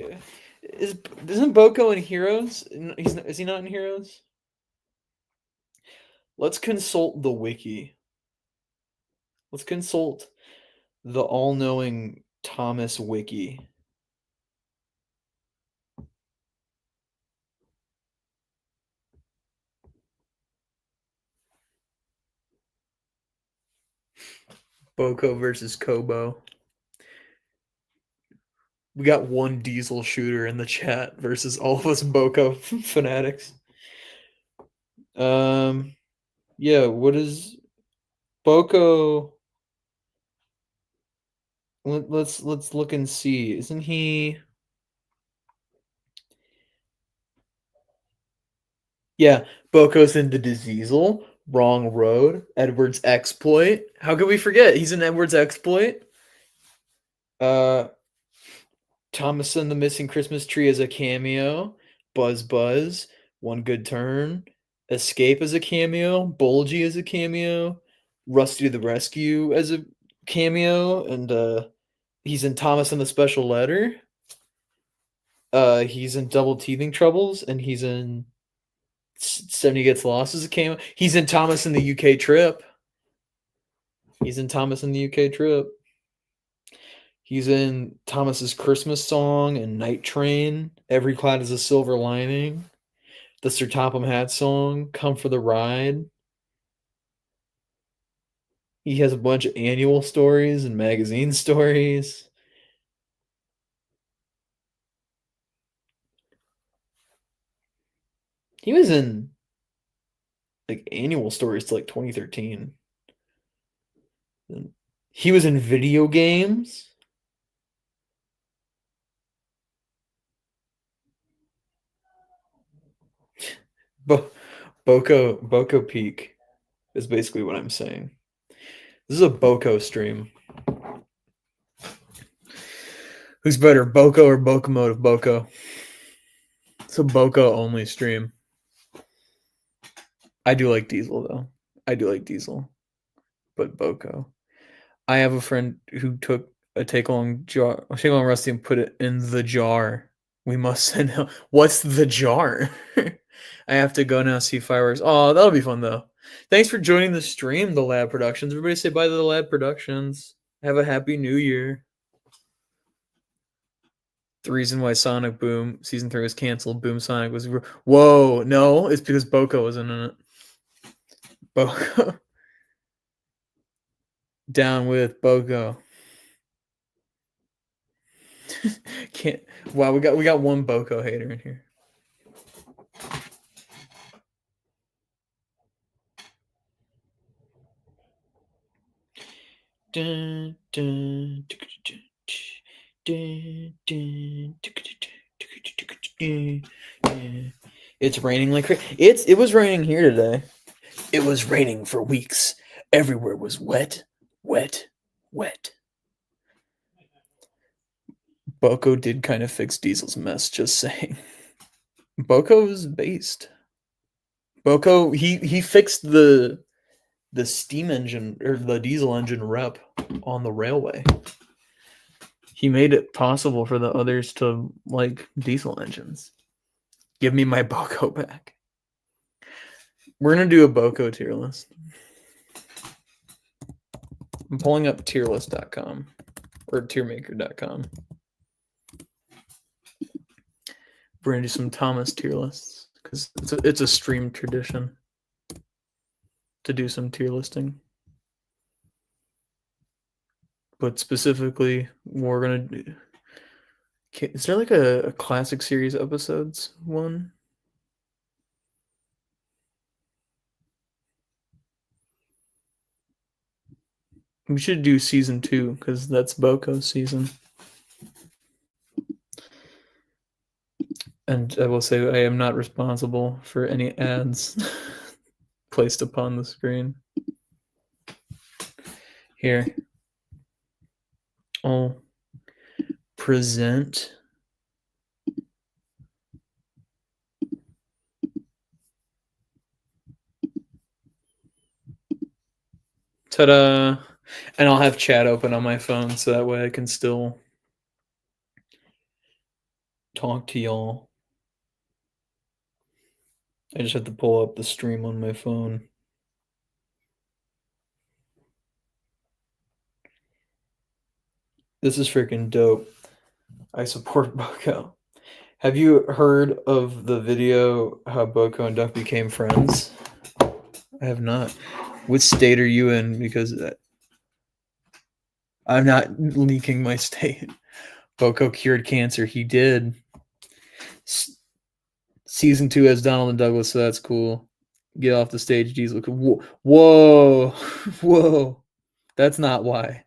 Isn't Boko in Heroes? Is he not in Heroes? Let's consult the wiki. Let's consult the all-knowing Thomas wiki. Boko versus Kobo. We got one Diesel shooter in the chat versus all of us Boko fanatics. Yeah, what is Boko? Let's look and see. Isn't he? Yeah, Boko's in The Diseasel, Wrong Road, Edward's Exploit. How could we forget? He's in Edward's Exploit. Thomas and the Missing Christmas Tree as a cameo. Buzz Buzz, One Good Turn. Escape as a cameo. Bulgy as a cameo. Rusty the Rescue as a cameo. And he's in Thomas and the Special Letter. He's in Double Teething Troubles, and he's in 70 Gets Lost as a cameo. He's in Thomas and the UK Trip. He's in Thomas and the UK Trip. He's in Thomas's Christmas Song and Night Train. Every Cloud is a Silver Lining. The Sir Topham Hatt song, Come for the Ride. He has a bunch of annual stories and magazine stories. He was in like annual stories to like 2013. He was in video games. Boko Peak is basically what I'm saying. This is a Boko stream. Who's better, Boko or Bokomotive Boko? It's a Boko only stream. I do like Diesel though. I do like Diesel, but Boko. I have a friend who took a take along Rusty and put it in the jar. We must send him. What's the jar? I have to go now see fireworks. Oh, that'll be fun though. Thanks for joining the stream, the Lab Productions. Everybody say bye to the Lab Productions. Have a happy new year. The reason why Sonic Boom season 3 was canceled, Boom Sonic was whoa, no, it's because Boko wasn't in it. Boko. Down with Boko. Can't wow, we got one Boko hater in here. Dun, dun, it's raining like crazy. It was raining here today. It was raining for weeks. Everywhere was wet, wet, wet. Boko did kind of fix Diesel's mess, just saying. Boko's based. Boko he fixed the steam engine or the diesel engine rep on the railway. He made it possible for the others to like diesel engines. Give me my Boko back. We're gonna do a Boko tier list. I'm pulling up tierlist.com or tiermaker.com. We're gonna do some Thomas tier lists because it's a stream tradition to do some tier listing. But specifically, we're gonna do. Is there like a classic series episodes one? We should do season 2 because that's Boko's season. And I will say I am not responsible for any ads placed upon the screen. Here. I'll present ta-da! And I'll have chat open on my phone so that way I can still talk to y'all. I just have to pull up the stream on my phone. This is freaking dope. I support Boko. Have you heard of the video how Boko and Duck became friends? I have not. What state are you in? Because I'm not leaking my state. Boko cured cancer. He did. Season 2 has Donald and Douglas, so that's cool. Get off the stage, Diesel. Whoa. Whoa. That's not why.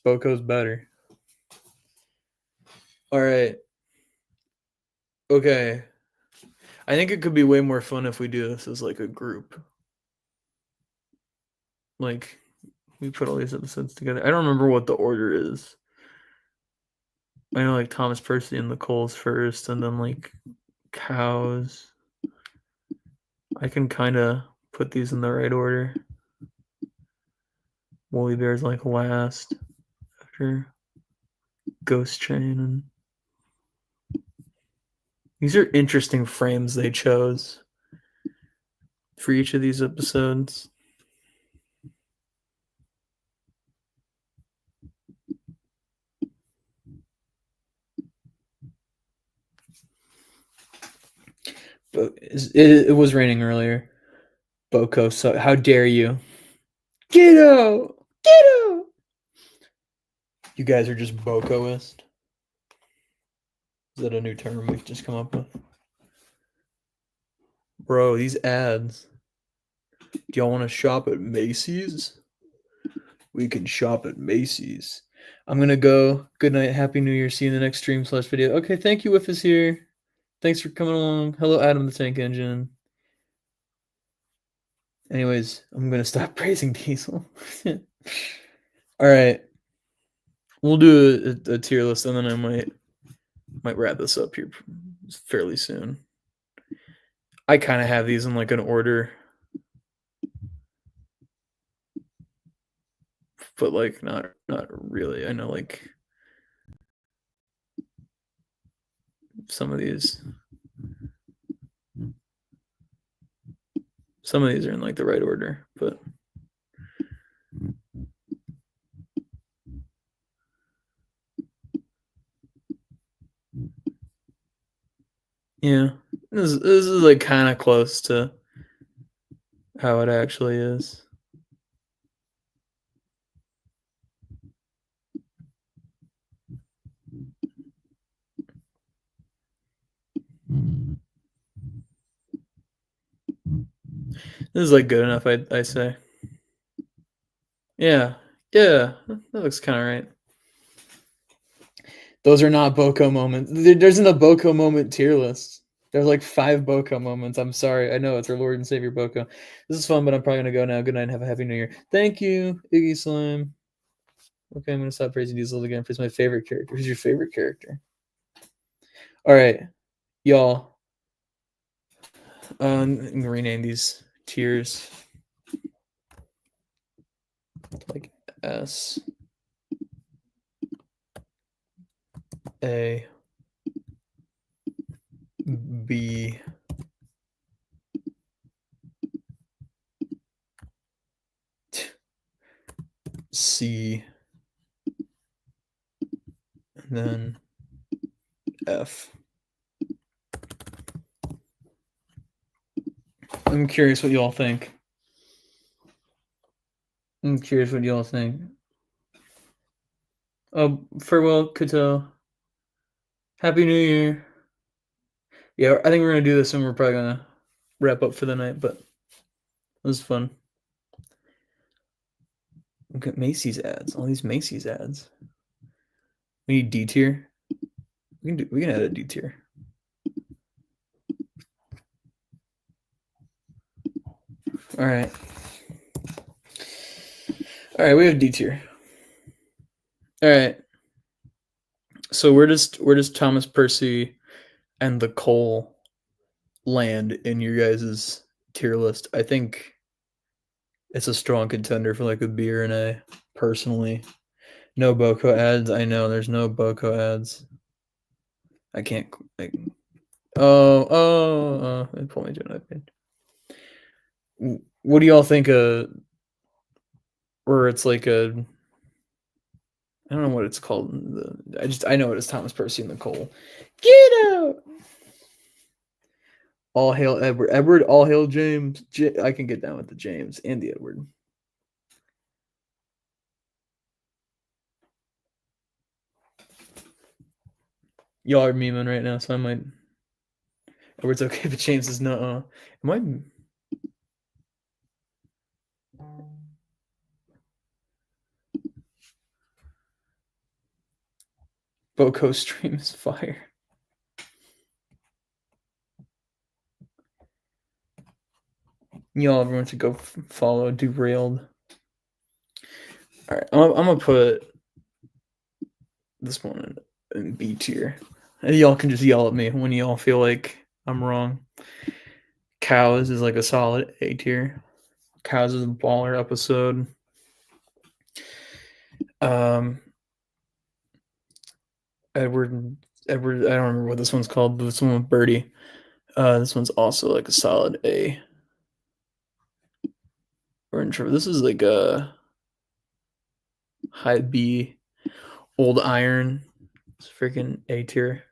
Boko's better. All right. Okay. I think it could be way more fun if we do this as like a group. Like, we put all these episodes together. I don't remember what the order is. I know like Thomas Percy and the Coles first, and then like cows. I can kind of put these in the right order. Woolly Bear's like last after Ghost Train, and these are interesting frames they chose for each of these episodes. But it was raining earlier. Boko, so how dare you? Kiddo! Kiddo! You guys are just Bokoist? Is that a new term we've just come up with? Bro, these ads. Do y'all want to shop at Macy's? We can shop at Macy's. I'm gonna go. Good night. Happy New Year. See you in the next stream/video. Okay, thank you, Whiff is here. Thanks for coming along. Hello, Adam the Tank Engine. Anyways, I'm gonna stop praising Diesel. All right, we'll do a tier list, and then I might wrap this up here fairly soon. I kind of have these in like an order, but like not really. I know like some of these are in like the right order, but yeah, this is like kind of close to how it actually is. This is like good enough, I say. Yeah, that looks kind of right. Those are not Boko moments. There isn't a Boko moment tier list. There's like 5 Boko moments. I'm sorry. I know it's our Lord and Savior Boko. This is fun, but I'm probably gonna go now. Good night and have a happy New Year. Thank you, Iggy Slime. Okay, I'm gonna stop praising Diesel again. Praise my favorite character. Who's your favorite character? All right, y'all. I'm gonna rename these tiers like S A B C and then F. I'm curious what y'all think. Oh, farewell, Kato. Happy New Year. Yeah, I think we're gonna do this and we're probably gonna wrap up for the night, but it was fun. Look at Macy's ads. All these Macy's ads. We need D tier. We can add a D tier. All right. We have D tier. All right. So where does Thomas Percy and the Cole land in your guys' tier list? I think it's a strong contender for like a B or an A, personally. No Boko ads. I know there's no Boko ads. I can't. Like, it pulled me to an iPad. What do y'all think? Or it's like a. I don't know what it's called. I know it is Thomas Percy and the Cole. Get out! All hail Edward. Edward. All hail James. I can get down with the James and the Edward. Y'all are memeing right now, so I might. Edward's okay, but James is no. Am I? Boko stream is fire. Y'all, everyone should go follow Derailed. All right, I'm gonna put this one and B tier. And y'all can just yell at me when y'all feel like I'm wrong. Cows is like a solid A tier. Cows is a baller episode. Edward, I don't remember what this one's called, but it's one with Birdie. This one's also like a solid A. This is like a high B. Old Iron, it's freaking A tier.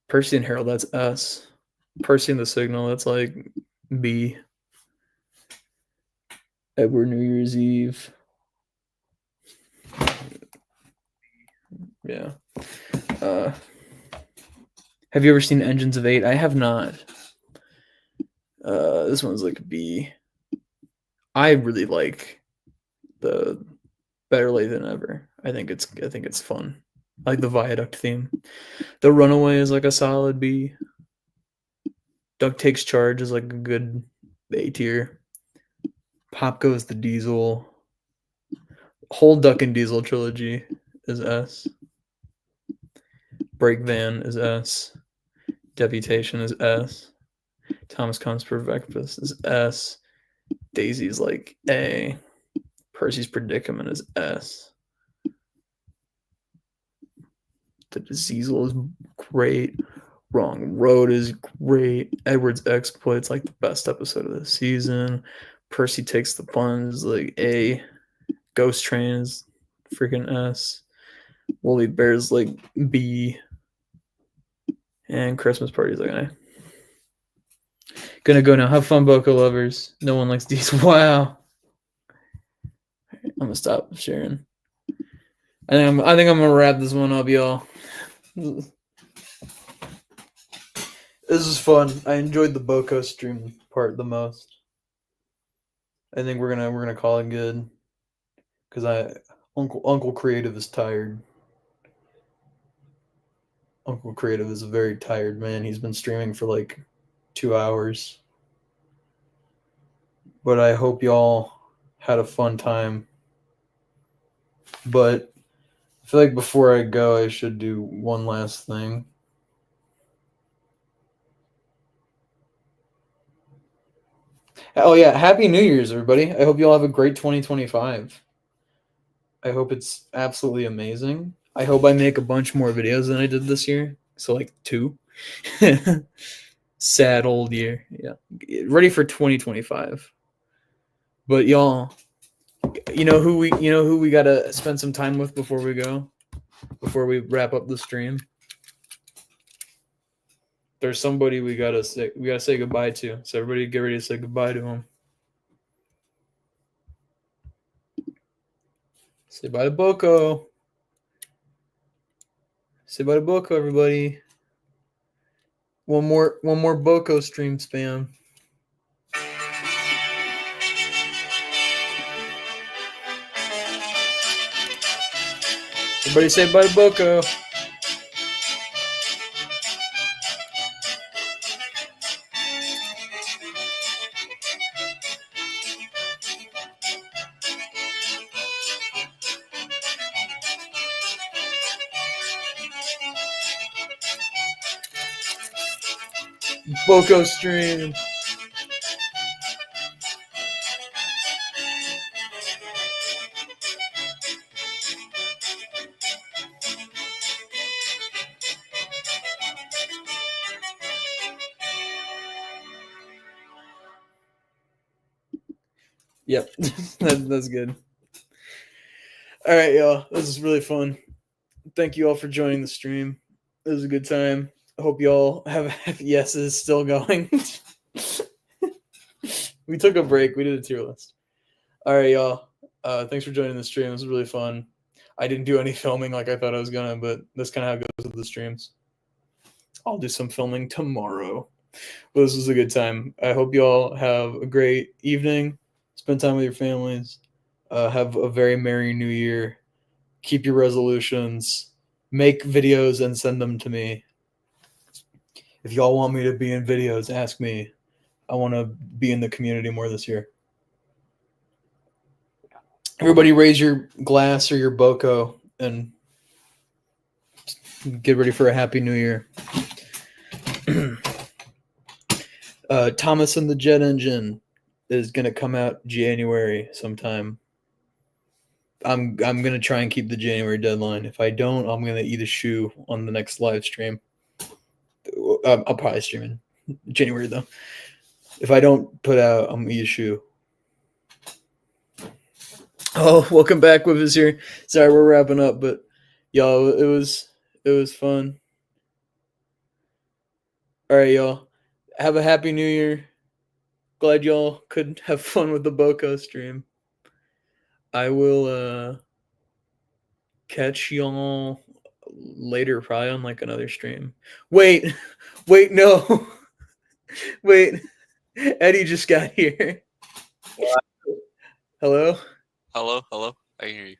Percy and Harold, that's S. Percy and the Signal, that's like B. Edward New Year's Eve. Yeah. Have you ever seen Engines of Eight? I have not. This one's like a B. I really like the Better Late Than Ever. I think it's fun. I like the Viaduct theme. The Runaway is like a solid B. Duck Takes Charge is like a good A tier. Pop Goes the Diesel. Whole Duck and Diesel trilogy is S. Break Van is S. Deputation is S. Thomas Comes for Breakfast is S. Daisy's like A. Percy's Predicament is S. The Diesel is great. Wrong Road is great. Edward's Exploits like the best episode of the season. Percy Takes the Plunge is like A. Ghost Train is freaking S. Woolly Bear's like B. And Christmas Party is like A. Gonna go now. Have fun, Boko lovers. No one likes these. Wow. I'm gonna stop sharing. I think I'm gonna wrap this one up, y'all. This is fun. I enjoyed the Boko stream part the most. I think we're gonna call it good because Uncle Creative is tired. Uncle Creative is a very tired man. He's been streaming for like 2 hours. But I hope y'all had a fun time. But I feel like before I go, I should do one last thing. Oh yeah, Happy New Year's, everybody. I hope you all have a great 2025. I hope it's absolutely amazing. I hope I make a bunch more videos than I did this year. So like 2. Sad old year. Yeah. Ready for 2025. But y'all, you know who we got to spend some time with before we go? Before we wrap up the stream? There's somebody we got to say goodbye to. So everybody get ready to say goodbye to him. Say bye to Boko. Say bye to Boko, everybody. One more Boko stream spam. Everybody say bye to Boko. Boko stream. Yep, that's good. All right, y'all. This is really fun. Thank you all for joining the stream. It was a good time. I hope you all have happy yeses still going. We took a break. We did a tier list. All right, y'all. Thanks for joining the stream. It was really fun. I didn't do any filming like I thought I was gonna, but that's kind of how it goes with the streams. I'll do some filming tomorrow. But this was a good time. I hope you all have a great evening. Spend time with your families. Have a very merry new year. Keep your resolutions. Make videos and send them to me. If y'all want me to be in videos, ask me. I want to be in the community more this year. Everybody raise your glass or your Boko and Get ready for a happy new year. Thomas and the Jet Engine is gonna come out January sometime. I'm gonna try and keep the January deadline. If I don't, I'm gonna eat a shoe on the next live stream. I'll probably stream in January though. If I don't put out, I'm gonna eat a shoe. Oh, welcome back with us here. Sorry, we're wrapping up, but y'all, it was fun. All right, y'all. Have a happy new year. Glad y'all could have fun with the Boko stream. I will catch y'all later, probably on like another stream. Wait, no. Wait. Eddie just got here. Hello? Hello. I can hear you.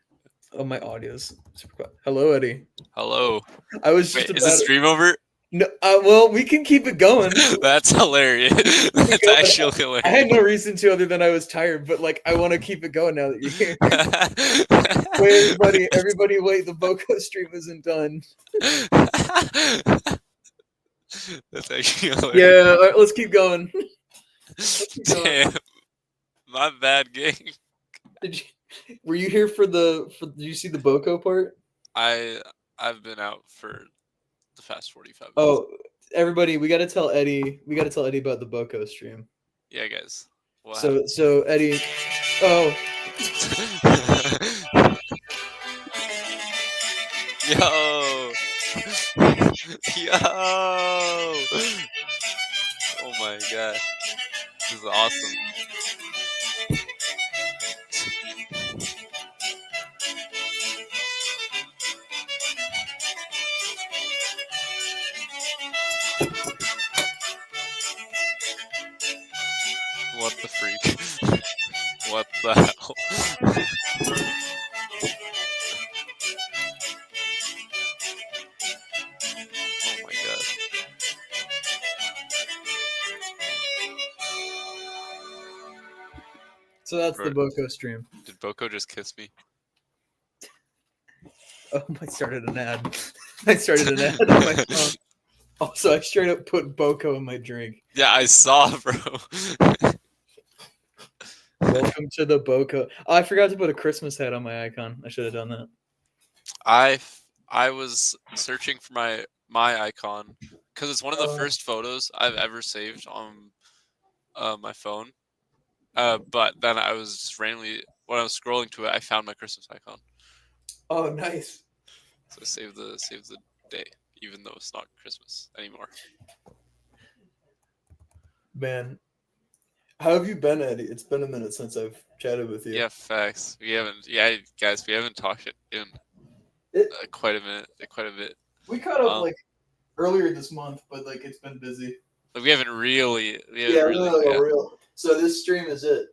Oh, my audio's super quiet. Hello, Eddie. Hello. I was Wait, just is the stream over? No, well, we can keep it going. That's hilarious. That's actually hilarious. I had no reason to other than I was tired, but like I want to keep it going now that you're here. Wait, everybody, wait! The Boko stream isn't done. That's actually hilarious. Yeah, all right, let's keep going. Damn, my bad, gang. Were you here for did you see the Boko part? I've been out for the past 45 minutes. Oh, everybody, we got to tell Eddie about the Boko stream. Yeah, guys. So Eddie, oh. Yo. Oh my god. This is awesome. What the freak? What the hell? Oh my god. So that's the Boko stream. Did Boko just kiss me? Oh, I started an ad. On my phone. Also, I straight up put Boko in my drink. Yeah, I saw, bro. Welcome to the Boko. Oh, I forgot to put a Christmas hat on my icon. I should have done that. I was searching for my icon because it's one of the first photos I've ever saved on my phone. But then I was just randomly, when I was scrolling to it, I found my Christmas icon. Oh, nice. So I saved the day, even though it's not Christmas anymore. Man, how have you been, Eddie? It's been a minute since I've chatted with you. Yeah, facts. We haven't talked in quite a bit. We caught up like earlier this month, but like it's been busy. Like, we haven't really. Real. So this stream is it.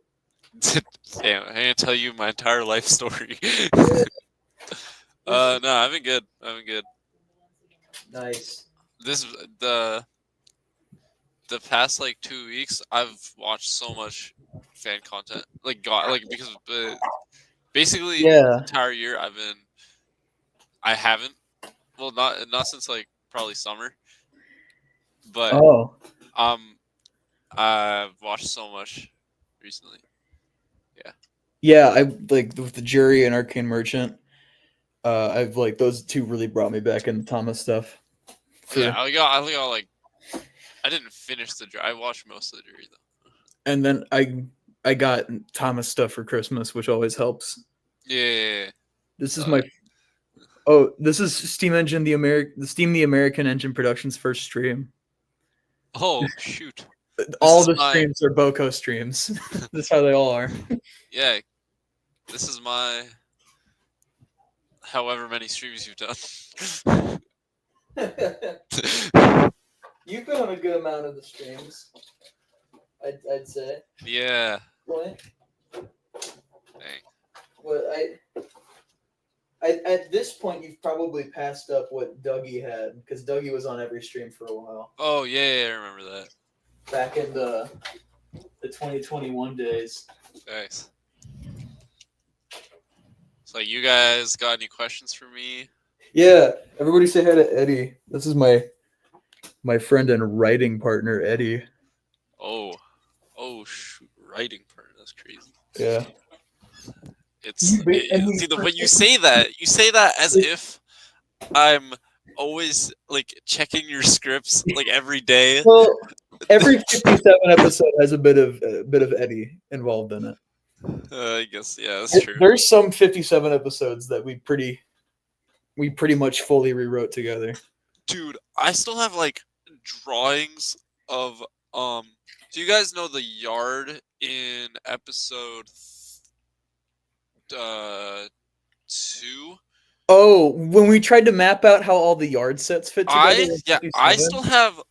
Damn, I'm gonna tell you my entire life story. No, I've been good. Nice. The past like 2 weeks, I've watched so much fan content. Because basically the entire year I haven't. Well, not since like probably summer. But I've watched so much recently. Yeah. Yeah, I like with the Jury and Arcane Merchant. I've like those two really brought me back into Thomas stuff. Yeah, I got like I didn't finish the Jury. I watched most of the Jury though. And then I got Thomas stuff for Christmas, which always helps. Yeah. This is this is Steam Engine the American Engine Productions first stream. Oh shoot. All the streams are Boko streams. That's how they all are. Yeah. This is my however many streams you've done. You've been on a good amount of the streams, I'd say. Yeah. What? Dang. Well, at this point, you've probably passed up what Dougie had, because Dougie was on every stream for a while. Oh, yeah, I remember that. Back in the 2021 days. Nice. So, you guys got any questions for me? Yeah, everybody say hi to Eddie. This is my friend and writing partner, Eddie. Oh, oh, shoot, writing part. That's crazy. Yeah. See the way you say that as if I'm always like checking your scripts like every day. Well, every 57 episode has a bit of Eddie involved in it. I guess yeah, that's true. There's some 57 episodes that we pretty much fully rewrote together. Dude, I still have like drawings of do you guys know the yard in episode 2? Oh, when we tried to map out how all the yard sets fit together. I still have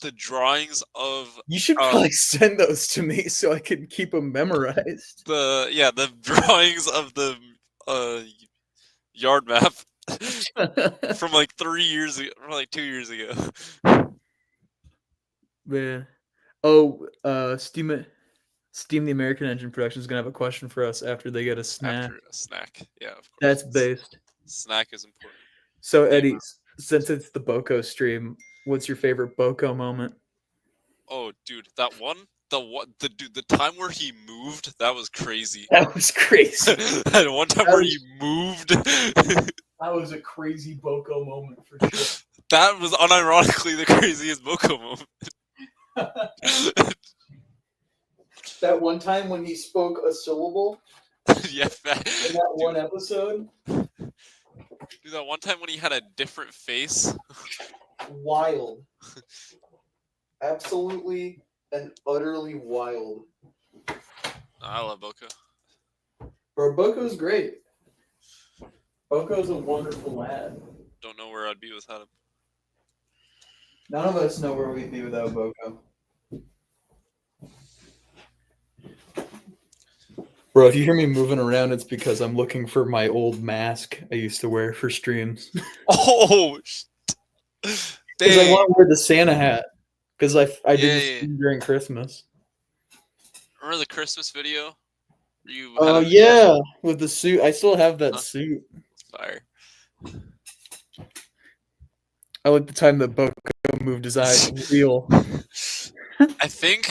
the drawings of You should probably send those to me so I can keep them memorized. the drawings of the yard map from like 3 years ago, or like 2 years ago. Man. Oh, Steam the American Engine Production is gonna have a question for us after they get a snack. After a snack, yeah, of course. That's based. Snack is important. So Eddie, since it's the Boko stream, what's your favorite Boko moment? Oh, dude, that one, the time where he moved, that was crazy. That was crazy. That one time where he moved. That was a crazy Boko moment for sure. That was unironically the craziest Boko moment. That one time when he spoke a syllable Yeah, in that one episode. Dude, that one time when he had a different face. Wild. Absolutely and utterly wild. I love Boko. Bro, Boko's great. Boko's a wonderful lad. Don't know where I'd be without him. None of us know where we'd be without Boko. Bro, if you hear me moving around, it's because I'm looking for my old mask I used to wear for streams. Oh, because I want to wear the Santa hat. Because I did this yeah. during Christmas. Remember the Christmas video? Oh yeah, with the suit. I still have that suit. Fire. I like the time that Boko moved his eyes real. I think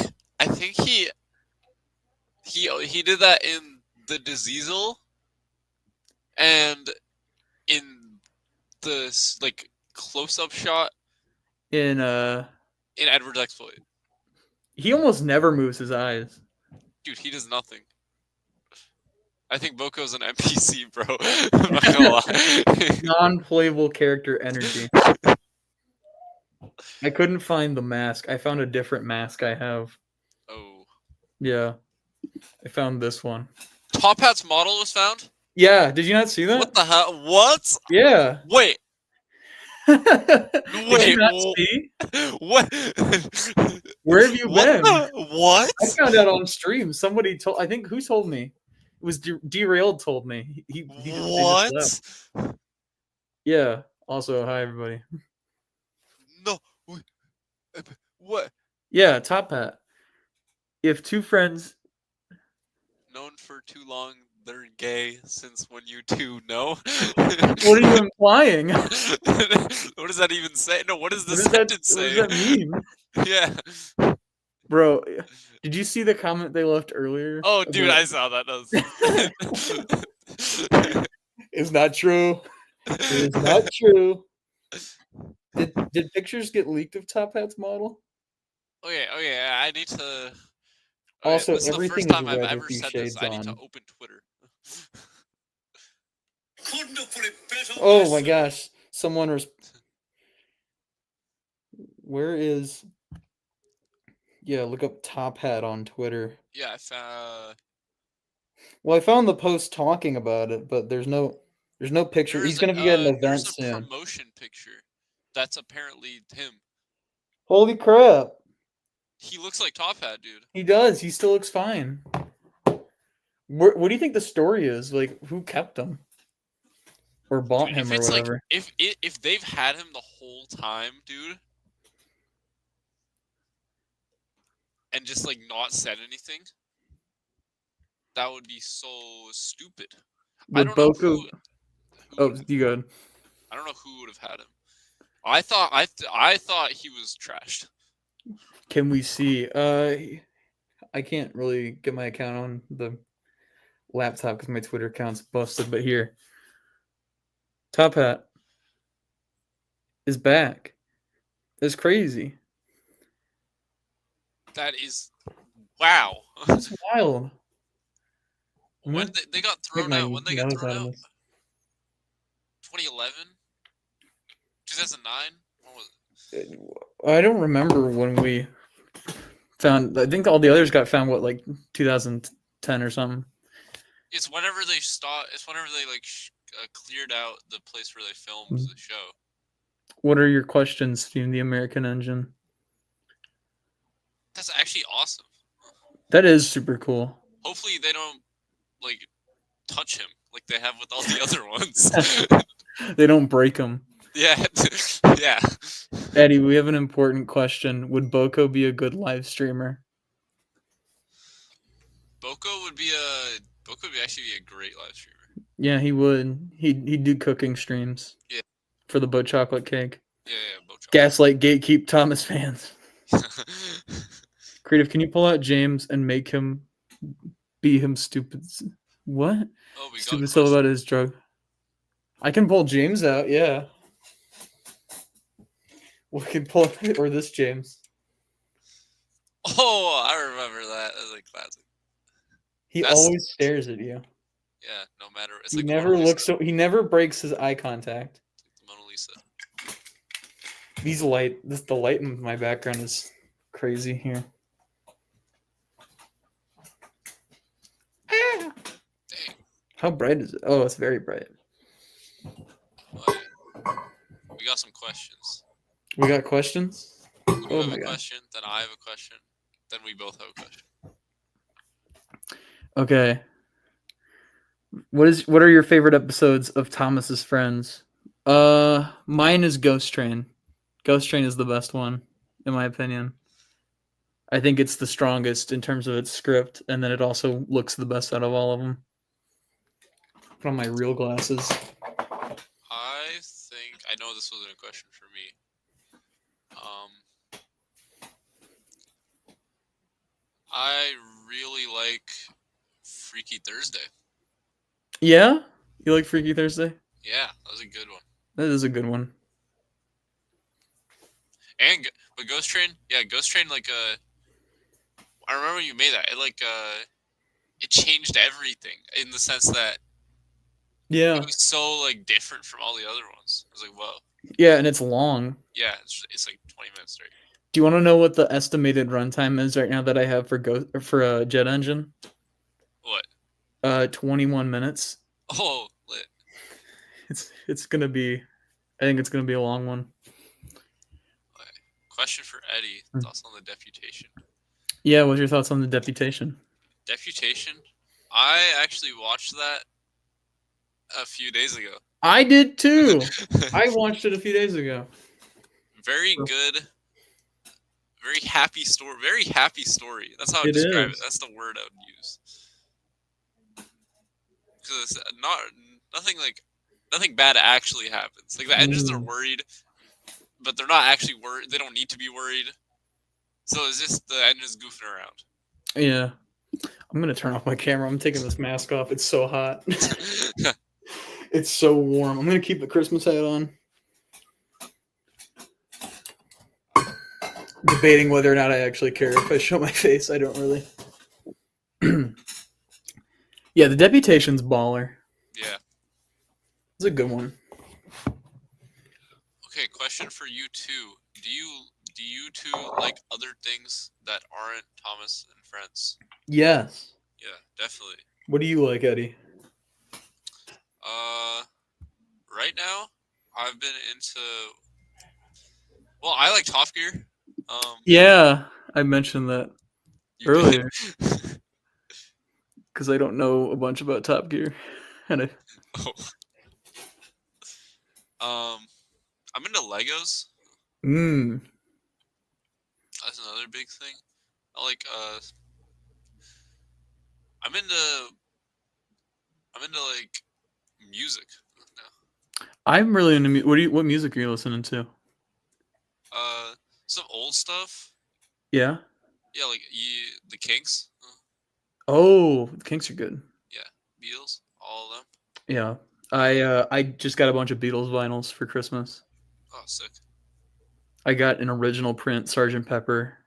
he did that in the Diseasel and in the like close-up shot In Edward's Exploit. He almost never moves his eyes. Dude, he does nothing. I think Boko's an NPC, bro. I'm not gonna lie. Non-playable character energy. I couldn't find the mask. I found a different mask I have. Oh. Yeah. I found this one. Top Hat's model was found? Yeah, did you not see that? What the hell? What? Yeah. Wait. Did you not see? What? Where have you been? What? I found out on stream. Somebody told. I think who told me? It was Derailed told me. He what? Yeah. Also, hi everybody. No. What? Yeah, Top Hat. If two friends known for too long, they're gay since when you two know. What are you implying? What does that even say? No, what does the sentence say? What does that mean? Yeah. Bro, did you see the comment they left earlier? Oh, dude, I saw that. It's not true. It's not true. Did pictures get leaked of Top Hat's model? Okay, I need to. Also, this is the first time I've ever said this. I need to open Twitter. Oh my gosh! Someone was. Where is? Yeah, look up Top Hat on Twitter. Yeah, I found. Well, I found the post talking about it, but there's no picture. He's gonna be at an event soon. There's a promotion picture. That's apparently him. Holy crap! He looks like Top Hat, dude. He does. He still looks fine. What do you think the story is? Like, who kept him? Or bought him or whatever? Like, if they've had him the whole time, dude, and just, like, not said anything, that would be so stupid. I don't know who... Oh, you good. I don't know who would have had him. I thought he was trashed. Can we see? I can't really get my account on the laptop because my Twitter account's busted. But here, Top Hat is back. That's crazy. That is, wow. That's wild. When they got Take thrown my out? When they got nose thrown out of out? this. 2011, 2009. What was it? I don't remember when we found. I think all the others got found. What, like 2010 or something? It's whenever they stopped. It's whenever they like cleared out the place where they filmed the show. What are your questions, Steam the American Engine? That's actually awesome. That is super cool. Hopefully they don't like touch him like they have with all the other ones. They don't break them. Yeah, yeah. Eddie, we have an important question. Would Boko be a good live streamer? Boko would actually be a great live streamer. Yeah, he would. He'd do cooking streams. Yeah. For the boat chocolate cake. Yeah, Boko. Gaslight gatekeep Thomas fans. Creative, can you pull out James and make him be him stupid? What? Oh, we Stupid got stuff about his drug. I can pull James out, yeah. We can pull or this James. Oh, I remember that. That was a classic. He always stares at you. Yeah, no matter. It's He like never looks. So he never breaks his eye contact. Mona Lisa. The light in my background is crazy here. Dang. How bright is it? Oh, it's very bright. Boy. We got some questions. We got questions? You have a question, then I have a question, then we both have a question. Okay. What are your favorite episodes of Thomas's Friends? Mine is Ghost Train. Ghost Train is the best one, in my opinion. I think it's the strongest in terms of its script, and then it also looks the best out of all of them. Put on my real glasses. I think I know this wasn't a question for me. I really like Freaky Thursday. Yeah? You like Freaky Thursday? Yeah, that was a good one. That is a good one. But Ghost Train, Ghost Train, like I remember you made that. It changed everything in the sense that it was so like different from all the other ones. I was like, whoa. Yeah, and it's long. Yeah, it's like 20 minutes straight. Do you want to know what the estimated runtime is right now that I have for Jet Engine? What? 21 minutes. Oh, lit. It's gonna be. I think it's gonna be a long one. Question for Eddie. Thoughts on the Deputation? Yeah, what's your thoughts on the Deputation? Deputation? I actually watched that a few days ago. I did too. I watched it a few days ago. Very good. Very happy story. Very happy story. That's how I describe it. That's the word I would use. Because it's nothing bad actually happens. Like the engines are worried, but they're not actually worried. They don't need to be worried. So it's just the engines goofing around. Yeah. I'm gonna turn off my camera. I'm taking this mask off. It's so hot. It's so warm. I'm gonna keep the Christmas hat on. Debating whether or not I actually care if I show my face. I don't really. Yeah, the Deputation's baller. Yeah. It's a good one. Okay, question for you two. Do you two like other things that aren't Thomas and Friends? Yes. Yeah, definitely. What do you like, Eddie? Right now, I've been into. Well, I like Top Gear. Yeah, I mentioned that earlier because I don't know a bunch about Top Gear, and I'm into Legos. That's another big thing. I like I'm into like music now. I'm really into what music are you listening to? Some old stuff. Yeah. Yeah, like the Kinks. Oh, the Kinks are good. Yeah, Beatles, all of them. Yeah. I just got a bunch of Beatles vinyls for Christmas. Oh, sick. I got an original print Sergeant Pepper,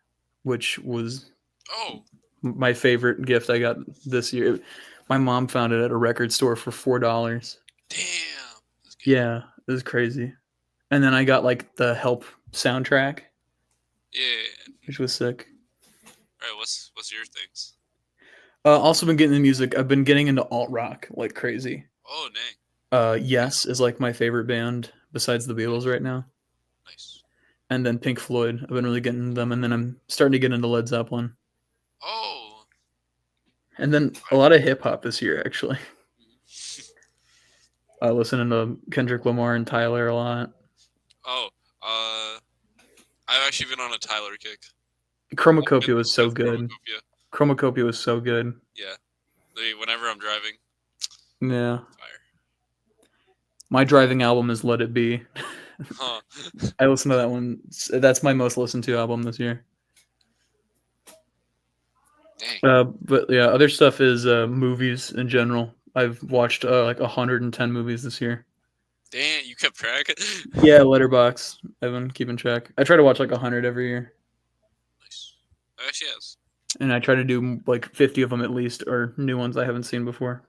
which was Oh, my favorite gift I got this year. My mom found it at a record store for $4. damn. That's good. Yeah, it was crazy. And then I got like the Help soundtrack, Yeah. which was sick. All right. What's your things? Also been getting into music. I've been getting into alt rock like crazy. Oh, dang. Yes is like my favorite band besides the Beatles right now. Nice. And then Pink Floyd. I've been really getting into them, and then I'm starting to get into Led Zeppelin. Oh. And then a lot of hip hop this year, actually. Listening to Kendrick Lamar and Tyler a lot. Oh. I've actually been on a Tyler kick. Chromacopia was so With good. Chromacopia. Chromacopia was so good. Yeah. Whenever I'm driving, Yeah. fire. My driving album is Let It Be. Huh. I listen to that one. That's my most listened to album this year. Dang. But yeah, other stuff is movies in general. I've watched like 110 movies this year. Damn, you kept track? Yeah, Letterbox. I've been keeping track. I try to watch like 100 every year, Nice. Actually, yes. and I try to do like 50 of them at least, or new ones I haven't seen before.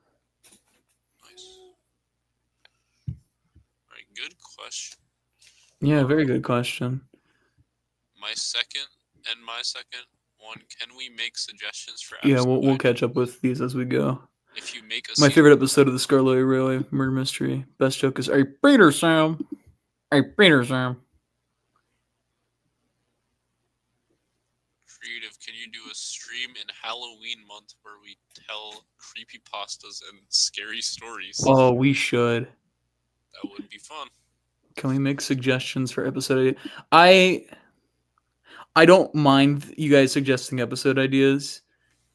Nice. All right, good question. Yeah, very good question. My second one. Can we make suggestions for Yeah, episode we'll catch up with these as we go. If you make a My scene, favorite episode of the Scarlet Railway Murder Mystery. Best joke is, "Hey Peter Sam, hey Peter Sam." creative, can you do a stream in Halloween month where we tell creepy pastas and scary stories? Oh, we should. That would be fun. Can we make suggestions for episode? I don't mind you guys suggesting episode ideas.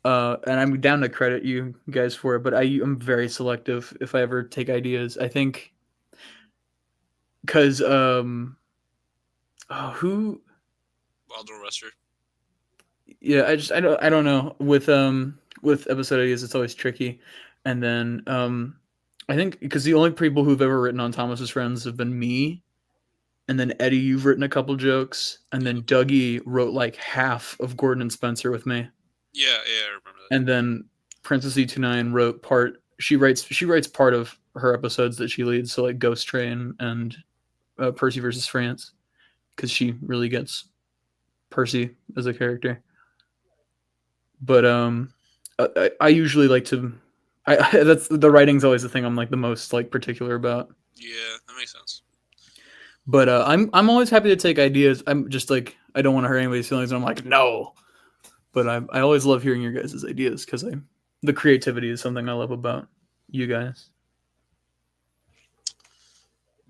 And I'm down to credit you guys for it, but I'm very selective if I ever take ideas. I think because who Waldo Ruster. yeah, I don't know with episode ideas it's always tricky, and then I think because the only people who've ever written on Thomas's Friends have been me, and then Eddie, you've written a couple jokes, and then Dougie wrote like half of Gordon and Spencer with me. Yeah, I remember that. And then Princess E29 wrote part. She writes part of her episodes that she leads, so like Ghost Train and Percy versus France, because she really gets Percy as a character. But I usually like to. That's the writing's always the thing I'm like the most like particular about. Yeah, that makes sense. But I'm always happy to take ideas. I'm just like I don't want to hurt anybody's feelings. And I'm like no. But I always love hearing your guys' ideas because the creativity is something I love about you guys.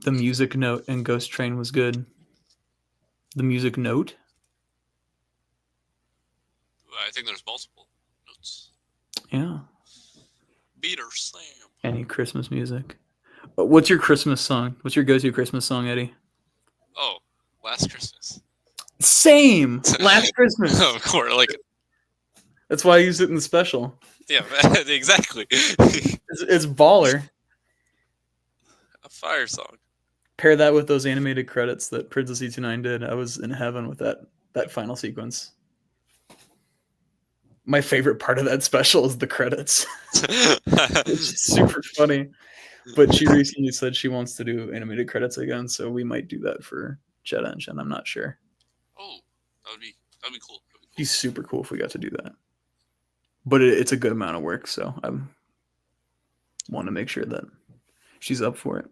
The music note in Ghost Train was good. The music note? I think there's multiple notes. Yeah. Beater Slam. Any Christmas music? What's your Christmas song? What's your go-to Christmas song, Eddie? Oh, Last Christmas. Same! Last Christmas. Of course, like That's why I used it in the special. yeah, exactly. It's baller. A fire song. Pair that with those animated credits that Princess E29 did. I was in heaven with that final sequence. My favorite part of that special is the credits. It's super funny. But she recently said she wants to do animated credits again, so we might do that for Jet Engine. I'm not sure. Oh, that'd be cool. It'd be super cool if we got to do that. But it's a good amount of work, so I want to make sure that she's up for it.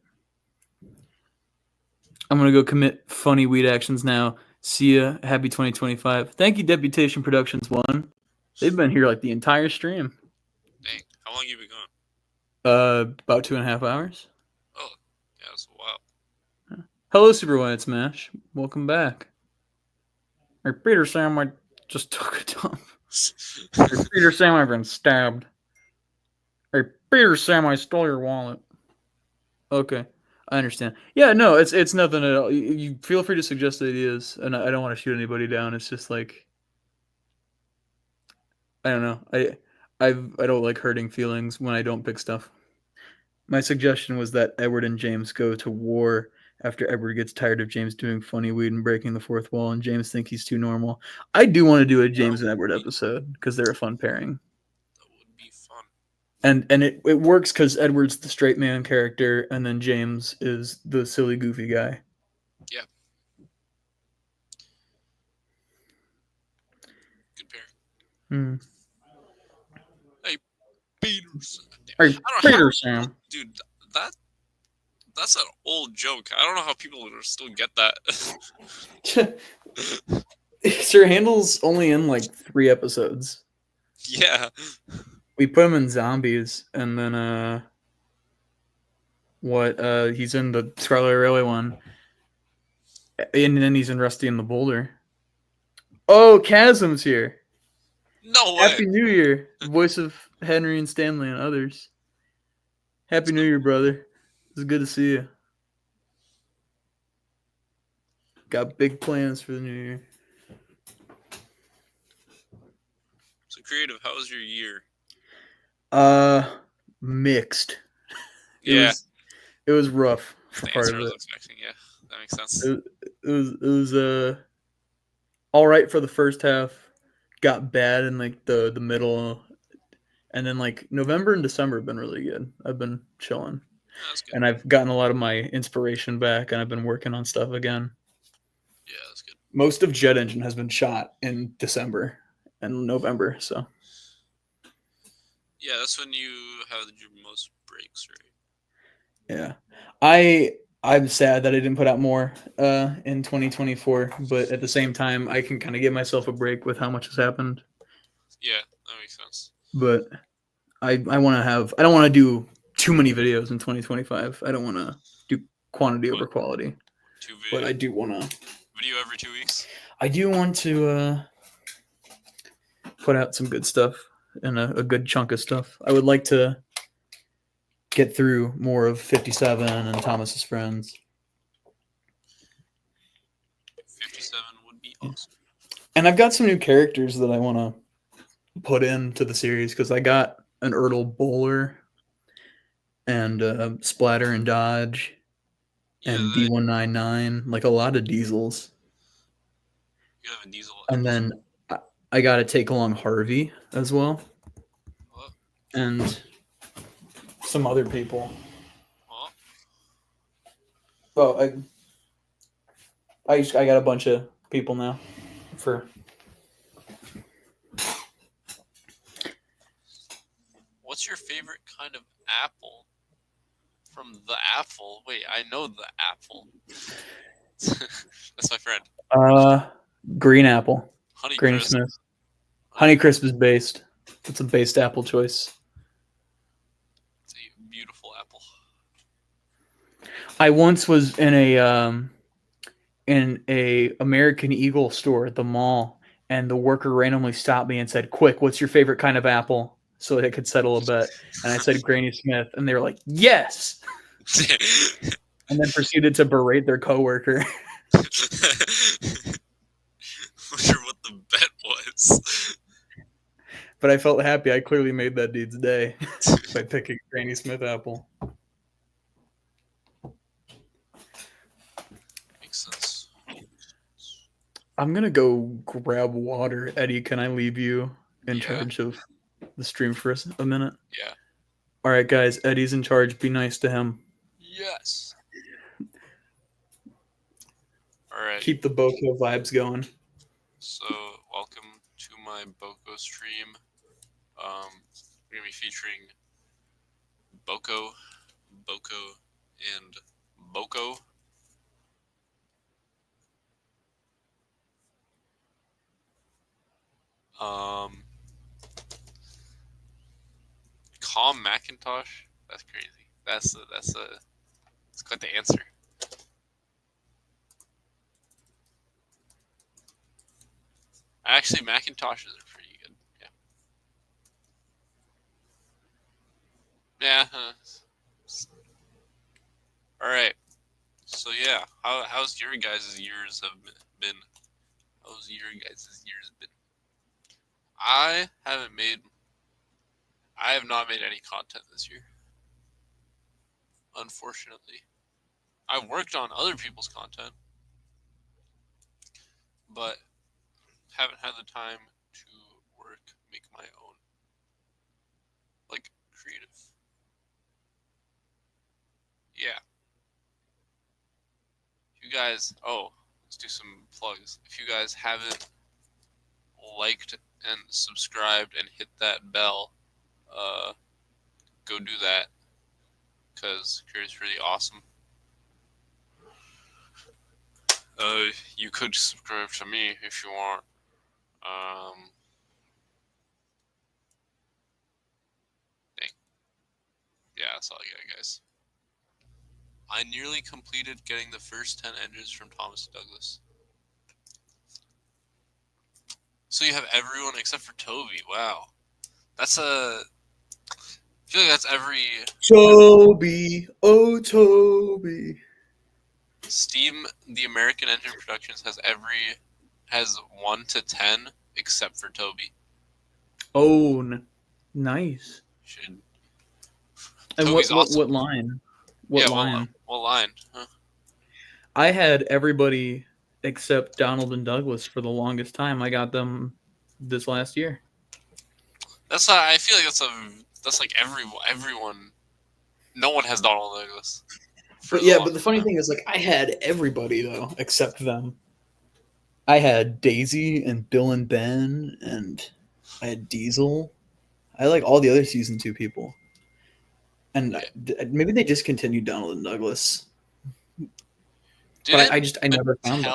I'm going to go commit funny weed actions now. See ya. Happy 2025. Thank you, Deputation Productions 1. They've been here like the entire stream. Dang, how long you been gone? About 2.5 hours. Oh, yeah, that's a while. Hello, Super Wyatt Smash. Welcome back. Hey, Peter Sam, I just took a dump. Hey, Peter Sam, I've been stabbed. Hey, Peter Sam, I stole your wallet. Okay. I understand. Yeah, no, it's nothing at all. You feel free to suggest ideas, and I don't want to shoot anybody down. It's just like I don't know. I don't like hurting feelings when I don't pick stuff. My suggestion was that Edward and James go to war after Edward gets tired of James doing funny weed and breaking the fourth wall, and James think he's too normal. I do want to do a James and Edward episode because they're a fun pairing. That would be fun. And it works because Edward's the straight man character, and then James is the silly, goofy guy. Yeah. Good pair. Hmm. Hey, Peters. Hey, Peter, Sam. Dude, that's an old joke. I don't know how people still get that. Sir Handel's only in like 3 episodes. Yeah. We put him in Zombies, and then he's in the Scarlet Railway one, and then he's in Rusty and the Boulder. Oh, Chasm's here. No way. Happy New Year, voice of Henry and Stanley and others. Happy New Year, brother. It's good to see you. Got big plans for the new year. So creative, how was your year? Mixed. Yeah. It was rough for The part answer of I was it. expecting, yeah. That makes sense. It was all right for the first half. Got bad in like the middle, and then like November and December have been really good. I've been chilling, That's good. and I've gotten a lot of my inspiration back, and I've been working on stuff again. Yeah, that's good. Most of Jet Engine has been shot in December and November, so Yeah, that's when you have your most breaks, right? yeah. I'm sad that I didn't put out more in 2024, but at the same time, I can kind of give myself a break with how much has happened. Yeah, that makes sense. But I want to have I don't want to do too many videos in 2025. I don't want to do quantity over quality. 2 videos. But I do want to. Video every 2 weeks. I do want to put out some good stuff and a good chunk of stuff. I would like to get through more of 57 and Thomas's Friends. 57 would be awesome. And I've got some new characters that I want to put into the series because I got an Ertl Bowler and Splatter and Dodge and D199, like a lot of diesels. You have a diesel. And then I got to take along Harvey as well. What? And some other people. What? Oh, I got a bunch of people now for. What's your favorite kind of apple? From the apple. Wait, I know the apple. That's my friend. Green apple. Honey Granny Crisp. Smith. Honey Crisp is based. It's a based apple choice. It's a beautiful apple. I once was in a American Eagle store at the mall, and the worker randomly stopped me and said, "Quick, what's your favorite kind of apple?" So they could settle a bet. And I said Granny Smith, and they were like, "Yes!" And then proceeded to berate their coworker. I wonder what the bet was. But I felt happy. I clearly made that dude's day by picking Granny Smith apple. Makes sense. I'm gonna go grab water. Eddie, can I leave you in charge of the stream for a minute? Yeah. All right, guys. Eddie's in charge. Be nice to him. Yes. All right. Keep the Boko vibes going. So, welcome to my Boko stream. We're gonna be featuring Boko, and Boko. Calm Macintosh. That's crazy. That's quite the answer. Actually, Macintoshes are pretty good. Yeah. Yeah. All right. So yeah, how's your guys' years have been? How's your guys' years been? I haven't made. I have not made any content this year. Unfortunately, I worked on other people's content, but haven't had the time to make my own, like creative. Yeah. If you guys, let's do some plugs. If you guys haven't liked and subscribed and hit that bell, go do that because it's really awesome. You could subscribe to me if you want. Dang. Yeah, that's all I got, guys. I nearly completed getting the first 10 engines from Thomas Douglas. So you have everyone except for Toby. Wow. That's I feel like that's every... Toby, oh Toby. Steam, the American Engine Productions, has 1 to 10 except for Toby. Oh, nice. Should... And Toby's awesome. what line? What line? What line? Huh? I had everybody except Donald and Douglas for the longest time. I got them this last year. That's not, I feel like that's like everyone. No one has Donald and Douglas. But yeah, but the funny thing is, like, I had everybody though except them. I had Daisy and Bill and Ben, and I had Diesel. I like all the other season 2 people. And maybe they discontinued Donald and Douglas. But I never found them.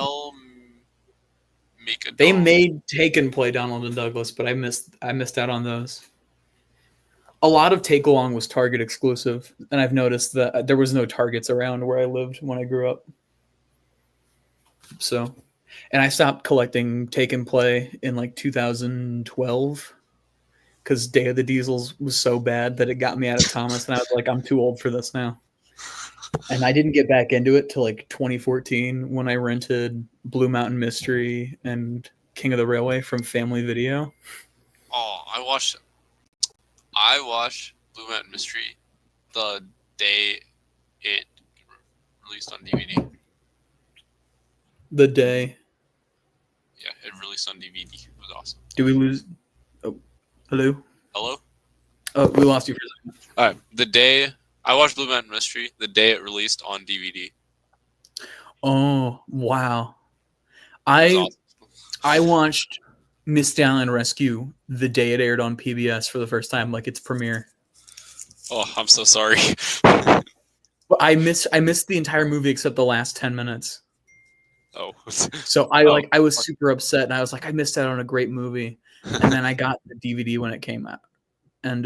They made Take and Play Donald and Douglas, but I missed out on those. A lot of Take Along was Target exclusive, and I've noticed that there was no Targets around where I lived when I grew up. So, and I stopped collecting Take and Play in like 2012 because Day of the Diesels was so bad that it got me out of Thomas, and I was like, I'm too old for this now. And I didn't get back into it till like 2014 when I rented Blue Mountain Mystery and King of the Railway from Family Video. Oh, I watched Blue Mountain Mystery the day it released on DVD. The day. Yeah, it released on DVD. It was awesome. Do we lose? Oh, hello? Hello? Oh, we lost you for a second. All right. The day I watched Blue Mountain Mystery, the day it released on DVD. Oh, wow. I watched Miss Island Rescue the day it aired on PBS for the first time, like its premiere. Oh, I'm so sorry. But I missed the entire movie except the last 10 minutes. Oh. So I was super upset, and I was like, I missed out on a great movie. And then I got the DVD when it came out. And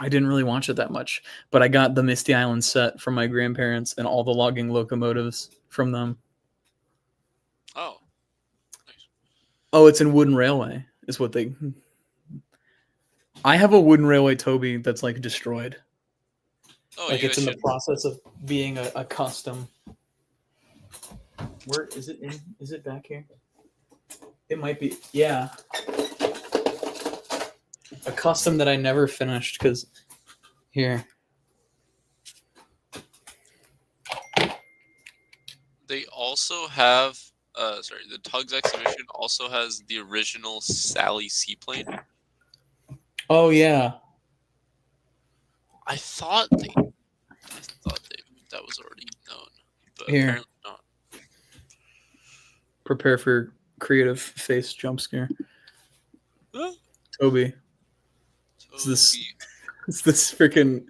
I didn't really watch it that much, but I got the Misty Island set from my grandparents and all the logging locomotives from them. Oh. Nice. Oh, it's in Wooden Railway, is what they... I have a Wooden Railway Toby that's like destroyed. Oh, like it's in the process of being a custom. Where is it in? Is it back here? It might be. Yeah. A custom that I never finished because here. They also have the Tugs exhibition also has the original Sally seaplane. Oh yeah. I thought that was already known, but here. Apparently not. Prepare for creative face jump scare. Toby. It's this freaking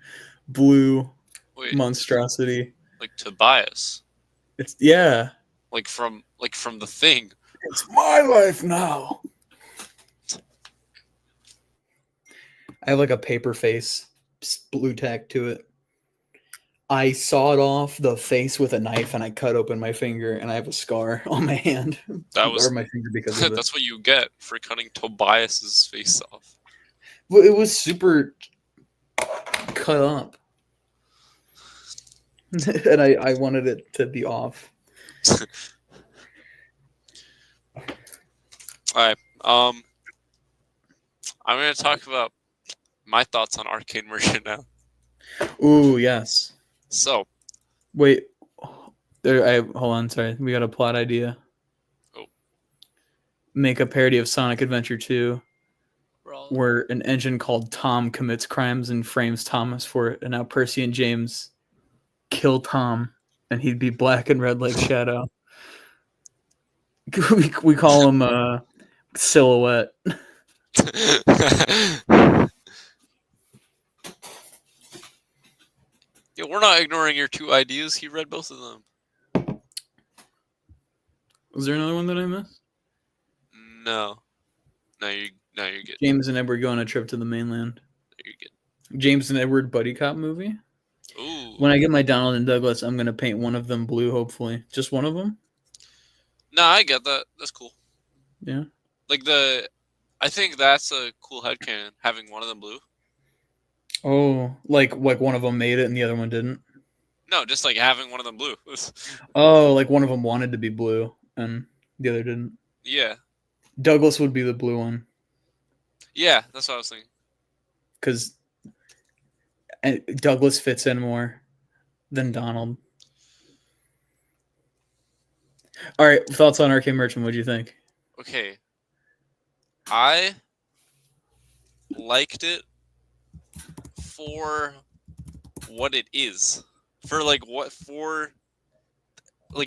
blue monstrosity. Like Tobias. It's Like from The Thing. It's my life now. I have like a paper face blue tack to it. I sawed off the face with a knife and I cut open my finger and I have a scar on my hand. Or my finger because of it. That's what you get for cutting Tobias's face off. Well, it was super cut up. and I wanted it to be off. All right. I'm gonna talk about my thoughts on Arcane Merchant now. Ooh, yes. So, Wait. Hold on. Sorry, we got a plot idea. Oh. Make a parody of Sonic Adventure 2, we're all where an engine called Tom commits crimes and frames Thomas for it, and now Percy and James kill Tom, and he'd be black and red like Shadow. We call him Silhouette. Yeah, we're not ignoring your two ideas. He read both of them. Was there another one that I missed? No, you're good. James and Edward go on a trip to the mainland. You're good. James and Edward buddy cop movie. Ooh. When I get my Donald and Douglas, I'm gonna paint one of them blue. Hopefully, just one of them. No, I get that. That's cool. Yeah. Like I think that's a cool headcanon, having one of them blue. Oh, like one of them made it and the other one didn't. No, just like having one of them blue. Oh, like one of them wanted to be blue and the other didn't. Yeah. Douglas would be the blue one. Yeah, that's what I was thinking. Because Douglas fits in more than Donald. All right, thoughts on Arcane Merchant? What do you think? Okay. I liked it for what it is. For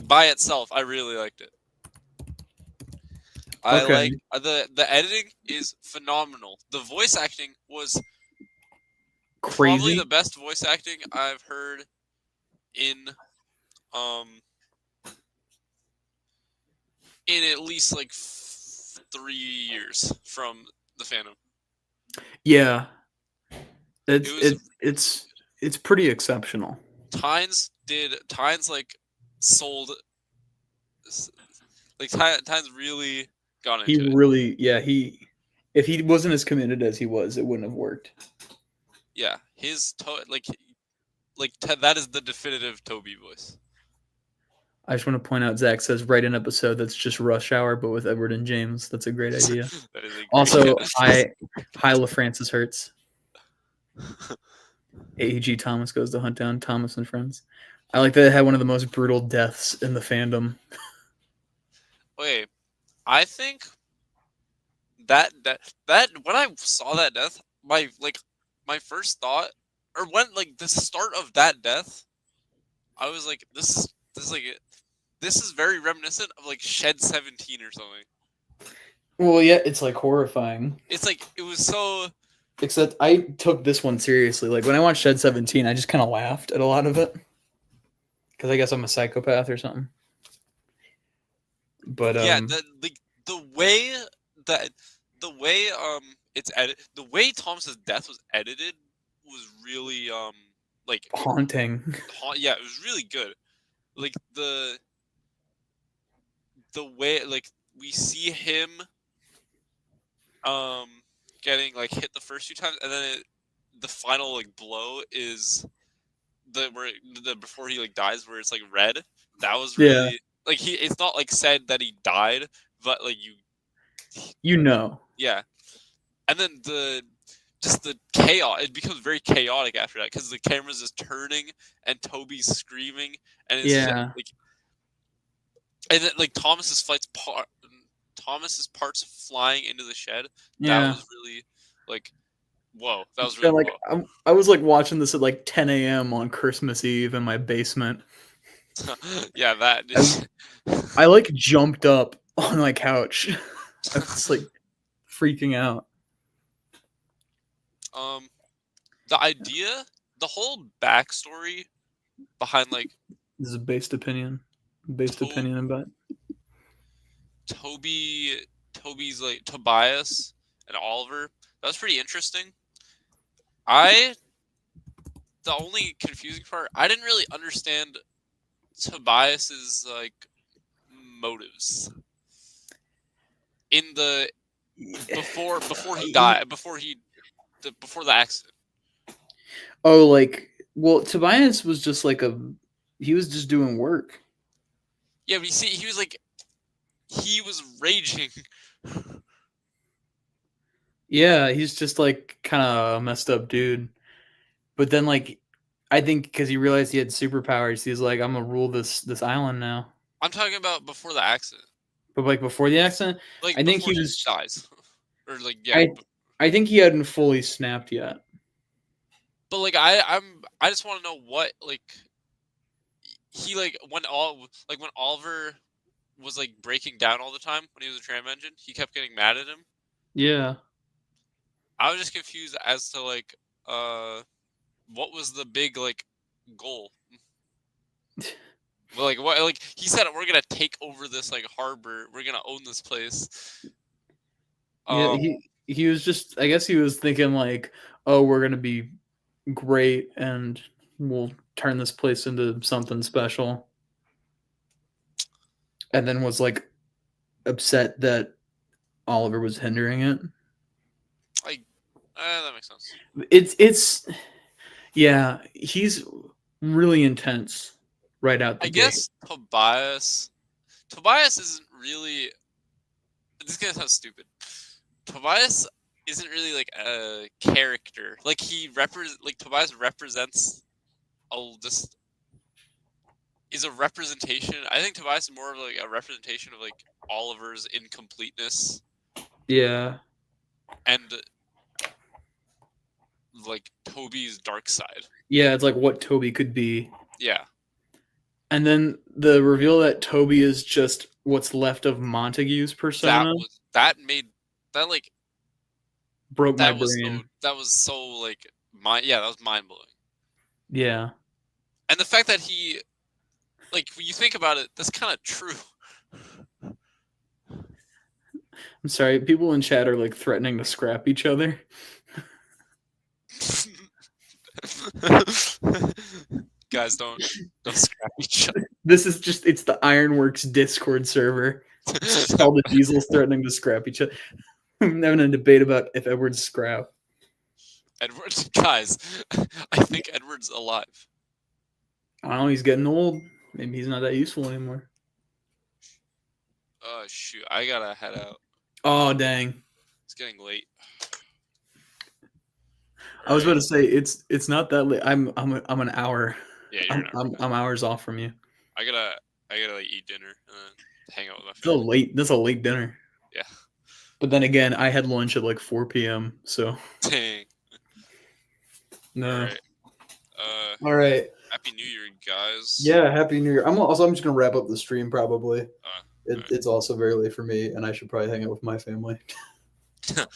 by itself, I really liked it. I Okay. like the editing is phenomenal. The voice acting was probably Crazy. the best voice acting I've heard in at least like 3 years from the fandom. Yeah. It's pretty exceptional. Tynes like sold, like Tynes really got into it. He really, yeah, if he wasn't as committed as he was, it wouldn't have worked. Yeah, his that is the definitive Toby voice. I just want to point out, Zach says write an episode that's just Rush Hour, but with Edward and James. That's a great idea. That is a great Also, idea. hi LaFrancis Hertz. A.E.G. Thomas goes to hunt down Thomas and friends. I like that it had one of the most brutal deaths in the fandom. Wait, I think that when I saw that death, my first thought, or when like the start of that death, I was like, this is very reminiscent of like Shed 17 or something. Well, yeah, it's like horrifying. It's like it was so. Except I took this one seriously. Like when I watched Shed 17, I just kind of laughed at a lot of it because I guess I'm a psychopath or something. But Yeah, the way it's edited, the way Thomas's death was edited was really like haunting. Yeah, it was really good. Like the way like we see him getting like hit the first few times, and then the final like blow is the before he like dies, where it's like red. That was really like it's not like said that he died, but like yeah. And then the chaos, it becomes very chaotic after that because the camera's just turning and Toby's screaming and it's just, like, and then like Thomas's parts flying into the shed. Yeah. That was really like, whoa, that was really like I was like watching this at like 10 a.m. on Christmas Eve in my basement. Yeah, that I like jumped up on my couch. I was like freaking out. The idea, the whole backstory behind like this is a based opinion about Toby's like Tobias and Oliver. That was pretty interesting. The only confusing part, I didn't really understand Tobias's like motives in the before he died, before the accident. Oh, like, well, Tobias was just like He was just doing work. Yeah, but you see, he was raging. Yeah, he's just like kind of a messed up dude. But then like I think because he realized he had superpowers, he's like, I'm gonna rule this island now. I'm talking about before the accident, But like before the accident, like I think before he he was. dies, or like yeah. I I think he hadn't fully snapped yet. But like I just want to know what like he like when Oliver was like breaking down all the time when he was a tram engine, he kept getting mad at him. Yeah. I was just confused as to like what was the big like goal. Well, like what like he said we're gonna take over this like harbor, we're gonna own this place. Yeah, he was just I guess he was thinking like, oh, we're gonna be great and we'll turn this place into something special. And then was like upset that Oliver was hindering it. Like that makes sense. It's yeah, he's really intense right out the I gate. guess Tobias isn't really. This is gonna sound stupid. Tobias isn't really like a character. Like Tobias represents just is a representation. I think Tobias is more of like a representation of like Oliver's incompleteness Yeah. and like Toby's dark side. Yeah, it's like what Toby could be. Yeah. And then the reveal that Toby is just what's left of Montague's persona That made that like broke my brain. that was so like that was mind blowing. Yeah. And the fact that he like when you think about it, that's kind of true. I'm sorry, people in chat are like threatening to scrap each other. Guys, don't scrap each other. This is just it's the Ironworks Discord server. All the diesels threatening to scrap each other. I'm having a debate about if Edward's scrap. Edward's guys, I think Edward's alive. I don't know, he's getting old. Maybe he's not that useful anymore. Oh shoot, I gotta head out. Oh dang. It's getting late. I was about to say it's not that late. I'm an hour. Yeah, you're I'm hours off from you. I gotta like eat dinner and then hang out with my family. That's a late dinner. Yeah. But then again, I had lunch at like 4 p.m. So Dang. no. All right. All right. Happy New Year, guys. Yeah, Happy New Year. I'm just gonna wrap up the stream probably. It's also very late for me, and I should probably hang out with my family. But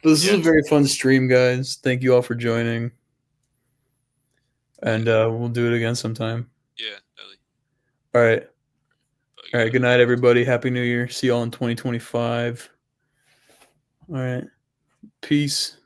this is a very fun stream, guys. Thank you all for joining. And we'll do it again sometime. Yeah, definitely. All right. All right. Good night, everybody. Happy New Year. See y'all in 2025. All right. Peace.